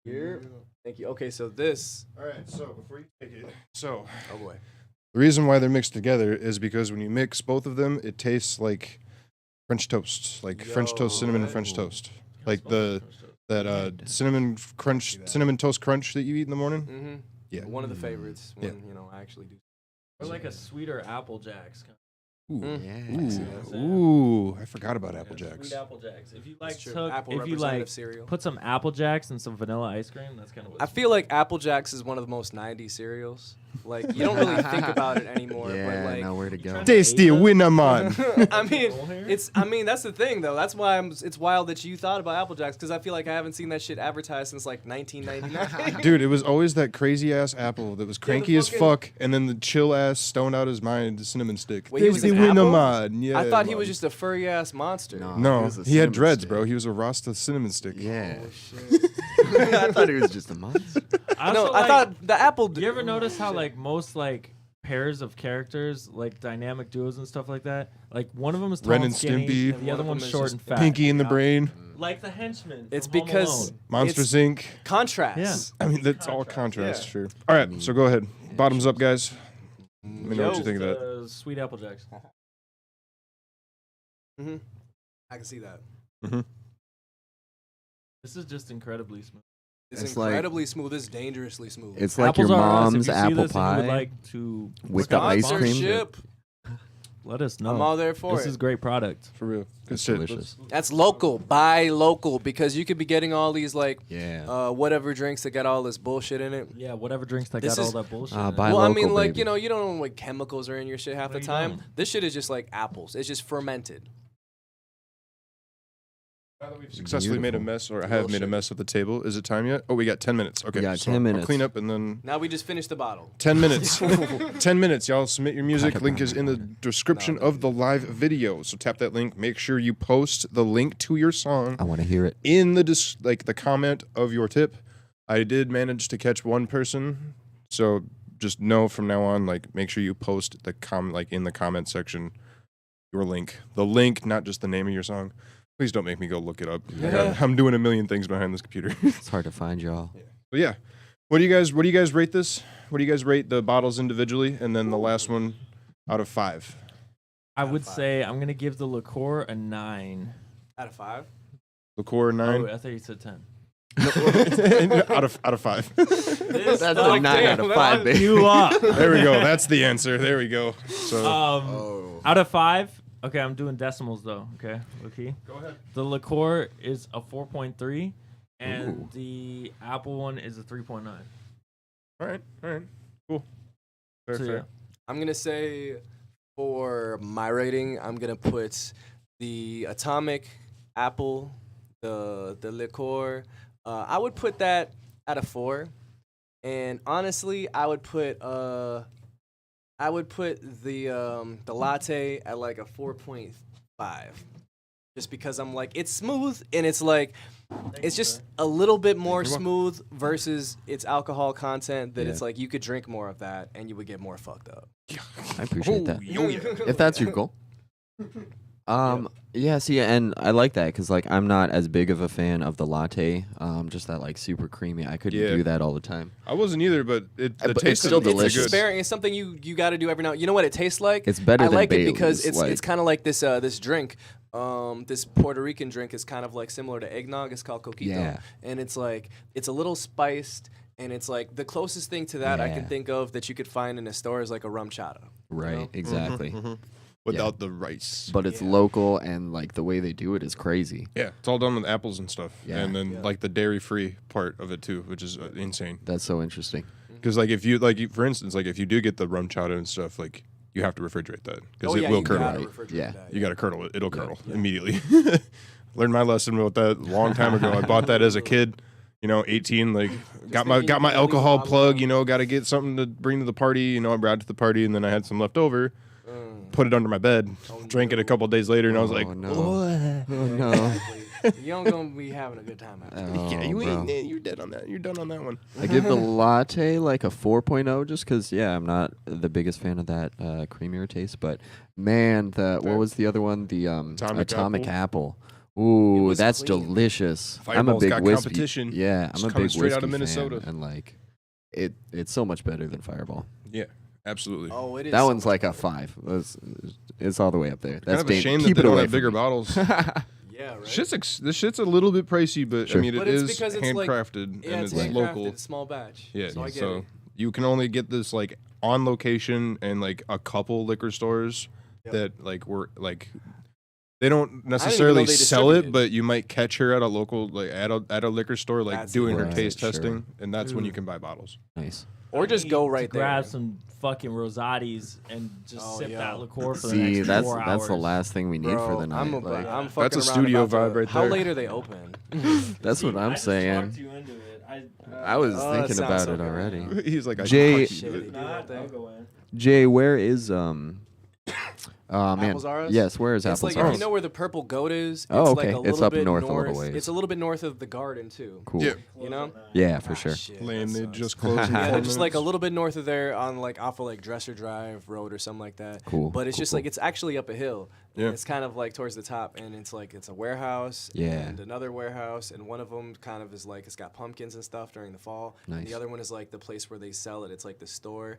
you. Thank you. Okay, so this. All right. So before you take it, so Oh, boy. the reason why they're mixed together is because when you mix both of them, it tastes like French toast, like French toast, cinnamon, and French toast, like that cinnamon toast crunch that you eat in the morning. Mm-hmm. Yeah. One of the favorites Yeah. when, I actually do. Or like a sweeter Apple Jacks. Ooh. Yeah. Ooh, I forgot about Apple Yeah, Jacks. Sweet Apple Jacks. If you like true. took, Apple if you representative like cereal. put some Apple Jacks and some vanilla ice cream, that's kind of what I feel like Apple Jacks is one of the most 90s cereals. Like, you don't really think about it anymore. Yeah, but like, nowhere to go. Tasty winner man. I mean, that's the thing though. That's why it's wild that you thought about Apple Jacks because I feel like I haven't seen that shit advertised since like 1999. Dude, it was always that crazy ass apple that was cranky as fuck, and then the chill ass stoned out his mind cinnamon stick. Wait, he was Tasty an winner apple? man. Yeah. I thought he man. was just a furry ass monster. No, was a he had cinnamon dreads, stick. bro. He was a Rasta cinnamon stick. Yeah. Oh, I thought he was just a monster. I No, also I like- thought the Apple. You ever notice how like most like pairs of characters, like dynamic duos and stuff like that. Like one of them is tall Ren and and skinny, Stimpy. and the other One of one's them is short just and fat. Pinky in the Brain. Like the henchman. It's from Home because Alone. Monsters it's Inc. contrast. I mean, that's all contrast, sure. All right, so go ahead. Bottoms up, guys. Let me know what you think of that. Sweet Apple Jacks. Mm-hmm. I can see that. Mm-hmm. This is just incredibly smooth. It's incredibly smooth. It's dangerously smooth. It's like Apples your are us. If mom's you see apple this and you pie would like to with the ice cream. Sponsorship. Let us know. I'm all there for this it. is great product. For real. Good It's shit. delicious. That's local. Buy local because you could be getting all these like Yeah. whatever drinks that got all this bullshit in it. Yeah, whatever drinks that This got all is- that bullshit. buy Well, I local, mean, like baby. you know, you don't know what chemicals are in your shit half No, the you time. don't. This shit is just like apples. It's just fermented. Now that we've successfully made a Beautiful. mess, or I have made a mess at the table. Is it time yet? Oh, we got 10 minutes. Okay, We got so 10 I'll minutes. clean up and then Now we just finished the bottle. 10 minutes. 10 minutes, y'all. Submit your music. Link is in the description of the live video. So tap that link. Make sure you post the link to your song I want to hear it. in the the comment of your tip. I did manage to catch one person, so just know from now on, like, make sure you post the in the comment section your link. The link, not just the name of your song. Please don't make me go look it up. Yeah. I'm doing a million things behind this computer. It's hard to find y'all. But yeah, what do you guys rate this? What do you guys rate the bottles individually, and then the last one out of 5? I would say I'm gonna give the liqueur a 9. Out of 5. Liqueur 9 Oh, I thought you said 10. out of 5. That's a 9 out of 5, baby. You up? There we go. That's the answer. There we go. So Out of 5. Okay, I'm doing decimals though. Okay, okay. go ahead. The liqueur is a 4.3, and Ooh. the apple one is a 3.9. All right. Cool. Fair, So, fair. yeah. I'm gonna say for my rating, I'm gonna put the atomic apple, the liqueur. I would put that at a 4, and honestly, I would put the latte at like a 4.5, just because I'm like it's smooth and it's like it's just a little bit more You're welcome. smooth versus its alcohol content that Yeah. it's like you could drink more of that and you would get more fucked up. I appreciate that. Oh, yeah. If that's your goal. Yeah, see, and I like that because, like, I'm not as big of a fan of the latte, just that, like, super creamy. I couldn't Yeah. do that all the time. I wasn't either, but the But it's taste still of it is delicious. good. Sparing is something you got to do every now. You know what it tastes like? It's better I than like it Bailey's, because it's like- kind of like this this drink. This Puerto Rican drink is kind of like similar to eggnog. It's called coquito, Yeah. and it's like it's a little spiced, and it's like the closest thing to that I can Yeah. think of that you could find in a store is like a rum chata. Right, know? exactly. Without the rice. But it's Yeah. local, and, like, the way they do it is crazy. Yeah, it's all done with apples and stuff. Yeah. And then like the dairy-free part of it too, which is insane. That's so interesting. Because like if you for instance, like if you do get the rum chowder and stuff, like you have to refrigerate that because Oh, it yeah, will you curdle. gotta Right. refrigerate Yeah. that, You got to curdle it. It'll curdle immediately. Learned my lesson about that a long time ago. I bought that as a kid. 18. Like got my thinking you gotta alcohol leave the plug. bottle Got to get something to bring to the party. I brought it to the party, and then I had some left over. Put it under my bed. Drank it a couple days later, and I was like, Oh, no. Oh, no. You don't gonna be having a good time after. Oh, "Yeah, you bro. ain't. You're dead on that. You're done on that one." I give the latte like a 4.0 just because, yeah, I'm not the biggest fan of that creamier taste. But, man, what was the other one? The Atomic Apple. Ooh, was that's clean. delicious. I'm a Fireball's big got whiskey. competition. Yeah, It's I'm a coming big straight out whiskey of Minnesota. fan, and like it's so much better than Fireball. Yeah, absolutely. Oh, it is. That so one's much like a better. 5. It's all the way up there. Kind That's of a shame that Keep they it don't away have from bigger me. bottles. Yeah, right. This shit's a little bit pricey, but Sure. I mean But it it's is because it's like- handcrafted Yeah, and it's it's handcrafted, local. it's small batch. Yeah, so I get so it. you can only get this like on location and like a couple liquor stores that like were like they don't necessarily they sell it, distributed. but you might catch her at a local like at a liquor store like That's doing her right, taste sure. testing, and that's when you can buy bottles. Nice. Or just go right there. Grab some fucking Rosatis and just Oh, sip yeah. that liqueur for the See, next that's 4 that's the hours. last thing we need for the night. I'm like, I'm fucking That's a around studio about vibe the- right How there. late are they open? that's what I'm saying. You into it. I was Oh, that thinking sounds about so it good. already. He's like, I Jay- can fuck you Shit, with they it. do that thing. I'll go in. Jay, where is Oh man. Apples R Us? Yes. Where is It's Apples like R if Us? you know where the Purple Goat is. Oh, it's okay. Like a It's little up bit north a little ways. It's a little bit north of the Garden too. Cool. Yeah. You know? Yeah, for sure. Shit, Lane, that they sucks. just closed. in Yeah, 4 they're just like a minutes. little bit north of there on like off of like Dresser Drive Road or something like that. Cool, But it's cool, just cool. like it's actually up a hill. Yeah. It's kind of like towards the top, and it's like it's a warehouse Yeah. and another warehouse, and one of them kind of is like it's got pumpkins and stuff during the fall. And Nice. the other one is like the place where they sell it. It's like the store.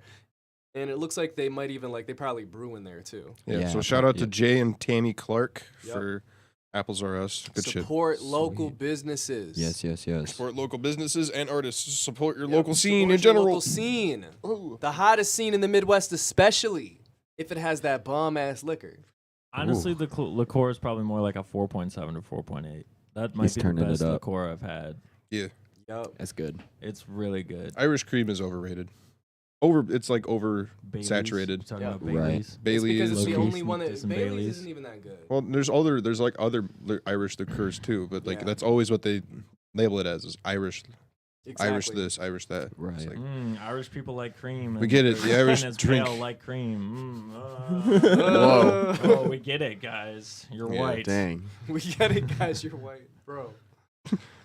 And it looks like they might even like they probably brew in there too. Yeah. Yeah, So shout out to yep. Jay and Tammy Clark Yep. for Apples R Us. Good shit. Support local businesses. Yes. Yes. Yes. Support local businesses and artists. Support your Yep, local scene in support your general. Local scene. The hottest scene in the Midwest, especially if it has that bomb ass liquor. Honestly, the liqueur is probably more like a 4.7 or 4.8. That might He's be the turning it best up. liqueur I've had. Yeah. Yup. That's good. It's really good. Irish cream is overrated. It's like over Bailey's. saturated. You're talking Yeah. about Right. Bailey's. It's Bailey's. because it's the Low-key only one sneak that this in Bailey's Bailey's. isn't even that good. Well, there's like other Irish liqueurs too, but like Yeah. that's always what they label it as is Irish, Irish Exactly. this, Irish that. It's Right. like, Irish people like cream. We and get it, the Irish China's drink. pale like cream. Whoa. Oh, we get it, guys. You're Yeah, white. Dang. We get it, guys. You're white, bro.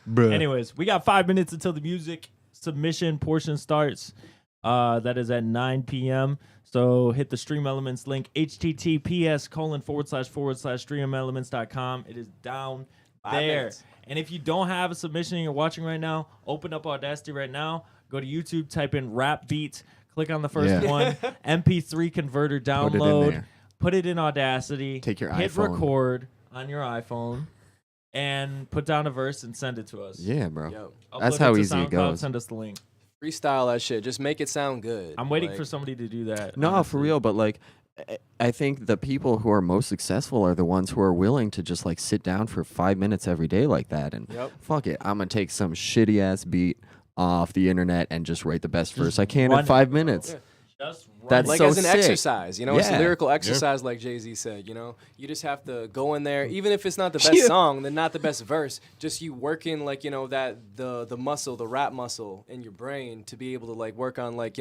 bruh. Anyways, we got 5 minutes until the music submission portion starts. That is at 9 p.m. So hit the Stream Elements link, https://streamelements.com. It is down 5 there. minutes. And if you don't have a submission and you're watching right now, open up Audacity right now. Go to YouTube, type in rap beat, click on the first Yeah. one, MP3 converter Put it in download, there. put it in Audacity, Take your hit iPhone. record on your iPhone, and put down a verse and send it to us. Yeah, bro. Yo, That's Upload how it to easy it SoundCloud, goes. Send us the link. freestyle that shit. Just make it sound good. I'm waiting Like, for somebody to do that. No, for honestly. real. But like, I think the people who are most successful are the ones who are willing to just like sit down for 5 minutes every day like that and Yep. fuck it. I'm gonna take some shitty ass beat off the internet and just write the best Just verse I can run in it, 5 minutes. Just run That's it. Like so as an sick. exercise, you know, it's a Yeah. lyrical exercise, like Jay-Z said. You know, you just have to go in there, even if it's not the best Yeah. song, then not the best verse. Just you working like that the muscle, the rap muscle in your brain to be able to like work on like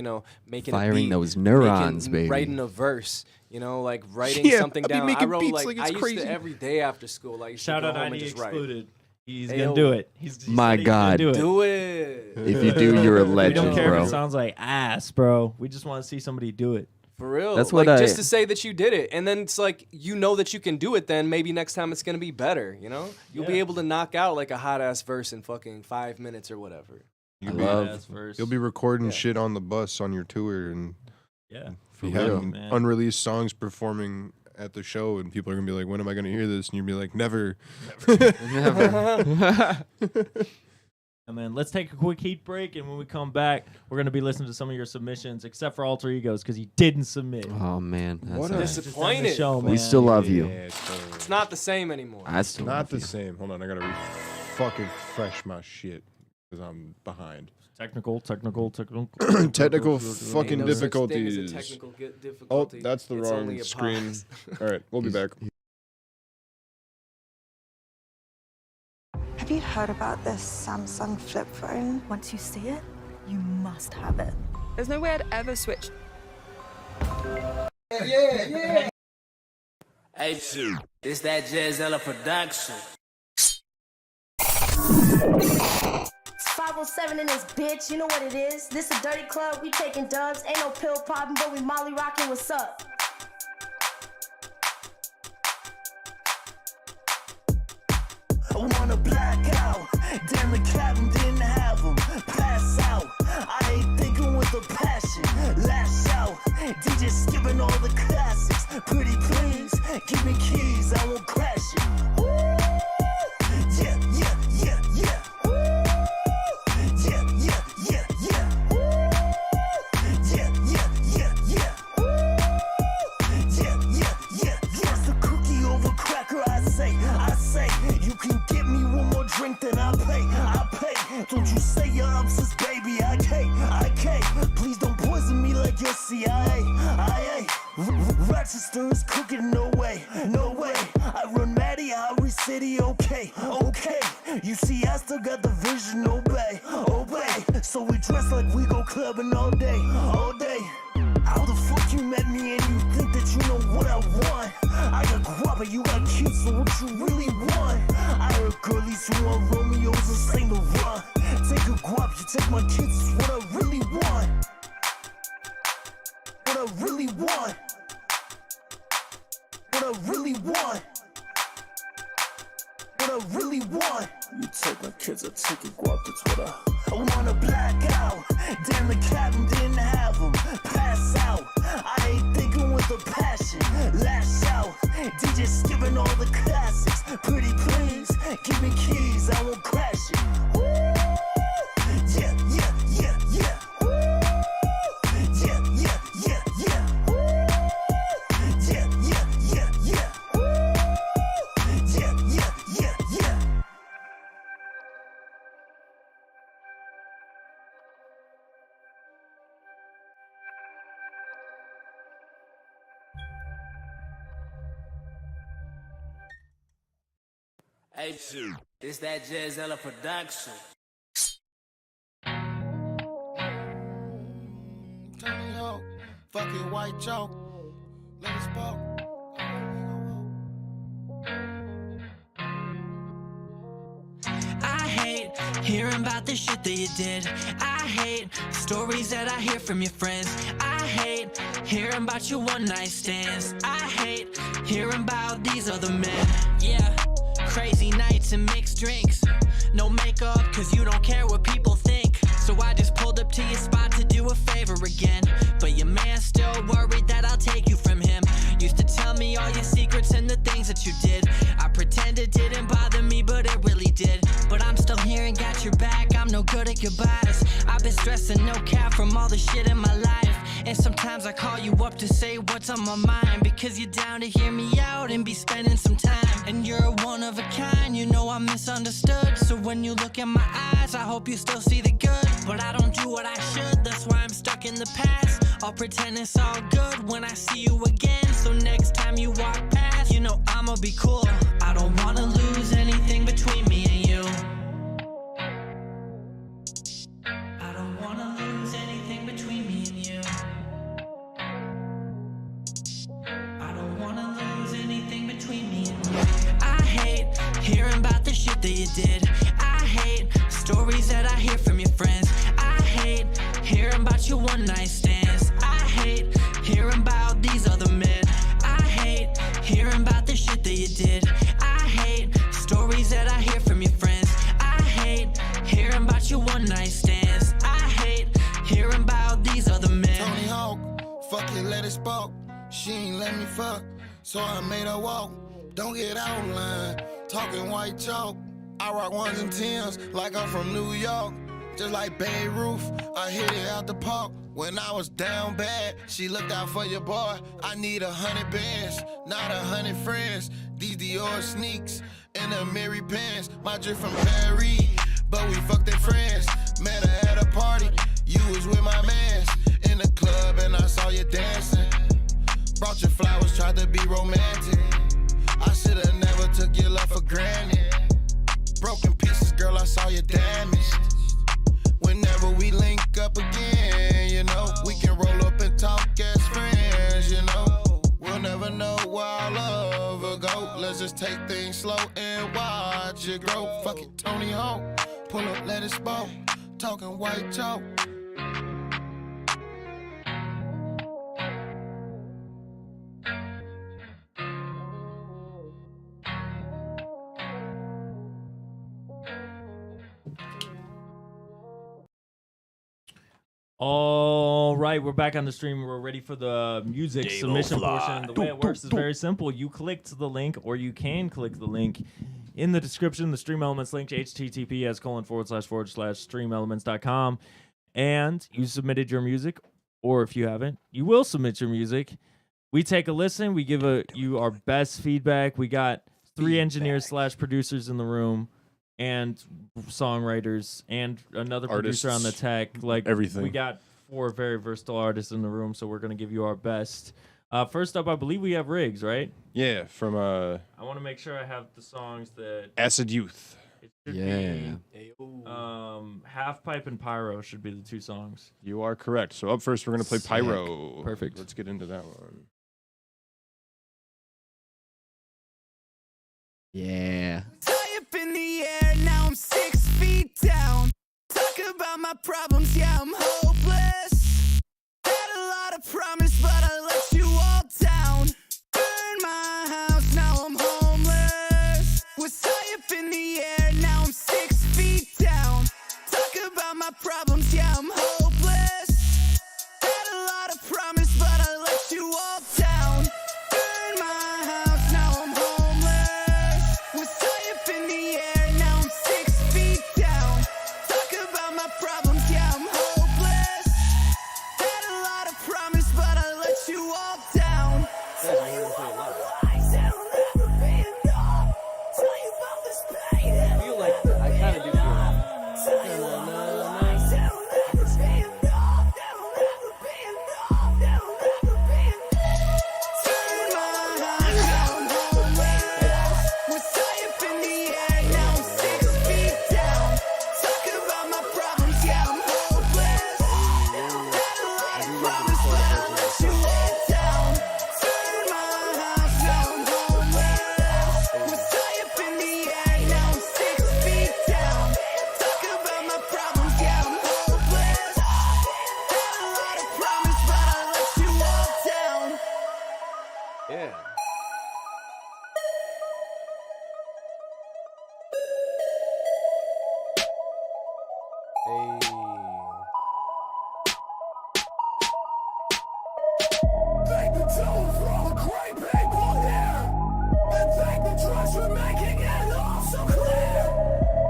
making a Firing beat, those neurons, baby. writing a verse. You know, like writing Yeah, something I be down. I making wrote beats like, like it's I used crazy. to every day after school. I used Shout to out go home and ID just write. excluded. He's Ayo. gonna do it. He My said he's gonna God. do it. Do it If you do, you're a We legend, don't care bro. if it sounds like ass, bro. We just want to see somebody do it. for real. That's what like I- just to say that you did it, and then it's like that you can do it. Then maybe next time it's gonna be better. You know, you'll be Yeah. able to knock out like a hot ass verse in fucking 5 minutes or whatever. You'll I be, love- Ass verse. you'll be recording Yeah. shit on the bus on your tour and Yeah. be real, having man. unreleased songs performing at the show, and people are gonna be like, "When am I gonna hear this?" And you'll be like, "Never." And then let's take a quick heat break, and when we come back, we're gonna be listening to some of your submissions, except for Alter Egos because he didn't submit. Oh man, that's What a- all right. Just end the Disappointed. show, We man. still love you. It's not the same anymore. I still Not love the you. same. Hold on, I gotta fucking fresh my shit because I'm behind. Technical. Technical Ain't fucking no such thing as a difficulties. technical Oh, difficulty. that's the It's only wrong a screen. pause. All right, we'll be back. Have you heard about this Samsung flip phone? Once you see it, you must have it. There's no way I'd ever switch. Hey, this that Jazella production. It's 507 in this bitch, you know what it is. This a dirty club, we taking dubs. Ain't no pill popping, but we molly rocking, what's up? I wanna black out. Damn, the captain didn't have him. Pass out. I ain't thinking with a passion. Lash out. DJ skipping all the classics. Pretty please, give me keys. I won't crash it. Woo! Yeah, yeah, yeah, yeah. Woo! Yeah, yeah, yeah, yeah. Woo! Yeah, yeah, yeah, yeah. Woo! Yeah, yeah, yeah, yeah. First a cookie over cracker, I say. You can get me one more drink, then I pay. Don't you say you're upstairs, baby. I can't. Please don't poison me like your CIA. Rochester is cooking, no way. I run Matty, Howry City, okay. You see, I still got the vision, obey. So we dress like we go clubbing all day. How the fuck you met me and you think that you know what I want. I got guap, and you got cute, so what you really want? I heard girlies who want Romeo's and Saint Laurent. Take a guap, you take my kids, is what I really want. What I really want. What I really want. What I really want. You take my kids, I take a guap, that's what I wanna black out. Damn, the captain didn't have them. Pass out. I ain't thinking with a passion. Lash out. DJ skipping all the classics. Pretty please, give me keys, I won't crash it. Woo! Yeah, yeah, yeah, yeah. Woo! Yeah, yeah, yeah, yeah. Woo! Yeah, yeah, yeah, yeah. Woo! Yeah, yeah, yeah, yeah. Hey, it's that Jazella production. Tony Hawk, fucking white chalk. Let us spark. I hate hearing about the shit that you did. I hate stories that I hear from your friends. I hate hearing about your one night stands. I hate hearing about these other men. Yeah, crazy nights and mixed drinks. No makeup, cause you don't care what people think. So I just pulled up to your spot to do a favor again. But your man's still worried that I'll take you from him. Used to tell me all your secrets and the things that you did. I pretend it didn't bother me, but it really did. But I'm still here and got your back, I'm no good at goodbyes. I've been stressing no cap from all the shit in my life. And sometimes I call you up to say what's on my mind, because you're down to hear me out and be spending some time. And you're one of a kind, you know I'm misunderstood. So when you look in my eyes, I hope you still see the good. But I don't do what I should, that's why I'm stuck in the past. I'll pretend it's all good when I see you again. So next time you walk past, you know I'ma be cool. I don't wanna lose anything between me and you. I don't wanna lose anything between me and you. I don't wanna lose anything between me and you. I hate hearing about the shit that you did. I hate stories that I hear from your friends. I hate hearing about your one night stands. I hate hearing about these other men. I hate hearing about the shit that you did. I hate stories that I hear from your friends. I hate hearing about your one night stands. I hate hearing about these other men. Tony Hawk, fuck it, let it spark. She ain't let me fuck, so I made her walk. Don't get out of line, talking white chalk. I rock ones and tens like I'm from New York. Just like Beirut, I hit it out the park. When I was down bad, she looked out for your boy. I need 100 bands, not 100 friends. These Dior sneaks and the Mary pants. My drip from Paris, but we fucked their friends. Met her at a party, you was with my mans. In the club and I saw you dancing. Brought your flowers, tried to be romantic. I should've never took your love for granted. Broken pieces, girl, I saw you damaged. Whenever we link up again, you know, we can roll up and talk as friends, you know. We'll never know where our love will go. Let's just take things slow and watch it grow. Fuck it, Tony Hawk, pull up, let it spark. Talking white chalk. All right, we're back on the stream. We're ready for the music submission portion. The way it works is very simple. You clicked the link, or you can click the link in the description, the Stream Elements link, https://streamelements.com, and you submitted your music, or if you haven't, you will submit your music. We take a listen. We give you our best feedback. We got 3 engineers/producers in the room, and songwriters, and another producer on the tech. Like everything. We got 4 very versatile artists in the room, so we're gonna give you our best. First up, I believe we have Riggs, right? Yeah, from I want to make sure I have the songs that Acid Youth. It should be, Half Pipe and Pyro should be the 2 songs. You are correct. So up first, we're gonna play Sick. Pyro. Perfect. Let's get into that one. Yeah. High up in the air, now I'm 6 feet down. Talk about my problems, yeah, I'm hopeless. Had a lot of promise, but I let you all down. Burn my house, now I'm homeless. Was high up in the air, now I'm 6 feet down. Talk about my problems, yeah, I'm hopeless. Had a lot of promise, but I let you all down. Burn my house, now I'm homeless. Was high up in the air, now I'm 6 feet down. Talk about my problems, yeah, I'm hopeless. Had a lot of promise, but I let you all down. I feel like I kind of do feel that. Yeah. Hey. Thank the town for all the great people here. And thank the drugs for making it all so clear.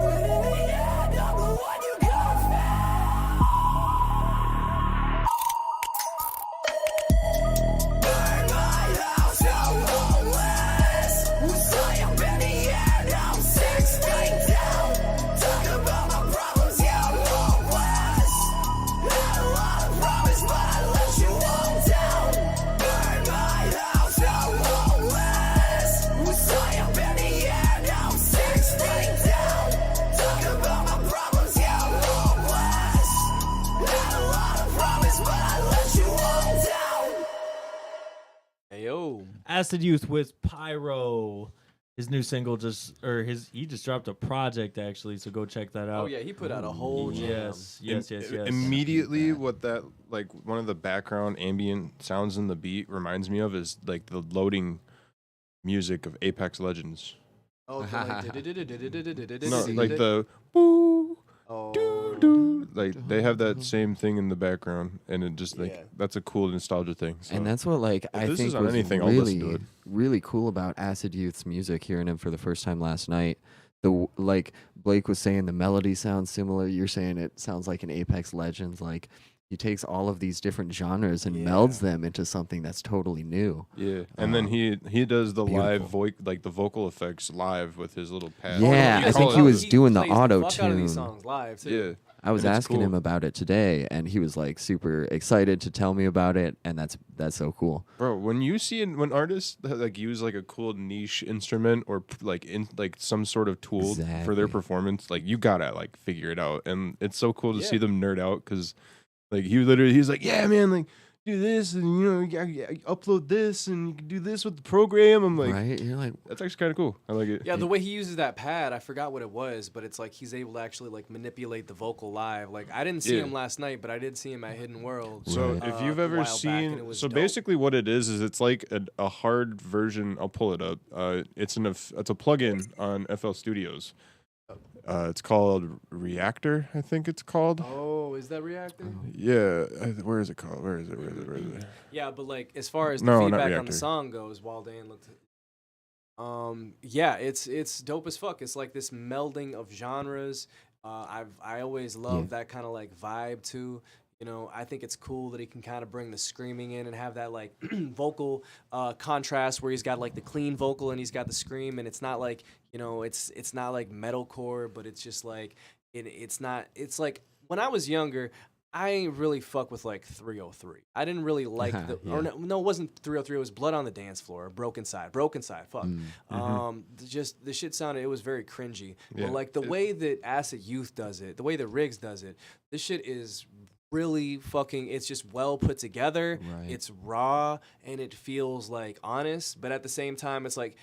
But in the end, I'm the one you gotta fear. Burn my house, I'm homeless. Was high up in the air, now I'm 6 feet down. Talk about my problems, yeah, I'm hopeless. Had a lot of promise, but I let you all down. Burn my house, I'm homeless. Was high up in the air, now I'm 6 feet down. Talk about my problems, yeah, I'm hopeless. Had a lot of promise, but I let you all down. Hey yo. Acid Youth with Pyro. His new single he just dropped a project actually, so go check that out. Oh yeah, he put out a whole jam. Yes. Immediately, what that like one of the background ambient sounds in the beat reminds me of is like the loading music of Apex Legends. Oh, No, like the boo, doo, doo. Like they have that same thing in the background, and it just like that's a cool nostalgia thing. So. And that's what like If I this think is on was anything, I'll listen to really it. really cool about Acid Youth's music. Hearing him for the first time last night, like Blake was saying, the melody sounds similar. You're saying it sounds like an Apex Legends. Like he takes all of these different genres and melds them into something that's totally new. Yeah, and then he does the live beautiful. like the vocal effects live with his little pad. Yeah, I think he was doing the auto Fuck out of these tune. songs live too. Yeah. I was And it's asking cool. him about it today, and he was like super excited to tell me about it, and that's so cool. Bro, when you see when artists like use like a cool niche instrument or like some sort of tool for Exactly. their performance, like you gotta like figure it out, and it's so cool to see them nerd out because like he's like, yeah, man, like do this and you upload this and you can do this with the program. I'm like, right? You're like, that's actually kind of cool. I like it. Yeah, the way he uses that pad, I forgot what it was, but it's like he's able to actually like manipulate the vocal live. Like I didn't see Yeah. him last night, but I did see him at Hidden World. So if you've a ever while back, and it seen, was so dope. basically what it is it's like a hard version. I'll pull it up. It's a plugin on FL Studios. It's called Reactor, I think it's called. Oh, is that Reactor? Yeah, where is it called? Where is it? Yeah, but like as far as the No, not feedback on Reactor. the song goes, Waldan looked. Yeah, it's dope as fuck. It's like this melding of genres. I always love that kind of like vibe too. You know, I think it's cool that he can kind of bring the screaming in and have that like vocal contrast where he's got like the clean vocal and he's got the scream, and it's not like, you know, it's not like metalcore, but it's just like it's not. It's like when I was younger, I ain't really fuck with like 303. I didn't really like or no, it wasn't 303. It was Blood on the Dance Floor, or Broken Side. Fuck. Just the shit sounded. It was very cringy. Yeah. But like the way that Acid Youth does it, the way that Riggs does it, this shit is really fucking. It's just well put together. Right. It's raw and it feels like honest, but at the same time, it's like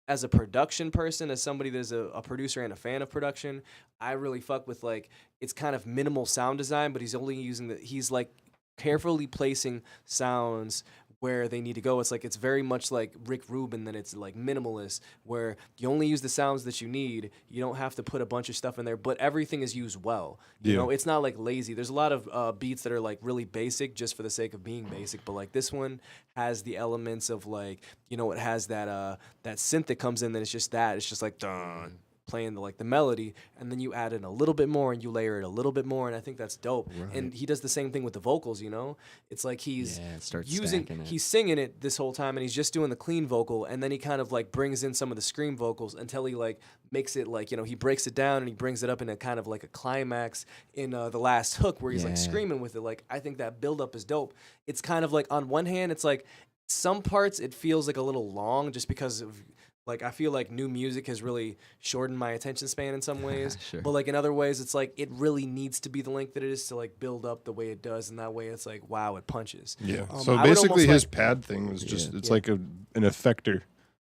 as a production person, as somebody that's a producer and a fan of production, I really fuck with like it's kind of minimal sound design, but he's only using he's like carefully placing sounds where they need to go. It's like it's very much like Rick Rubin, then it's like minimalist, where you only use the sounds that you need. You don't have to put a bunch of stuff in there, but everything is used well. You know, it's not like lazy. There's a lot of beats that are like really basic just for the sake of being basic, but like this one has the elements of like, you know, it has that that synth that comes in, then it's just that. It's just like dun, playing the melody, and then you add in a little bit more and you layer it a little bit more, and I think that's dope. And he does the same thing with the vocals, you know? It's like he's he's singing it this whole time and he's just doing the clean vocal, and then he kind of like brings in some of the scream vocals until he like makes it like, you know, he breaks it down and he brings it up in a kind of like a climax in the last hook where he's like screaming with it. Like I think that buildup is dope. It's kind of like on one hand it's like some parts it feels like a little long just because of like, I feel like new music has really shortened my attention span in some ways. But, like, in other ways, it's like it really needs to be the length that it is to, like, build up the way it does. And that way, it's like, wow, it punches. Yeah. So, basically, his pad thing was just, it's like an effector.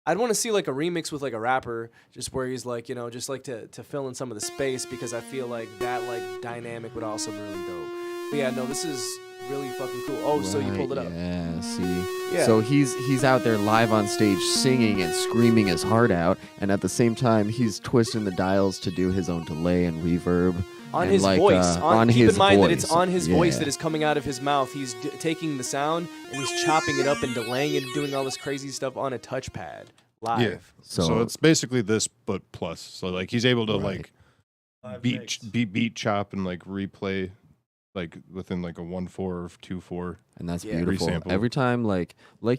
I'd want to see, like, a remix with, like, a rapper, just where he's, like, you know, just, like, to fill in some of the space, because I feel like that, like, dynamic would also be really dope. But, yeah, no, this is really fucking cool. Oh, so you pulled it up. Yeah, see. Yeah. So he's out there live on stage singing and screaming his heart out, and at the same time he's twisting the dials to do his own delay and reverb. On and his like, voice. Keep in mind that it's on his voice Yeah. that is coming out of his mouth. He's taking the sound and he's chopping it up and delaying it and doing all this crazy stuff on a touchpad live. Yeah. So it's basically this, but plus. So like he's able to like beat chop and like replay like within like a 1/4 or 2/4. And that's beautiful. Resample. Every time, like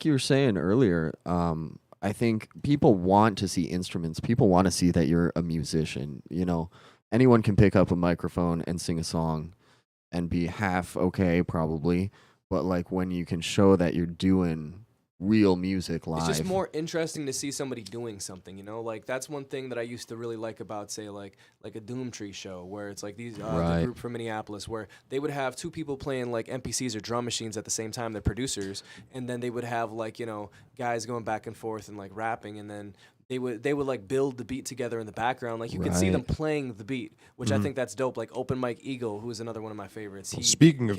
you were saying earlier, I think people want to see instruments. People want to see that you're a musician. You know, anyone can pick up a microphone and sing a song and be half okay, probably. But like when you can show that you're doing real music live. It's just more interesting to see somebody doing something, you know? Like, that's one thing that I used to really like about, say, like a Doomtree show, where it's like these, the group from Minneapolis, where they would have two people playing, like, MPCs or drum machines at the same time, they're producers, and then they would have, like, you know, guys going back and forth and, like, rapping, and then they would like build the beat together in the background. Like you can see them playing the beat, which I think that's dope. Like Open Mike Eagle, who is another one of my favorites. Speaking of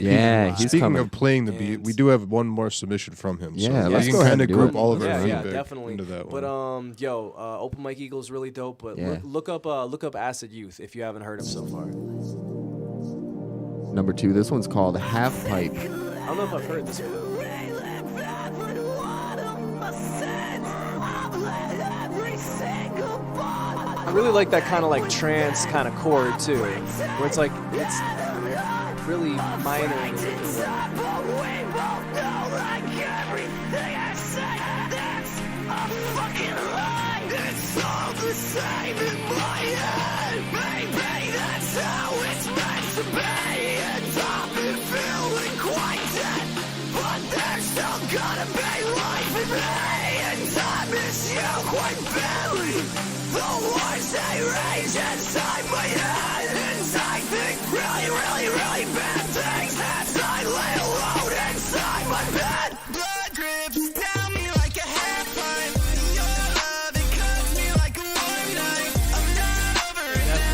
playing the beat, we do have one more submission from him. Yeah, so let's you go can ahead kind of and do group it. all of our yeah, feedback definitely. into that but one. Open Mike Eagle is really dope. But look up Acid Youth if you haven't heard him so far. Number 2, this one's called Half Pipe. I don't know if I've heard this one. I really like that kind of like trance kind of chord too, where it's like it's really minor. The words they rage inside my head, and I think really, really, really bad things as I lay alone inside my bed. Blood drips down me like a half pipe. Your love, it cuts me like a one knife. I'm not over it now.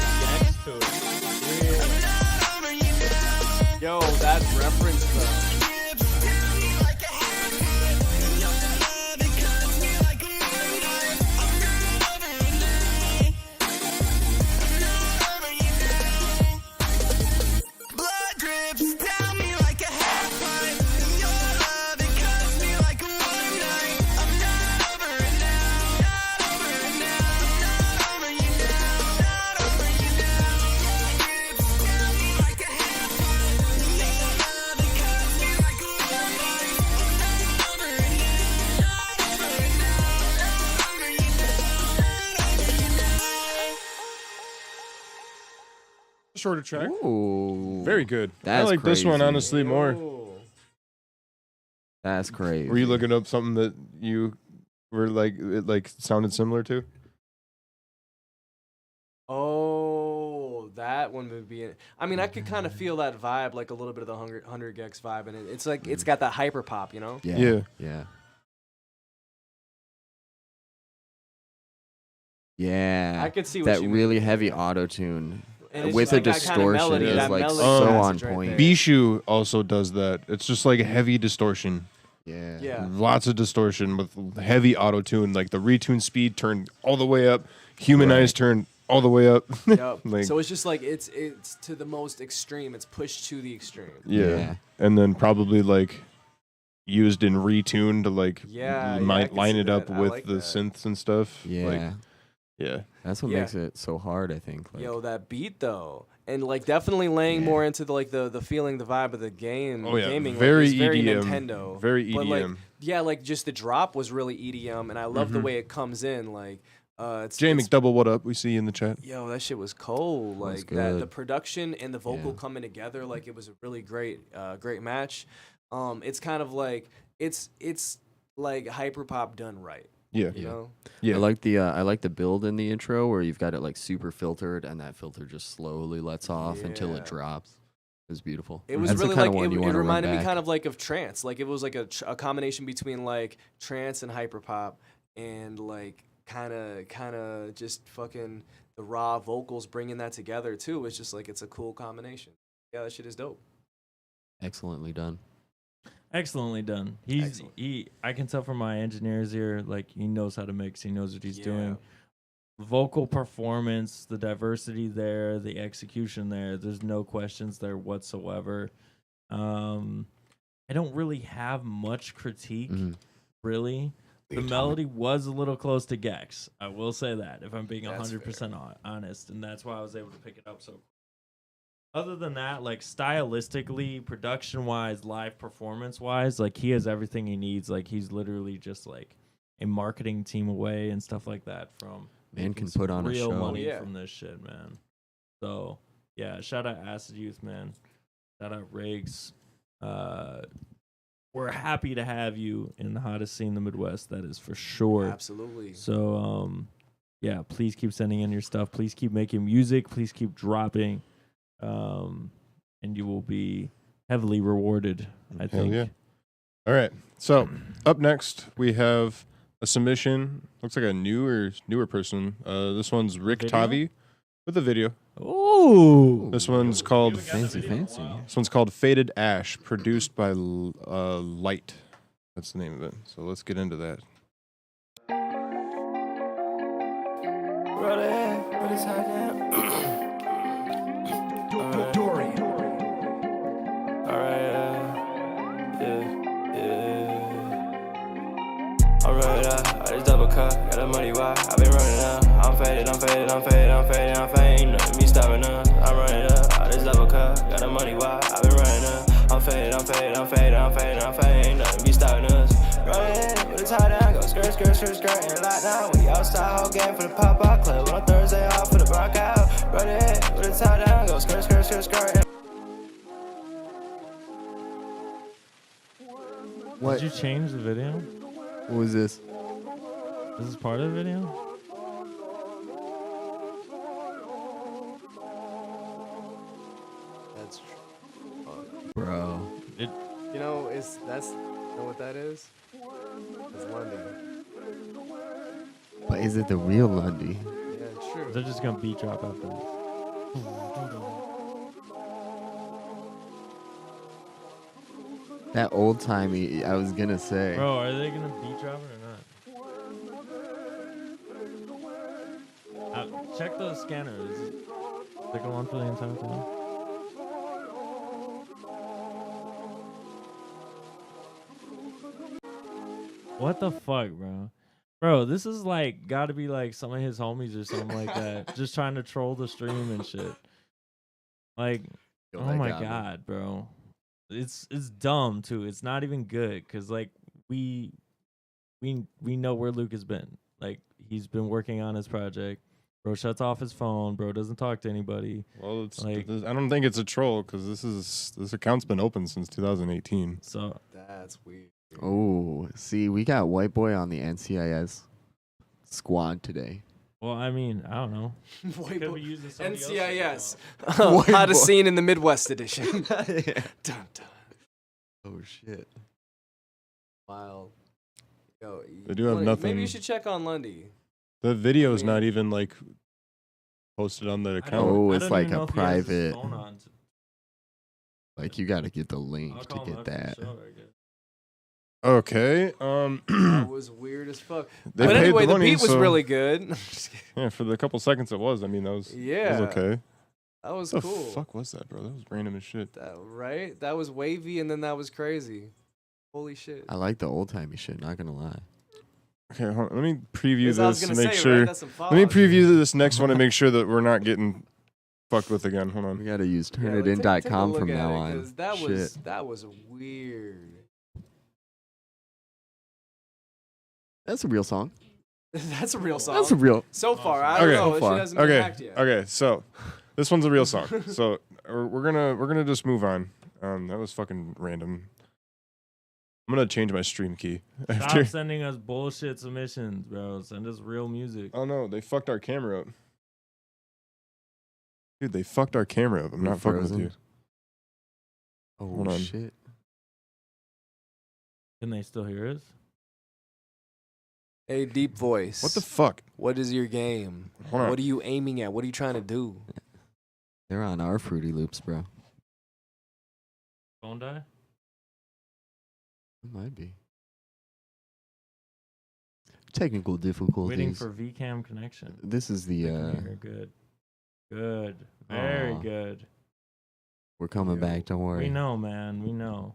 I'm not over you now. Yo, that reference though. Shorter track. Ooh. Very good. That's I like this one crazy. honestly more. That's crazy. Were you looking up something that you were like it like sounded similar to? Oh, that one would be. I mean, I could kind of feel that vibe, like a little bit of the 100 Gex vibe, and it's like it's got that hyper pop, you know? Yeah. Yeah. I could see what that you mean. really heavy auto tune And it's with just a like that kind of distortion melody, is that like melody so on passage right point. there. Bishu also does that. It's just like a heavy distortion. Yeah. Yeah. Lots of distortion with heavy auto tune, like the retune speed turned all the way up, humanized turned all the way up. Yep. Like, So it's just like it's to the most extreme. It's pushed to the extreme. yeah. And then probably like used in retune to like Yeah, I might can line see it up that. I with like the that. synths and stuff. Yeah. Like, yeah. That's what Yeah. makes it so hard, I think. Like, Yo, that beat though, and like definitely laying more into the feeling, the vibe of the game. Oh, yeah. Gaming, Very like, it's very EDM. Nintendo. Very But like, EDM. yeah, like just the drop was really EDM, and I love the Mhm. way it comes in. Like, it's Jay it's- McDouble, what up? We see you in the chat. Yo, that shit was cold. was Like that, the good. production and the vocal Yeah. coming together, like it was a really great, great match. It's kind of like it's like hyperpop done right. Yeah. You know? Yeah. I like the build in the intro where you've got it like super filtered and that filter just slowly lets off until Yeah. it drops. It was beautiful. It was That's really the kind like of one you it wanna run reminded me back. kind of like of trance. Like it was like a combination between like trance and hyperpop, and like kind of just fucking the raw vocals bringing that together too. It's just like it's a cool combination. Yeah, that shit is dope. Excellently done. Excellently done. Excellent. I can tell from my engineers here, like he knows how to mix. He knows what he's Yeah. doing. Vocal performance, the diversity there, the execution there. There's no questions there whatsoever. I don't really have much critique, Mhm. really. The melody was a little close to Gex. I will say that, if I'm being That's 100% honest, and that's why I was able to pick it up so quick. Other than that, like stylistically, production-wise, live performance-wise, like he has everything he needs. Like he's literally just like a marketing team away and stuff like that from Man making can some put on a real show. money Yeah. from this shit, man. So yeah, shout out Acid Youth, man. Shout out Riggs. We're happy to have you in the hottest scene in the Midwest. That is for sure. Absolutely. So yeah, please keep sending in your stuff. Please keep making music. Please keep dropping. And you will be heavily rewarded, I Hell think. yeah. All right. So up next we have a submission. Looks like a newer person. This one's Rick Video? Tavi with a video. Ooh. This one's called Fancy. This one's called Faded Ash, produced by Light. That's the name of it. So let's get into that. Alright, I just double cut, got the money, why? I've been running up. I'm faded. Ain't nothing me stopping up. I'm running up, I just double cut, got the money, why? I've been running up. I'm faded. Ain't nothing me stopping us. Running with a tie down, go skirt, and lock down. We outside, whole game for the pop-out club. On Thursday, off for the rock out. Running with a tie down, go skirt, and What? Did you change the video? What was this? This is part of the video? That's true. Bro. It, You know, you know what that is? It's London. But is it the real Lundy? Yeah, true. they're just going to beat drop after this. That old timey, I was gonna say. Bro, are they going to beat drop it or not? Check the scanner. Is it go on for the entire time? What the fuck, bro? Bro, this is like gotta be like some of his homies or something like that. Just trying to troll the stream and shit. Like, Yo, oh that my got me. god, bro. It's dumb too. It's not even good because like we know where Luke has been. Like he's been working on his project. Bro shuts off his phone. Bro doesn't talk to anybody. Well, it's like I don't think it's a troll because this account's been open since 2018. So That's weird. Oh, see, we got White Boy on the NCIS squad today. well, I mean, I don't know. White Could boy- we use this somebody else's NCIS. White Hottest boy. scene in the Midwest edition. Yeah. Dun, dun. Oh shit. Wild. Yo, They do have nothing- Maybe you should check on Lundy. The video is not even like posted on the account. Oh, I it's don't like even know a if he has his private. phone on. Like you got to get the link I'll to call him get up for that. sure, I guess. Okay. That was weird as fuck. They But paid anyway, the money, beat was so- really good. Yeah, for the couple seconds it was. I mean, that was Yeah. That was okay. That was the cool. Fuck was that, bro? That was random as shit. Right? That was wavy, and then that was crazy. Holy shit. I like the old timey shit. Not gonna lie. Okay, hold on. Let me preview That's what I was this gonna and make say, sure. right? That's some Let me fog. preview this next one and make sure that we're not getting fucked with again. Hold on. We gotta use Yeah, like, take a turnitin.com look from at now it, on. 'cause That Shit. was weird. That's a real song. That's a real song. That's a real. So far, I don't know. It hasn't been Okay. hacked yet. Okay. So this one's a real song. So we're gonna just move on. That was fucking random. I'm gonna change my stream key. Stop sending us bullshit submissions, bro. Send us real music. Oh no, they fucked our camera up. Dude, they fucked our camera up. I'm We're not fucking with frozen. you. Oh Hold on. shit. Can they still hear us? Hey, deep voice. What the fuck? What is your game? Hold on. What are you aiming at? What are you trying to do? They're on our Fruity Loops, bro. Phone die? It might be. Technical difficulties. Waiting for VCam connection. This is the. Here, good. Good. Very Aw. good. We're coming back. Don't worry. We know, man. We know.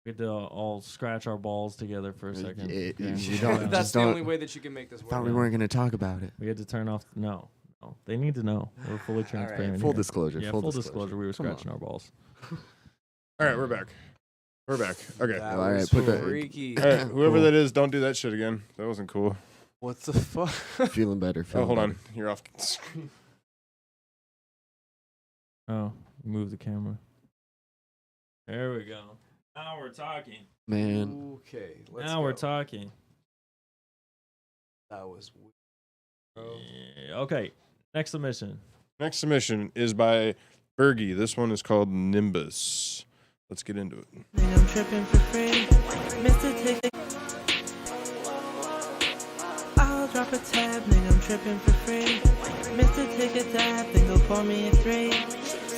We had to all scratch our balls together for a second. you Okay? don't- That's just the don't- only way that you can make this work. Thought we weren't gonna talk about it. We had to turn off. No. They need to know. We're fully transparent. Full here. disclosure, Yeah, full full disclosure. disclosure. We were Come scratching on. our balls. All right, we're back. We're back. Okay. That All right, was put the- freaky. All right, whoever Cool. that is, don't do that shit again. That wasn't cool. What the fuck? Feeling better. Oh, Feeling hold better. on. You're off screen. Oh, move the camera. There we go. Now we're talking. Man. Okay, let's Now go. we're talking. That was weird. Yeah, okay. Next submission. Next submission is by Bergie. This one is called Nimbus. Let's get into it. I'm tripping for free. Mr. Ticket. I'll drop a tab, nigga, I'm tripping for free. Mr. Ticket tab, then go pour me a 3.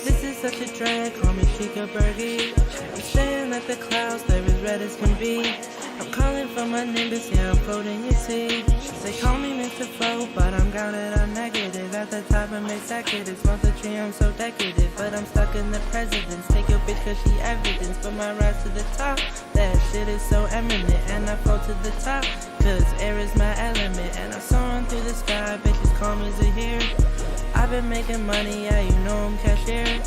This is such a drag, call me Chica Bergie. I'm staring at the clouds, they're as red as can be. I'm calling from my Nimbus, yeah, I'm floating, you see. They call me Mr. Float, but I'm grounded, I'm negative. At the top of executive, smoke the tree, I'm so decadent. But I'm stuck in the presidents. Take your bitch cause she evidence. But my rise to the top, that shit is so eminent. And I float to the top, cause air is my element. And I'm soaring through the sky, bitches call me Zahir. I've been making money, yeah, you know I'm cashier.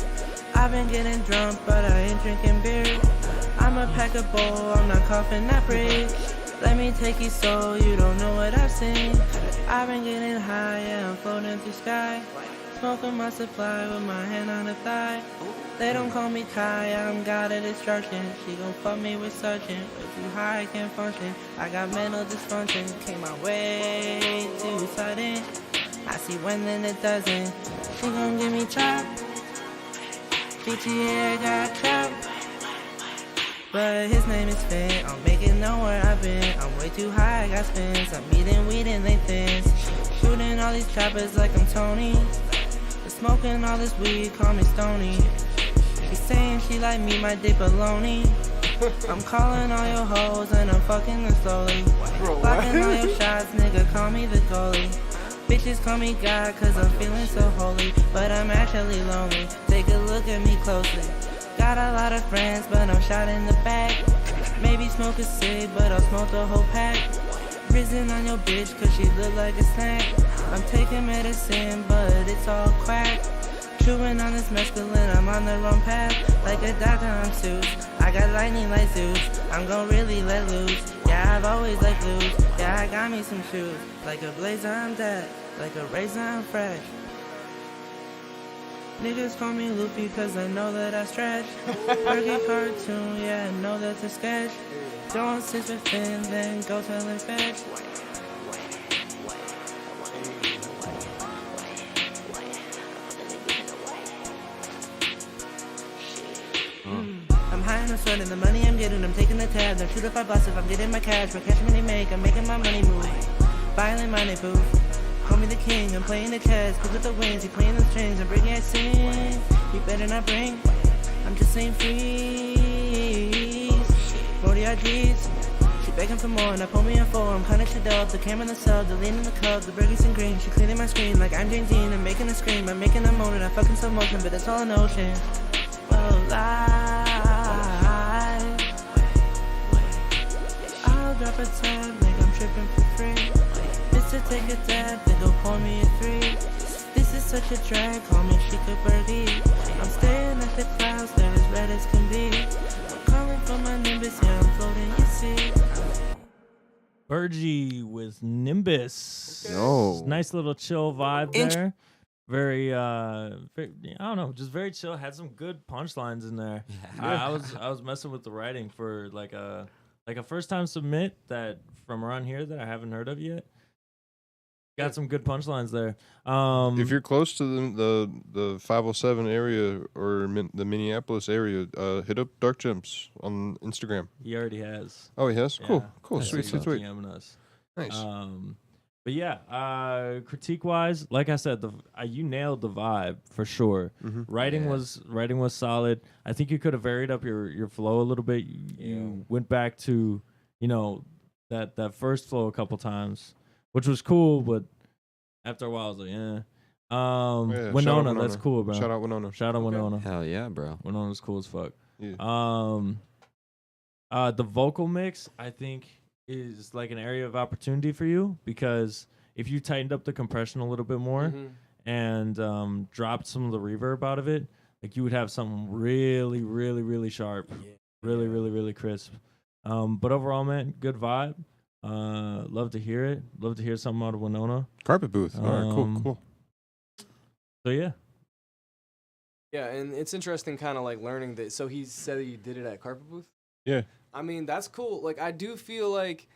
I've been getting drunk, but I ain't drinking beer. I'ma pack a bowl, I'm not coughing that bridge. Let me take you so you don't know what I've seen. I've been getting high, yeah, I'm floating through sky. Smoking my supply with my hand on the thigh. They don't call me Kai, I'm God of destruction. She gon' fuck me with Sergeant. But too high, I can't function. I got mental dysfunction. Came my way too sudden. I see when then it doesn't. She gon' give me chop. Bitchy hair got chop. But his name is Finn. I'm making know where I've been. I'm way too high, I got spins. I'm eating weed and they thins. Shooting all these choppers like I'm Tony. But smoking all this weed, call me Stony. She saying she like me, my dick baloney. I'm calling all your hoes and I'm fucking them slowly. Blocking all your shots, nigga, call me the goalie. Bitches call me God cause I'm feeling so holy. But I'm actually lonely, take a look at me closely. Got a lot of friends, but I'm shot in the back. Maybe smoke a cig, but I'll smoke the whole pack. Risen on your bitch, cause she look like a snack. I'm taking medicine, but it's all quack. Chewing on this mescaline, I'm on the wrong path. Like a doctor, I'm Zeus. I got lightning like Zeus. I'm gon' really let loose. Yeah, I've always liked loose. Yeah, I got me some shoes. Like a blazer, I'm dead. Like a razor, I'm fresh. Niggas call me Loopy cause I know that I stretch. Bergie cartoon, yeah, I know that's a sketch. Don't sit with Finn, then go tell him fetch. I'm high and I'm sweating, the money I'm getting, I'm taking the tab. Then 2 to 5 bucks if I'm getting my cash. What cash money make, I'm making my money move. violin minded booth. Call me the king, I'm playing the chess. Pick up the wings, he playing the strings. I'm bringing it sing. You better not bring. I'm just saying freeze. 40 IGs. She begging for more and I pull me on 4. I'm kinda shit up. The camera in the sub, the lean in the club, the burgers and green. She cleaning my screen like I'm Jane Dean. I'm making a scream, I'm making a moan. I'm fucking slow motion, but it's all an ocean. Oh, live. I'll drop a tab, nigga, I'm tripping for free. Mister, take a dab, then go pour me a 3. This is such a drag, call me Chica Birdie. I'm staring at the clouds, they're as red as can be. I'm calling for my Nimbus, yeah, I'm floating, you see. Burgie with Nimbus. No. Nice little chill vibe there. Very, I don't know, just very chill. Had some good punchlines in there. I was messing with the writing for like a first time submit that from around here that I haven't heard of yet. Got some good punchlines there. If you're close to the 507 area or the Minneapolis area, hit up Dark Gems on Instagram. He already has. Oh, he has? Cool. Yeah. Cool. Yeah, Sweet, he's sweet, sweet. DMing us. Nice. But yeah, critique wise, like I said, you nailed the vibe for sure. Writing was solid. I think you could have varied up your flow a little bit. You went back to that first flow a couple times, which was cool. But after a while, I was like, Winona, that's cool, bro. Shout out Winona. Shout out Winona. Hell yeah, bro. Winona's cool as fuck. Yeah. The vocal mix, I think, is like an area of opportunity for you, because if you tightened up the compression a little bit more and dropped some of the reverb out of it, like you would have something really, really, really sharp, really, really, really crisp. But overall, man, good vibe. Love to hear it. Love to hear something out of Winona. Carpet booth. All right, cool. So yeah. Yeah, and it's interesting kind of like learning that. So he said that you did it at Carpet Booth? Yeah. I mean, that's cool. Like, I do feel like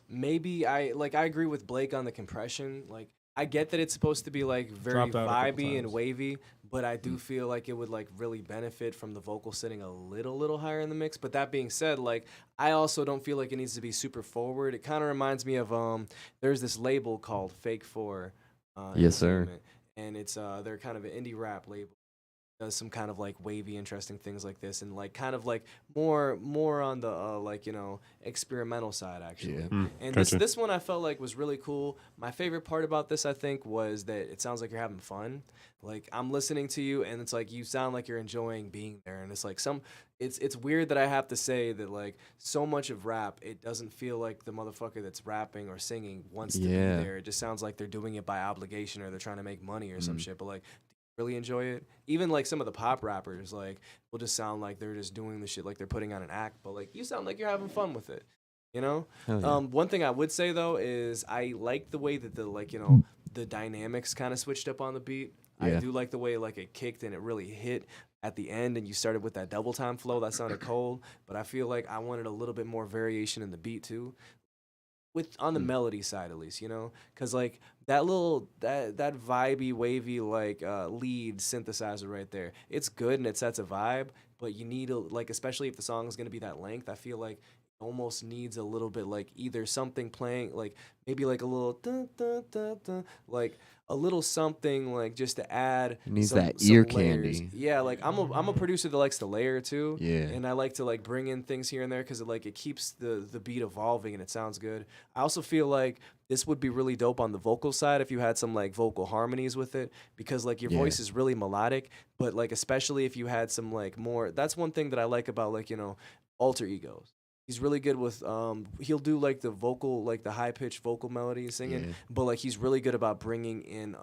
maybe I agree with Blake on the compression. Like, I get that it's supposed to be like very vibey and wavy, but I do feel like it would like really benefit from the vocal sitting a little higher in the mix. But that being said, like, I also don't feel like it needs to be super forward. It kind of reminds me of there's this label called Fake 4. Yes, sir. And it's they're kind of an indie rap label. Does some kind of like wavy, interesting things like this, and like kind of like more on the experimental side actually. Yeah. And Gotcha. this one I felt like was really cool. My favorite part about this, I think, was that it sounds like you're having fun. Like, I'm listening to you, and it's like you sound like you're enjoying being there. And it's like it's weird that I have to say that like so much of rap, it doesn't feel like the motherfucker that's rapping or singing wants to be there. It just sounds like they're doing it by obligation or they're trying to make money or some shit. But like, really enjoy it. Even like some of the pop rappers like will just sound like they're just doing the shit like they're putting on an act, but like you sound like you're having fun with it, you know? One thing I would say though is I like the way that the dynamics kind of switched up on the beat. I do like the way like it kicked and it really hit at the end, and you started with that double time flow that sounded cold, but I feel like I wanted a little bit more variation in the beat too. On the melody side at least, because like that vibey, wavy like lead synthesizer right there, it's good and it sets a vibe, but you need especially if the song is going to be that length, I feel like it almost needs a little bit like either something playing like maybe like a little dun, dun, dun, dun, like a little something like just to add. It needs some ear layers. candy. Yeah, like I'm a producer that likes to layer too. Yeah. And I like to like bring in things here and there because it keeps the beat evolving and it sounds good. I also feel like this would be really dope on the vocal side if you had some like vocal harmonies with it, because like your voice is really melodic, but like especially if you had some like more. That's one thing that I like about like Alter Egos. He's really good with he'll do like the vocal, like the high pitched vocal melody singing, but like he's really good about bringing in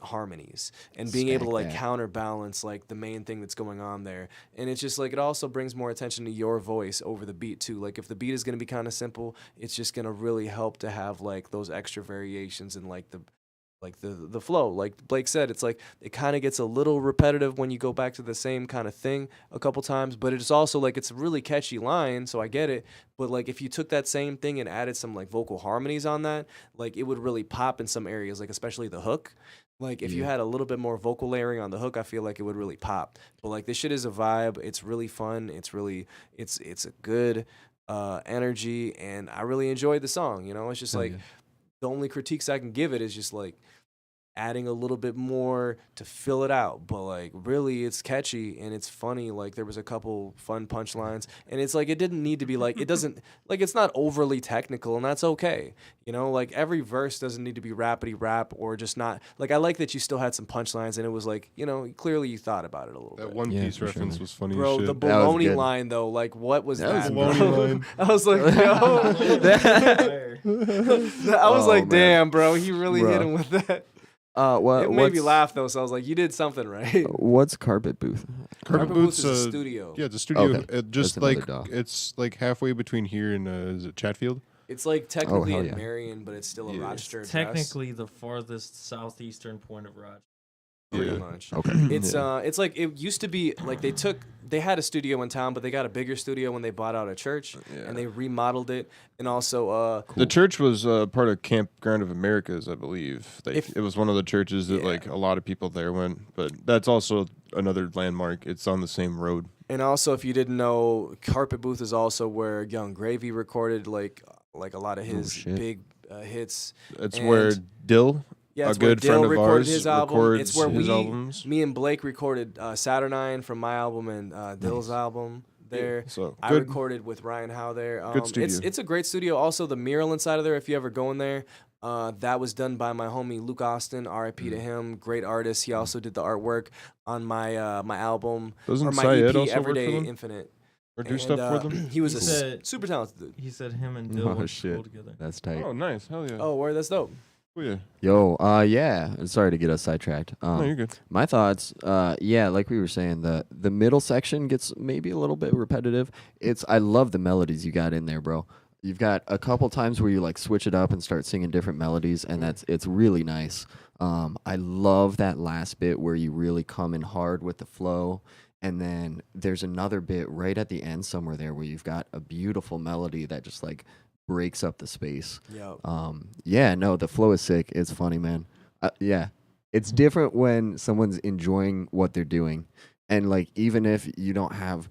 harmonies and being able to like counterbalance like the main thing that's going on there. And it's just like it also brings more attention to your voice over the beat too. Like if the beat is going to be kind of simple, it's just going to really help to have like those extra variations and like the flow. Like Blake said, it's like it kind of gets a little repetitive when you go back to the same kind of thing a couple times, but it's also like it's a really catchy line, so I get it. But like if you took that same thing and added some like vocal harmonies on that, like it would really pop in some areas, like especially the hook. Like if you had a little bit more vocal layering on the hook, I feel like it would really pop. But like this shit is a vibe. It's really fun. It's a good energy, and I really enjoyed the song. You know, it's just like the only critiques I can give it is just like adding a little bit more to fill it out, but like really it's catchy and it's funny. Like there was a couple fun punchlines, and it's like it didn't need to be like, it doesn't like, it's not overly technical, and that's okay. You know, like every verse doesn't need to be rapidy rap or just not like, I like that you still had some punchlines and it was like, you know, clearly you thought about it a little bit. That One Piece reference was funny Bro, as shit. the baloney line though, like what was that? Baloney bro? line. I was like, yo. I was like, man. damn, bro, he really hit him with that. It made me laugh though, so I was like, "You did something right." What's Carpet Booth? Carpet Booth's is a studio. Yeah, it's a studio. Okay. It just That's another like dock. it's like halfway between here and is it Chatfield? It's like technically hell in yeah. Marion, but it's still a Rochester address. Technically the farthest southeastern point of Rochester. Pretty much. Okay. It's like it used to be like they had a studio in town, but they got a bigger studio when they bought out a church and they remodeled it. And also The church was part of Campground of Americas, I believe. It was one of the churches that like a lot of people there went, but that's also another landmark. It's on the same road. and also if you didn't know, Carpet Booth is also where Young Gravy recorded like a lot of his big hits. It's And- where Dill, Yeah, a it's where good Dill friend of recorded ours, his album. records It's where his albums. me and Blake recorded Saturnine from my album and Dill's album there. So, I good- recorded with Ryan Howe there. Good studio. It's a great studio. Also, the mural inside of there, if you ever go in there, that was done by my homie Luke Austin. R.I.P. to him. Great artist. He also did the artwork on my my album Doesn't or my Syed EP, also work for Everyday them? Infinite. Or do And, stuff for them? He was He a said- super talented dude. He said him and Dill went to shit. school together. That's tight. Oh, nice. Hell yeah. Oh, word, that's dope. Oh, yeah. Yo, yeah. Sorry to get us sidetracked. No, you're good. My thoughts, yeah, like we were saying, the middle section gets maybe a little bit repetitive. I love the melodies you got in there, bro. You've got a couple times where you like switch it up and start singing different melodies, and it's really nice. I love that last bit where you really come in hard with the flow. And then there's another bit right at the end somewhere there where you've got a beautiful melody that just like breaks up the space. Yep. Yeah, no, the flow is sick. It's funny, man. Yeah. It's different when someone's enjoying what they're doing. And like even if you don't have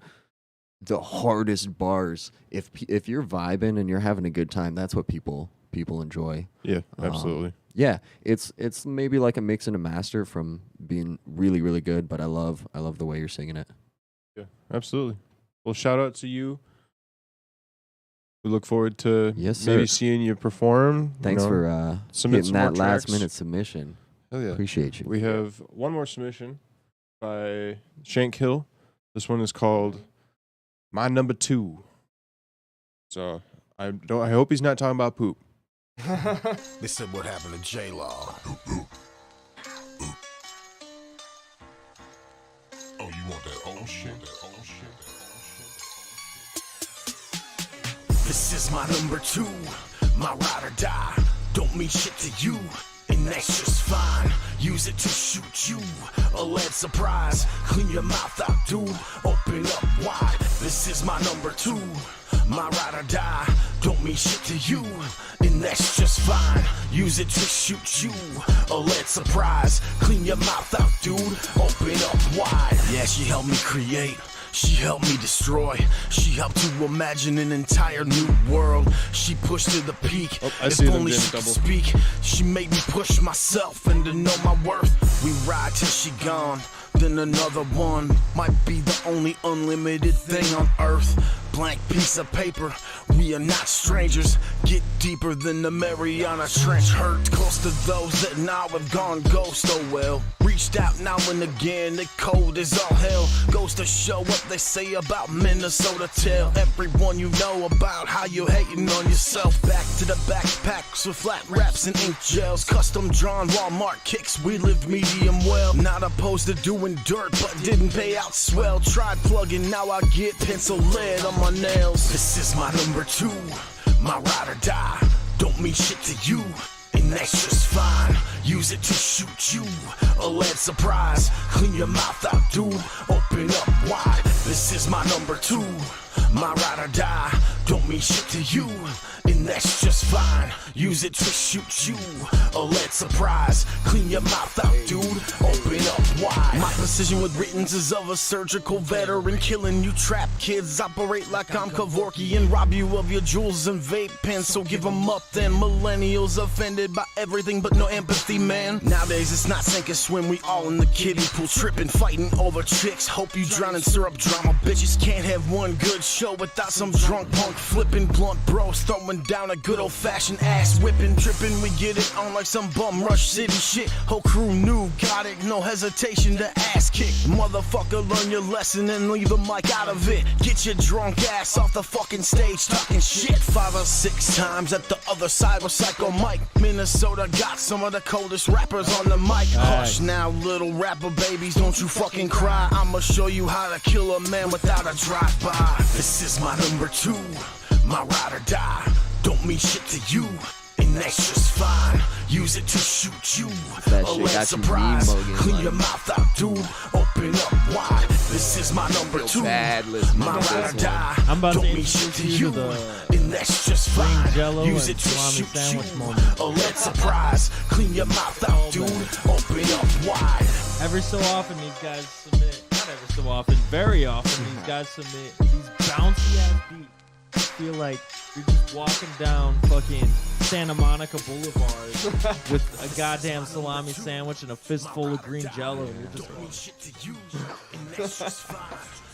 the hardest bars, if you're vibing and you're having a good time, that's what people enjoy. Yeah, absolutely. Yeah, it's maybe like a mix and a master from being really, really good, but I love the way you're singing it. Yeah, absolutely. Well, shout out to you. We look forward to maybe seeing you perform. Thanks for submit getting some that more last tracks. minute submission. Hell yeah. Appreciate you. We have one more submission by Shank Hill. This one is called My Number 2. So I hope he's not talking about poop. This is what happened to J-Law. Oh, you want that old shit? This is my number 2, my ride or die. Don't mean shit to you, and that's just fine. Use it to shoot you, a lead surprise. Clean your mouth out, dude, open up wide. This is my number 2, my ride or die. Don't mean shit to you, and that's just fine. Use it to shoot you, a lead surprise. Clean your mouth out, dude, open up wide. Yeah, she helped me create. She helped me destroy. She helped to imagine an entire new world. She pushed to the peak. I if see them only doing she could double. speak. She made me push myself and to know my worth. We ride till she gone. Then another one might be the only unlimited thing on earth. Blank piece of paper. We are not strangers. Get deeper than the Mariana Trench. Hurt close to those that now have gone ghost. Oh well. Reached out now and again. The cold is all hell. Goes to show what they say about Minnesota. Tell everyone you know about how you hating on yourself. Back to the backpacks with flat wraps and ink gels. Custom drawn Walmart kicks. We lived medium well. Not opposed to doing dirt, but didn't pay out swell. Tried plugging, now I get pencil lead on my nails. This is my number 2, my ride or die. Don't mean shit to you, and that's just fine. Use it to shoot you, a lead surprise. Clean your mouth out, dude, open up wide. This is my number 2. My ride or die don't mean shit to you, and that's just fine. Use it to shoot you. A lead surprise. Clean your mouth out, dude. Open up wide. My precision with writtens is of a surgical veteran. Killing you trap kids. Operate like I'm Kevorkian and rob you of your jewels and vape pens. So give them up then. Millennials offended by everything but no empathy, man. Nowadays it's not sink or swim. We all in the kiddie pool. Tripping, fighting over chicks. Hope you drown in syrup drama. Bitches can't have one good show without some drunk punk flipping blunt bros. Throwing down a good old fashioned ass whipping. Tripping, we get it on like some bum rush city shit. Whole crew knew, got it, no hesitation to ass kick. Motherfucker, learn your lesson and leave the mic out of it. Get your drunk ass off the fucking stage talking shit. 5 or 6 times at the other side with Psycho Mike. Minnesota got some of the coldest rappers on the mic. Hush now, little rapper babies, don't you fucking cry. I'ma show you how to kill a man without a drive-by. This is my number 2, my ride or die. Don't mean shit to you, and that's just fine. Use it to shoot you. That A shit lead got you surprise. mean mugging, Clean like- your mouth out, dude. Open up wide. This is my number 2, bad listening my to this ride or one. die. I'm about to Don't mean shit introduce to you you, to the and that's just fine. Jello Use and it to salami shoot sandwich you. moment. A lead surprise. Clean your mouth out, dude. Open up wide. Every so often, these guys submit. Not every so often, very often, these guys submit these bouncy ass beats. I feel like you're just walking down fucking Santa Monica Boulevard with a goddamn salami sandwich and a fistful of green Jello, and you're just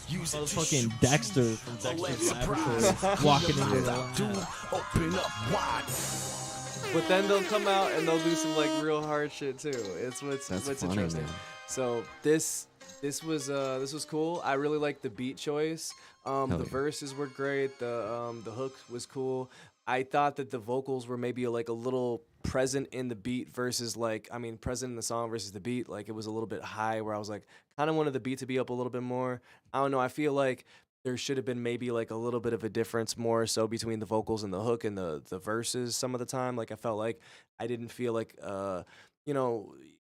motherfucking Dexter from Dexter's Laboratory walking into the lab. Open up wide. But then they'll come out and they'll do some like real hard shit too. It's what's That's funny, interesting. man. So this was cool. I really liked the beat choice. The verses were great. The hook was cool. I thought that the vocals were maybe like a little present in the beat versus present in the song versus the beat. Like it was a little bit high where I was like, kind of wanted the beat to be up a little bit more. I don't know. I feel like there should have been maybe like a little bit of a difference more so between the vocals and the hook and the verses some of the time. Like I felt like I didn't feel like,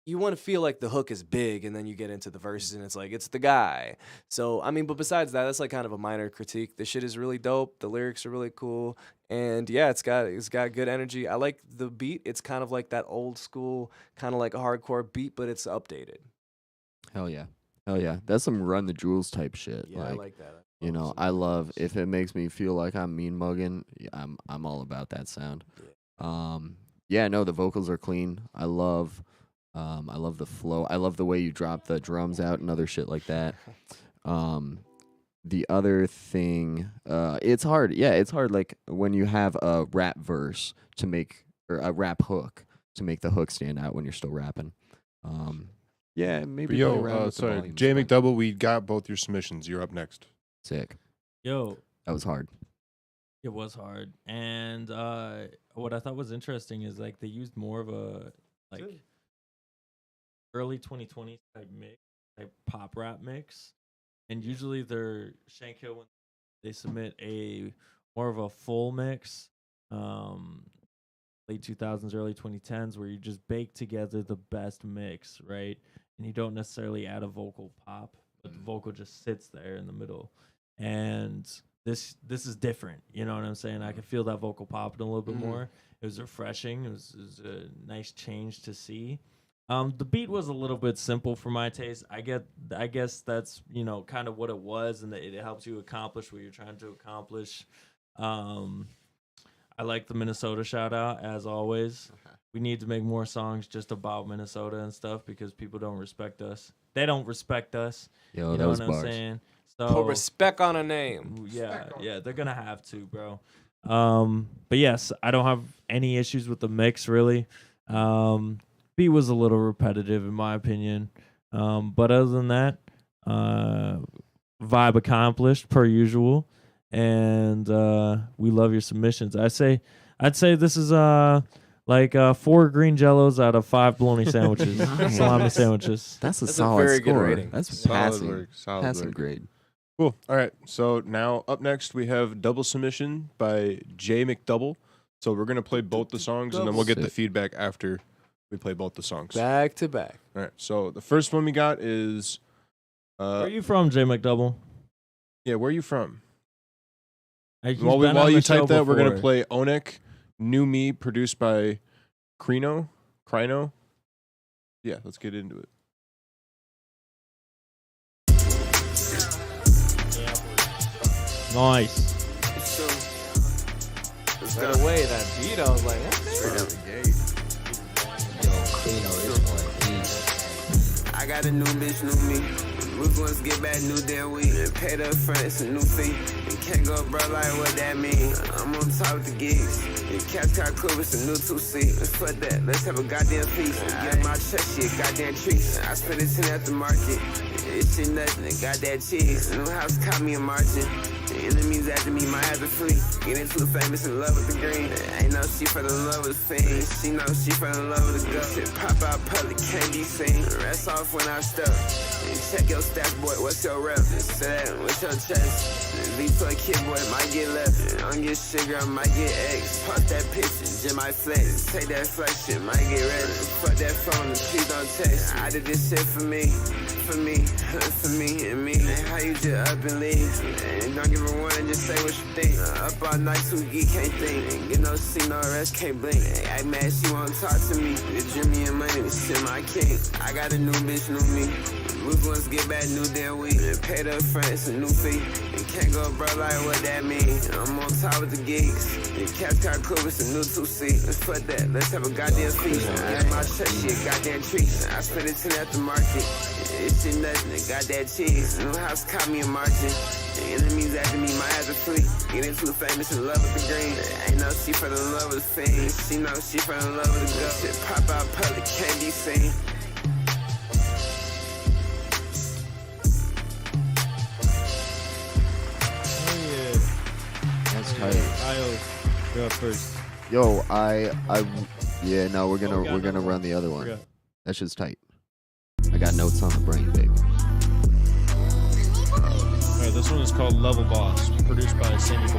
you want to feel like the hook is big and then you get into the verses and it's like, it's the guy. So, but besides that, that's like kind of a minor critique. The shit is really dope. The lyrics are really cool. And yeah, it's got good energy. I like the beat. It's kind of like that old school, kind of like a hardcore beat, but it's updated. Hell yeah. That's some Run the Jewels type shit. Yeah, I like that. I love if it makes me feel like I'm mean mugging. I'm all about that sound. Yeah. The vocals are clean. I love the flow. I love the way you drop the drums out and other shit like that. The other thing, it's hard. Yeah, it's hard. Like when you have a rap verse to make, or a rap hook to make the hook stand out when you're still rapping. Yeah, maybe. play around with the sorry, volumes, J but- McDouble, we got both your submissions. You're up next. Sick. Yo, That was hard. it was hard. And what I thought was interesting is like they used more of a like early 2020s type mix, type pop rap mix. And usually they're Shankhill when they submit a more of a full mix, late 2000s, early 2010s, where you just bake together the best mix, right? And you don't necessarily add a vocal pop, but the vocal just sits there in the middle. And this is different, you know what I'm saying? I can feel that vocal popping a little bit more. It was refreshing. It was a nice change to see. The beat was a little bit simple for my taste. I guess that's, kind of what it was, and it helps you accomplish what you're trying to accomplish. I like the Minnesota shout out, as always. We need to make more songs just about Minnesota and stuff because people don't respect us. They don't respect us. Yo, you that know was what I'm bars. saying? Put So respect on a name. yeah, they're gonna have to, bro. But yes, I don't have any issues with the mix really. Beat was a little repetitive in my opinion. But other than that, vibe accomplished per usual. And we love your submissions. I'd say this is like 4 green jellos out of 5 bologna sandwiches, salami sandwiches. That's a That's a solid very good score. rating. That's Solid passing. work, solid passing work. grade. Cool. All right. So now up next we have double submission by J McDouble. So we're gonna play both the songs and then we'll get the Sick. feedback after we play both the songs. Back to back. All right. So the first one we got is Where are you from, J McDouble? yeah. Where are you from? He's While been on you the show type that, we're gonna before. play Onik, New Me, produced by Crino. Yeah, let's get into it. Nice. Right away, that beat, I was like, Straight out the gate. I got a new bitch, new me. We going to get back new damn week. And pay the friends a new fee. And can't go bro like what that mean. I'm on top of the gigs. And Cap Car Club with some new 2C. And fuck that, let's have a goddamn piece. Get my chest shit, goddamn treats. I spend it 10 at the market. It's shit nothing, and got that cheese. New house caught me in margin. The enemies after me might have to flee. Getting too famous in love with the green. Ain't no she fell in love with the fiend. She know she fell in love with the girl. Shit pop out public, can't be seen. Rest off when I step. And check your stats, boy, what's your rep? Say that with your chest. V for a kid, boy, might get left. Don't get shit, girl, might get X. Pop that picture, Jim might flex. Take that flex shit, might get ready. Fuck that phone, and please don't text. I did this shit for me, for me, for me and me. And how you just up and leave? And don't give a one and just say what you think. Up all night, too geek, can't think. Ain't get no sleep, no rest, can't blink. Act mad, she won't talk to me. The Jimmy and money, this shit my king. I got a new bitch, new me. We going to get back new damn week. And pay the friends a new fee. And can't go bro like what that mean. I'm on top of the gigs. And Cap Car Club with some new 2C. And fuck that, let's have a goddamn feast. Get my chest shit, goddamn treats. I spend it 10 at the market. It's shit nothing, and got that cheese. New house caught me in margin. The enemies after me might have to flee. Getting too famous in love with the green. Ain't no she fell in love with the fiend. She know she fell in love with the girl. Shit pop out public, can't be seen. That's tight. Io, you're up first. Yo, yeah, no, we're gonna run the other one. Forgot. That shit's tight. I got notes on the brain, big. All right, this one is called Level Boss, produced by Sammy Boy.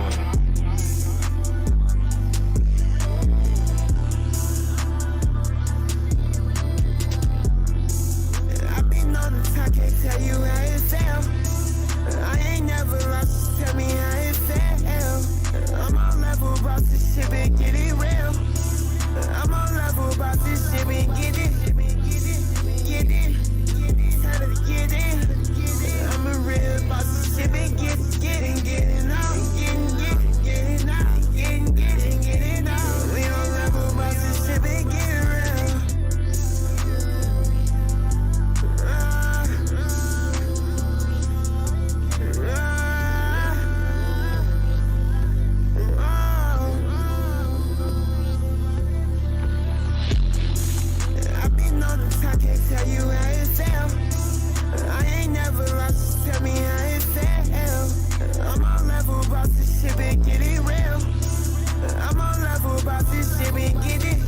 I've been on the top, can't tell you how it felt. I ain't never lost, tell me how it felt. I'm on level, boss, this shit been getting real. I'm on level, boss, this shit been getting, time to get in. I'm a real boss, this shit been getting out, getting out, getting out. We on level, boss, this shit been getting real. I've been on the top, can't tell you how it felt. I ain't never lost, tell me how it felt. I'm on level, boss, this shit been getting real. I'm on level, boss, this shit been getting,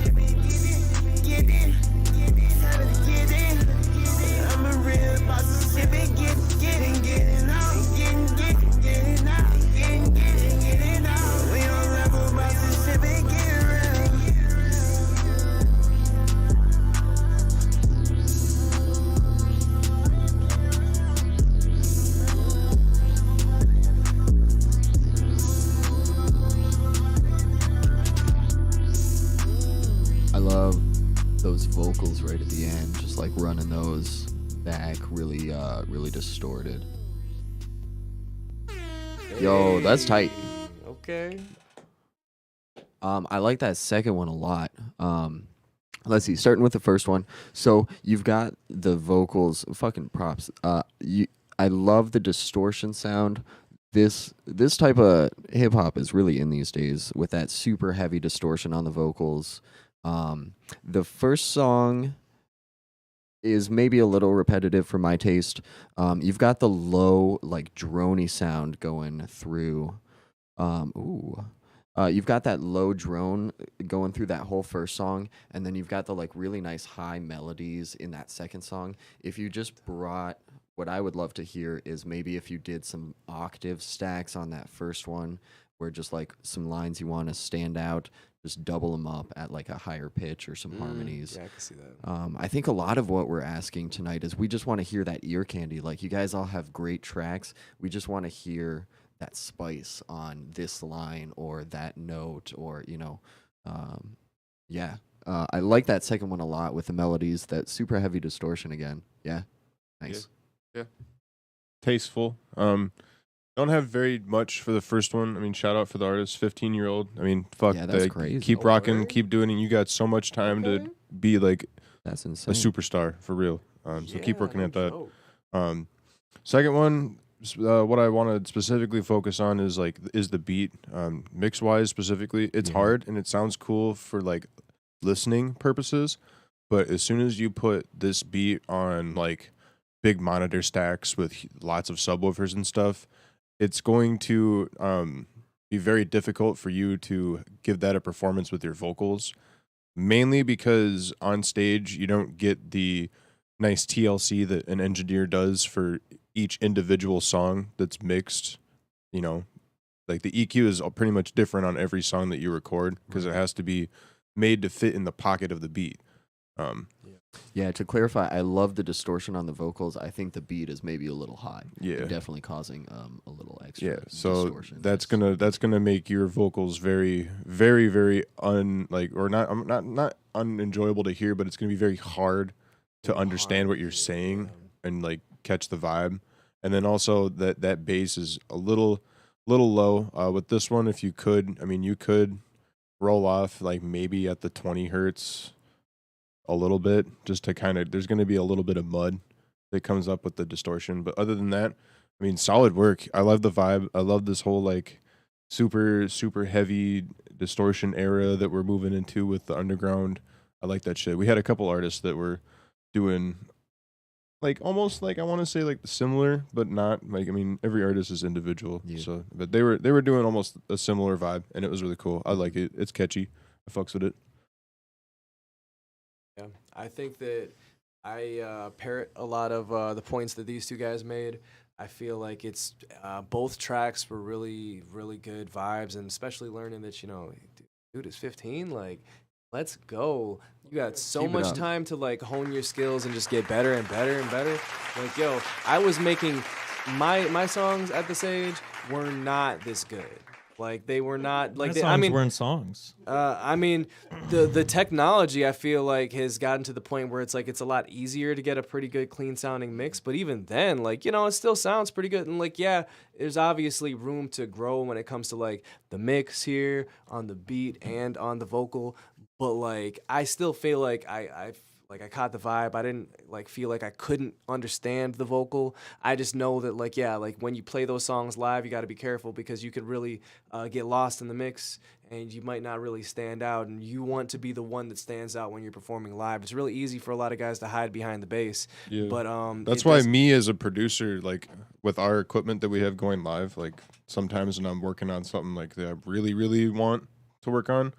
time to get in. I'm a real boss, this shit been getting out, getting out, getting out. We on level, boss, this shit been getting real. I love those vocals right at the end, just like running those back, really distorted. Yo, that's tight. Okay. I like that second one a lot. Let's see, starting with the first one. So you've got the vocals, fucking props. I love the distortion sound. This type of hip hop is really in these days with that super heavy distortion on the vocals. The first song is maybe a little repetitive for my taste. You've got the low, like droney sound going through. You've got that low drone going through that whole first song, and then you've got the like really nice high melodies in that second song. If you just brought, what I would love to hear is maybe if you did some octave stacks on that first one, where just like some lines you want to stand out, just double them up at like a higher pitch or some harmonies. Yeah, I can see that. I think a lot of what we're asking tonight is we just want to hear that ear candy. Like, you guys all have great tracks. We just want to hear that spice on this line or that note, or yeah. I like that second one a lot with the melodies, that super heavy distortion again. Yeah, nice. Yeah. Tasteful. Don't have very much for the first one. I mean, shout out for the artist, 15-year-old. I mean, fuck, Yeah, that's crazy. keep rocking, keep doing it. You got so much time to be like that's a insane. superstar for real. So keep working at that. Second one, what I want to specifically focus on is the beat. Mix wise specifically, it's hard and it sounds cool for like listening purposes, but as soon as you put this beat on like big monitor stacks with lots of subwoofers and stuff, it's going to be very difficult for you to give that a performance with your vocals, mainly because on stage you don't get the nice TLC that an engineer does for each individual song that's mixed. Like the EQ is pretty much different on every song that you record because it has to be made to fit in the pocket of the beat. Yeah, to clarify, I love the distortion on the vocals. I think the beat is maybe a little high. Yeah, definitely causing a little extra. Yeah, so distortion. that's gonna make your vocals very, very, very not unenjoyable to hear, but it's gonna be very hard to understand what you're saying and like catch the vibe. And then also that bass is a little low with this one. If you could, you could roll off like maybe at the 20 hertz a little bit, just to kind of, there's going to be a little bit of mud that comes up with the distortion. But other than that, solid work. I love the vibe. I love this whole like super, super heavy distortion era that we're moving into with the underground. I like that shit. We had a couple artists that were doing like almost like, I want to say like similar, but not like, every artist is individual. Yeah. So, but they were doing almost a similar vibe, and it was really cool. I like it. It's catchy. I fucks with it. Yeah, I think that I parrot a lot of the points that these two guys made. I feel like it's both tracks were really, really good vibes, and especially learning that, dude is 15, like, let's go. You got so Keep it much up. time to like hone your skills and just get better and better and better. Like, yo, I was making my songs at this age were not this good. Like they were not like songs weren't songs. The technology I feel like has gotten to the point where it's like it's a lot easier to get a pretty good clean sounding mix. But even then, like it still sounds pretty good. And like there's obviously room to grow when it comes to like the mix here on the beat and on the vocal. But like I still feel like I caught the vibe. I didn't like feel like I couldn't understand the vocal. I just know that like when you play those songs live, you got to be careful because you could really get lost in the mix and you might not really stand out. And you want to be the one that stands out when you're performing live. It's really easy for a lot of guys to hide behind the bass. Yeah. But that's why me as a producer, like with our equipment that we have going live, like sometimes when I'm working on something like that I really, really want to work on,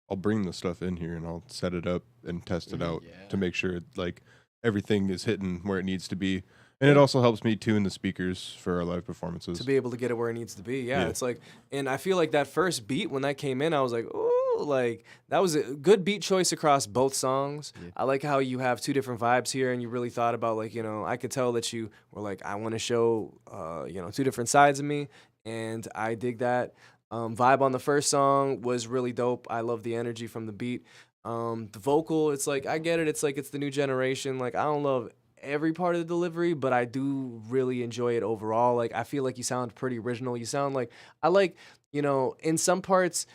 I'll bring the stuff in here and I'll set it up and test it out to make sure like everything is hitting where it needs to be. And it also helps me tune the speakers for our live performances. To be able to get it where it needs to be. Yeah, it's like, and I feel like that first beat, when that came in, I was like, ooh, like that was a good beat choice across both songs. Yeah. I like how you have two different vibes here and you really thought about like, I could tell that you were like, I want to show, two different sides of me. And I dig that. Vibe on the first song was really dope. I love the energy from the beat. The vocal, it's like, I get it. It's like, it's the new generation. Like, I don't love every part of the delivery, but I do really enjoy it overall. Like, I feel like you sound pretty original. You sound like, I like, in some parts,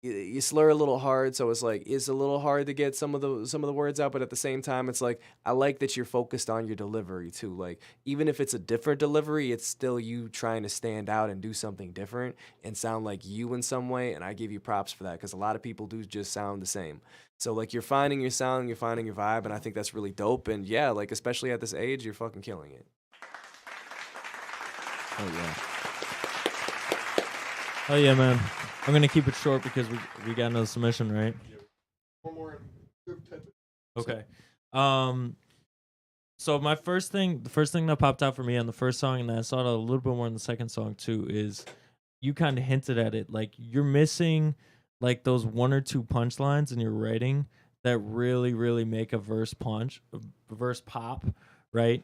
you slur a little hard, so it's like it's a little hard to get some of the words out, but at the same time it's like I like that you're focused on your delivery too. Like even if it's a different delivery, it's still you trying to stand out and do something different and sound like you in some way, and I give you props for that because a lot of people do just sound the same. So like you're finding your sound, you're finding your vibe, and I think that's really dope. And yeah, like especially at this age, you're fucking killing it. Oh yeah. Oh yeah, man. I'm gonna keep it short because we got another submission, right? One more. Okay. So the first thing that popped out for me on the first song, and I saw it a little bit more in the second song too, is you kind of hinted at it. Like you're missing like those one or two punchlines in your writing that really, really make a verse pop, right?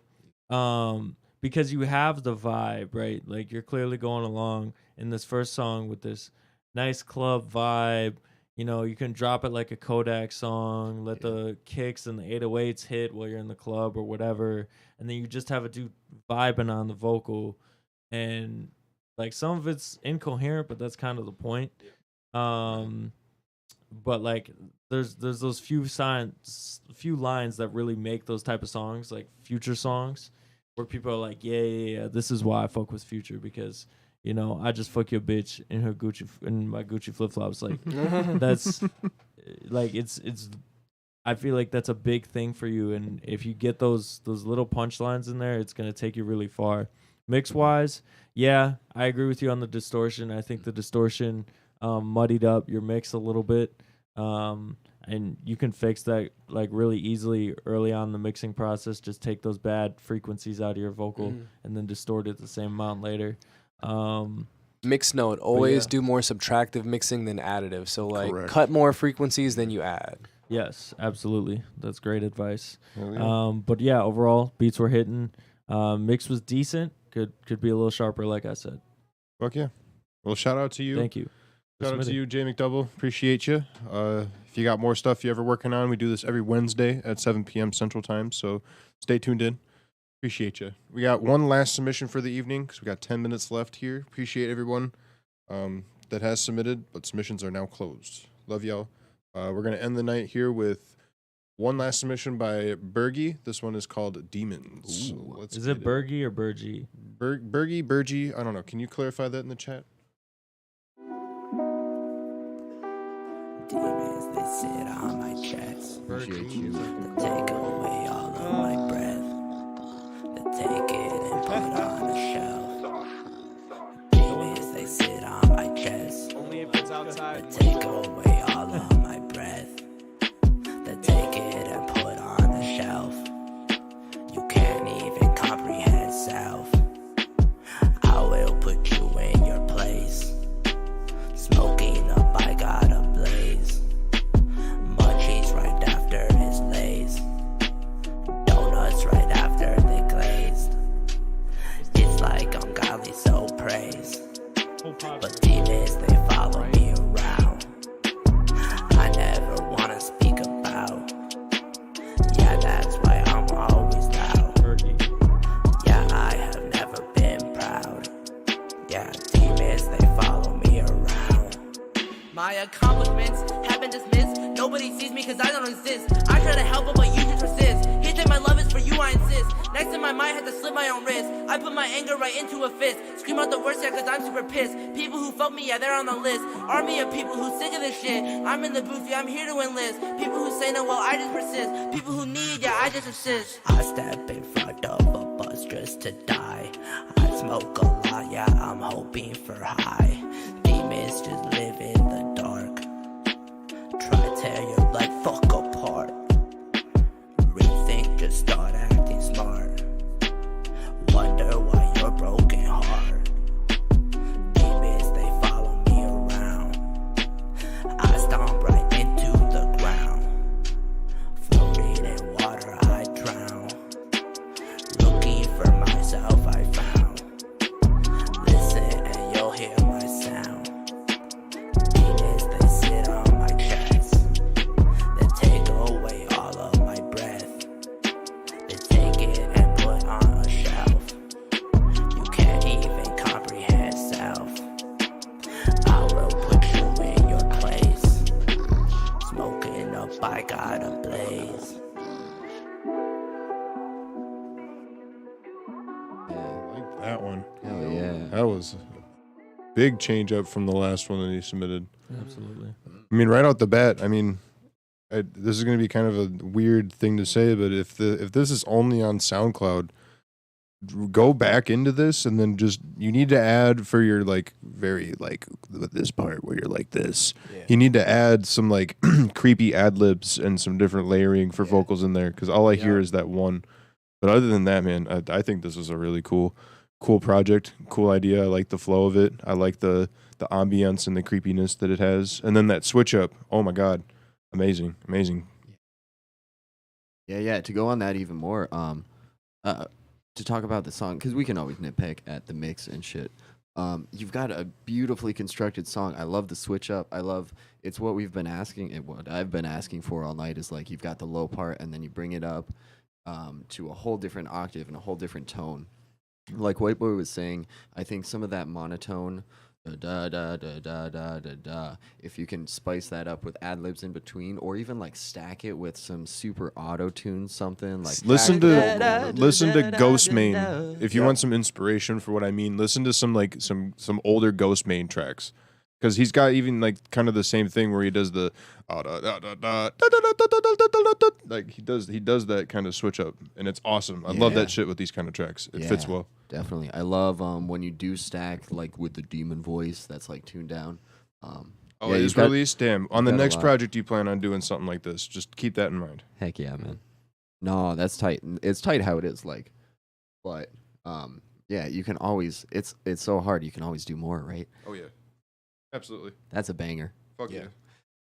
because you have the vibe, right? Like you're clearly going along in this first song with this nice club vibe. You know, you can drop it like a Kodak song, let the kicks and the 808s hit while you're in the club or whatever, and then you just have a dude vibing on the vocal, and like some of it's incoherent, but that's kind of the point. But like there's those few lines that really make those type of songs, like Future songs, where people are like, yeah, this is why I fuck with Future, because you know, I just fuck your bitch in her in my Gucci flip flops. Like that's like it's. I feel like that's a big thing for you, and if you get those little punchlines in there, it's gonna take you really far. Mix wise, yeah, I agree with you on the distortion. I think the distortion muddied up your mix a little bit, and you can fix that like really easily early on in the mixing process. Just take those bad frequencies out of your vocal and then distort it the same amount later. Mix note, always yeah. do more subtractive mixing than additive. So like Correct. cut more frequencies than you add. Yes, absolutely. That's great advice. Hell yeah. But yeah, overall beats were hitting. Mix was decent. Could be a little sharper, like I said. Fuck yeah. Well, shout out to you. Thank you. Shout out to you, Jay McDouble. Appreciate you. If you got more stuff you ever working on, we do this every Wednesday at 7 p.m. Central Time. So stay tuned in. Appreciate you. We got one last submission for the evening because we got 10 minutes left here. Appreciate everyone that has submitted, but submissions are now closed. Love y'all. We're going to end the night here with one last submission by Bergie. This one is called Demons. So Is it Bergie or Bergie? Bergie. I don't know. Can you clarify that in the chat? Demons, they sit on my chest. Appreciate you. They take away all of my breath. They take it and put it on a shelf. Demons, they sit on my chest. Only if it's outside. They take away all of my breath. They take it and put on a shelf. You can't even comprehend self. I will put you in your place. Smoking up, I got a blaze. Munchies right after his lays. Donuts right after they glazed. It's like ungodly so praise. But demons, they follow me around. I never wanna speak about. Yeah, that's why I'm always loud. Yeah, I have never been proud. Yeah, demons, they follow me around. My accomplishments have been dismissed. Nobody sees me cause I don't exist. I try to help but you just resist. He said my love is for you, I insist. Next time I might have to slip my own wrist. I put my anger right into a fist. Scream out the worst yeah cause I'm super pissed. People who fuck me, yeah, they're on the list. Army of people who sick of this shit. I'm in the booth, yeah, I'm here to enlist. People who say no, well, I just persist. People who need, yeah, I just assist. I step in front of a bus just to die. I smoke a lot, yeah, I'm hoping for high. Demons just live in the dark. Try to tear your like fuck apart. Rethink, just start acting smart. Wonder why you're broken heart. Demons, they follow me around. I stomp right into the ground. Floating in water, I drown. Looking for myself, I found. Listen and you'll hear my sound. Demons, they sit on my chest. They take away all of my breath. They take it and put on a shelf. You can't even comprehend self. I will put you in your place. Smoking up, I got a blaze. Like that one. Hell yeah. That was a big change up from the last one that he submitted. Absolutely. I mean, right out the bat, I mean, this is going to be kind of a weird thing to say, but if this is only on SoundCloud, go back into this and then just, you need to add for your like very like with this part where you're like this, you need to add some like creepy ad libs and some different layering for vocals in there, because all I hear is that one. But other than that, man, I think this is a really cool project, cool idea. I like the flow of it. I like the ambience and the creepiness that it has, and then that switch up. Oh my god, amazing. Yeah. To go on that even more, to talk about the song, because we can always nitpick at the mix and shit. You've got a beautifully constructed song. I love the switch up. I love it's what we've been asking and what I've been asking for all night is like you've got the low part and then you bring it up to a whole different octave and a whole different tone. Like White Boy was saying, I think some of that monotone da da da da da da da. If you can spice that up with ad libs in between, or even like stack it with some super auto tune something like listen to Ghostmane if you want some inspiration for what I mean. Listen to some older Ghostmane tracks, because he's got even like kind of the same thing where he does the like he does that kind of switch up, and it's awesome. I love that shit with these kind of tracks. It fits well. Definitely. I love when you do stack like with the demon voice that's like tuned down. He's released. Damn. On the next project you plan on doing something like this, just keep that in mind. Heck yeah, man. No, that's tight. It's tight how it is, like, but yeah, you can always. It's so hard. You can always do more, right? Oh yeah, absolutely. That's a banger. Fuck yeah.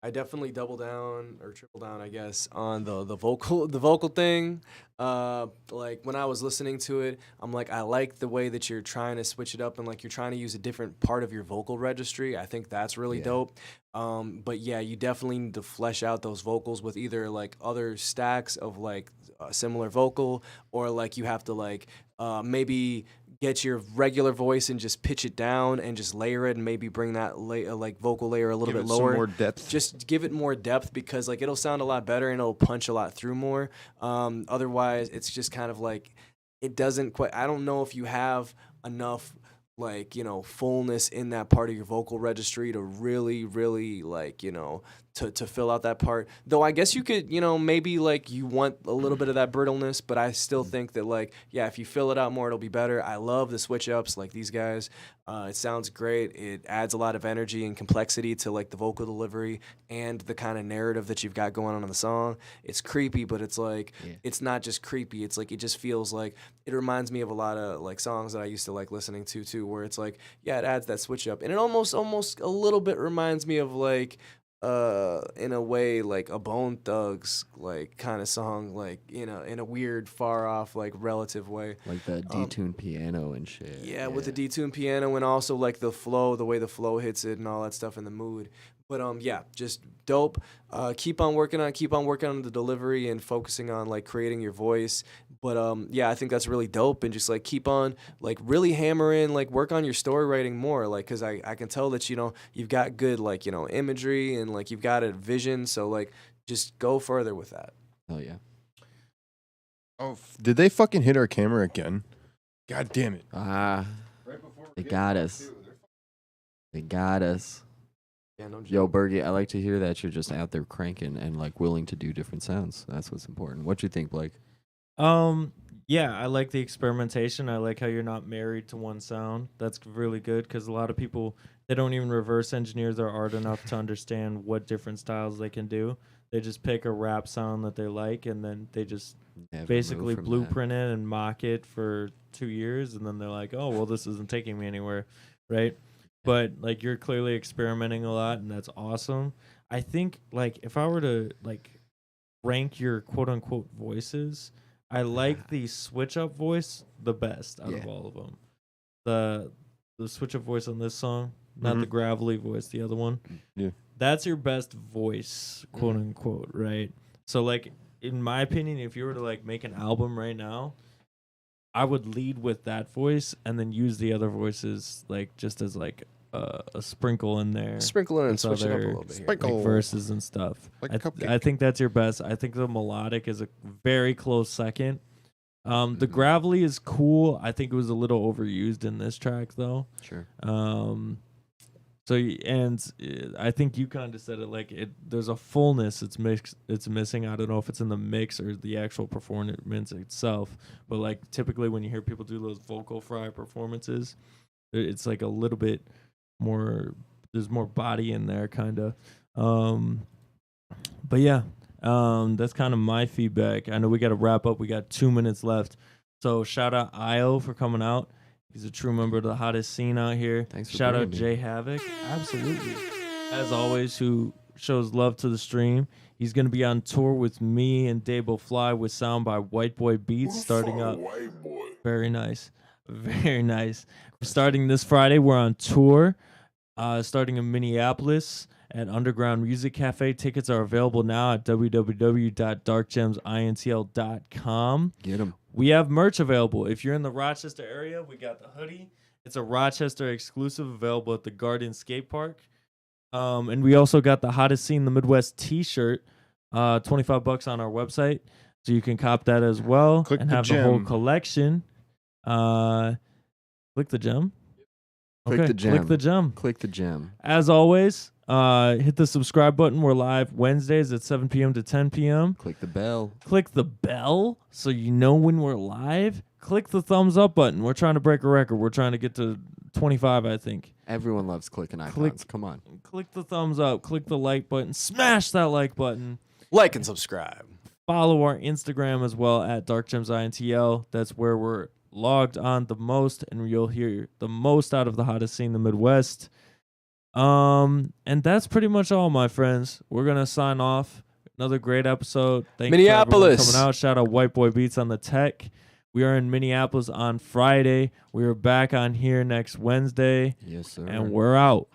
I definitely double down or triple down, I guess, on the vocal thing. Like when I was listening to it, I'm like, I like the way that you're trying to switch it up and like you're trying to use a different part of your vocal registry. I think that's really dope. But yeah, you definitely need to flesh out those vocals with either like other stacks of like a similar vocal, or like you have to like maybe get your regular voice and just pitch it down and just layer it and maybe bring that like vocal layer a little bit lower. Some more depth. Just give it more depth, because like it'll sound a lot better and it'll punch a lot through more. Otherwise, it's just kind of like it doesn't quite. I don't know if you have enough like, you know, fullness in that part of your vocal registry to really, really like, you know, to fill out that part. Though I guess you could, you know, maybe like you want a little bit of that brittleness, but I still think that like, yeah, if you fill it out more, it'll be better. I love the switch ups like these guys. It sounds great. It adds a lot of energy and complexity to like the vocal delivery and the kind of narrative that you've got going on in the song. It's creepy, but it's like, it's not just creepy. It's like, it just feels like, it reminds me of a lot of like songs that I used to like listening to too, where it's like, yeah, it adds that switch up. And it almost a little bit reminds me of like, in a way, like a Bone Thugs like kind of song, like, you know, in a weird, far off, like relative way, like the detuned piano and shit. Yeah, with the detuned piano and also like the flow, the way the flow hits it and all that stuff in the mood. But yeah, just dope. Keep on working on the delivery and focusing on like creating your voice. But yeah, I think that's really dope, and just like keep on like really hammering, like work on your story writing more, like, because I can tell that, you know, you've got good like, you know, imagery and like you've got a vision, so like just go further with that. Oh yeah. Oh, did they fucking hit our camera again? God damn it. They got us. They got us. Yeah, no joke. Yo, Bergie, I like to hear that you're just out there cranking and like willing to do different sounds. That's what's important. What you think, Blake? Yeah, I like the experimentation. I like how you're not married to one sound. That's really good, because a lot of people, they don't even reverse engineer their art enough to understand what different styles they can do. They just pick a rap sound that they like, and then they just basically blueprint it and mock it for 2 years, and then they're like, oh, well, this isn't taking me anywhere, right? But like, you're clearly experimenting a lot, and that's awesome. I think like if I were to like rank your quote unquote voices, I like the switch up voice the best out of all of them. The switch up voice on this song, not the gravelly voice, the other one. Yeah. That's your best voice, quote unquote, right? So like, in my opinion, if you were to like make an album right now, I would lead with that voice and then use the other voices like just as like a sprinkle in there. Sprinkle in and switch it up a little bit here. Like verses and stuff. I think that's your best. I think the melodic is a very close second. The gravelly is cool. I think it was a little overused in this track though. Sure. So, and I think you kind of said it, like there's a fullness it's missing. I don't know if it's in the mix or the actual performance itself, but like typically when you hear people do those vocal fry performances, it's like a little bit more, there's more body in there kind of. But yeah, that's kind of my feedback. I know we got to wrap up. We got 2 minutes left. So shout out Io for coming out. He's a true member of the hottest scene out here. Thanks for Shout out bringing Jay Havoc. Absolutely. As always, who shows love to the stream. He's going to be on tour with me and Dabo Fly with sound by White Boy Beats starting up. White Boy. Very nice. Very nice. We're starting this Friday. We're on tour, starting in Minneapolis at Underground Music Cafe. Tickets are available now at www.darkgemsintl.com. Get them. We have merch available. If you're in the Rochester area, we got the hoodie. It's a Rochester exclusive available at the Garden Skate Park. And we also got the Hottest Scene in the Midwest t-shirt, $25 on our website. So you can cop that as well Click and the have the whole gem. collection. Click the gem. Click the gem. Click the gem. Click the gem. As always, hit the subscribe button. We're live Wednesdays at 7 p.m. to 10 p.m. Click the bell. Click the bell so you know when we're live. Click the thumbs up button. We're trying to break a record. We're trying to get to 25, I think. Everyone loves clicking icons. Come on. Click the thumbs up. Click the like button. Smash that like button. Like and subscribe. Follow our Instagram as well at DarkGemsINTL. That's where we're logged on the most, and you'll hear the most out of the hottest scene in the Midwest. And that's pretty much all, my friends. We're gonna sign off. Another great episode. Thank you for everyone Minneapolis. coming out. Shout out White Boy Beats on the tech. We are in Minneapolis on Friday. We are back on here next Wednesday. Yes, sir. And we're out.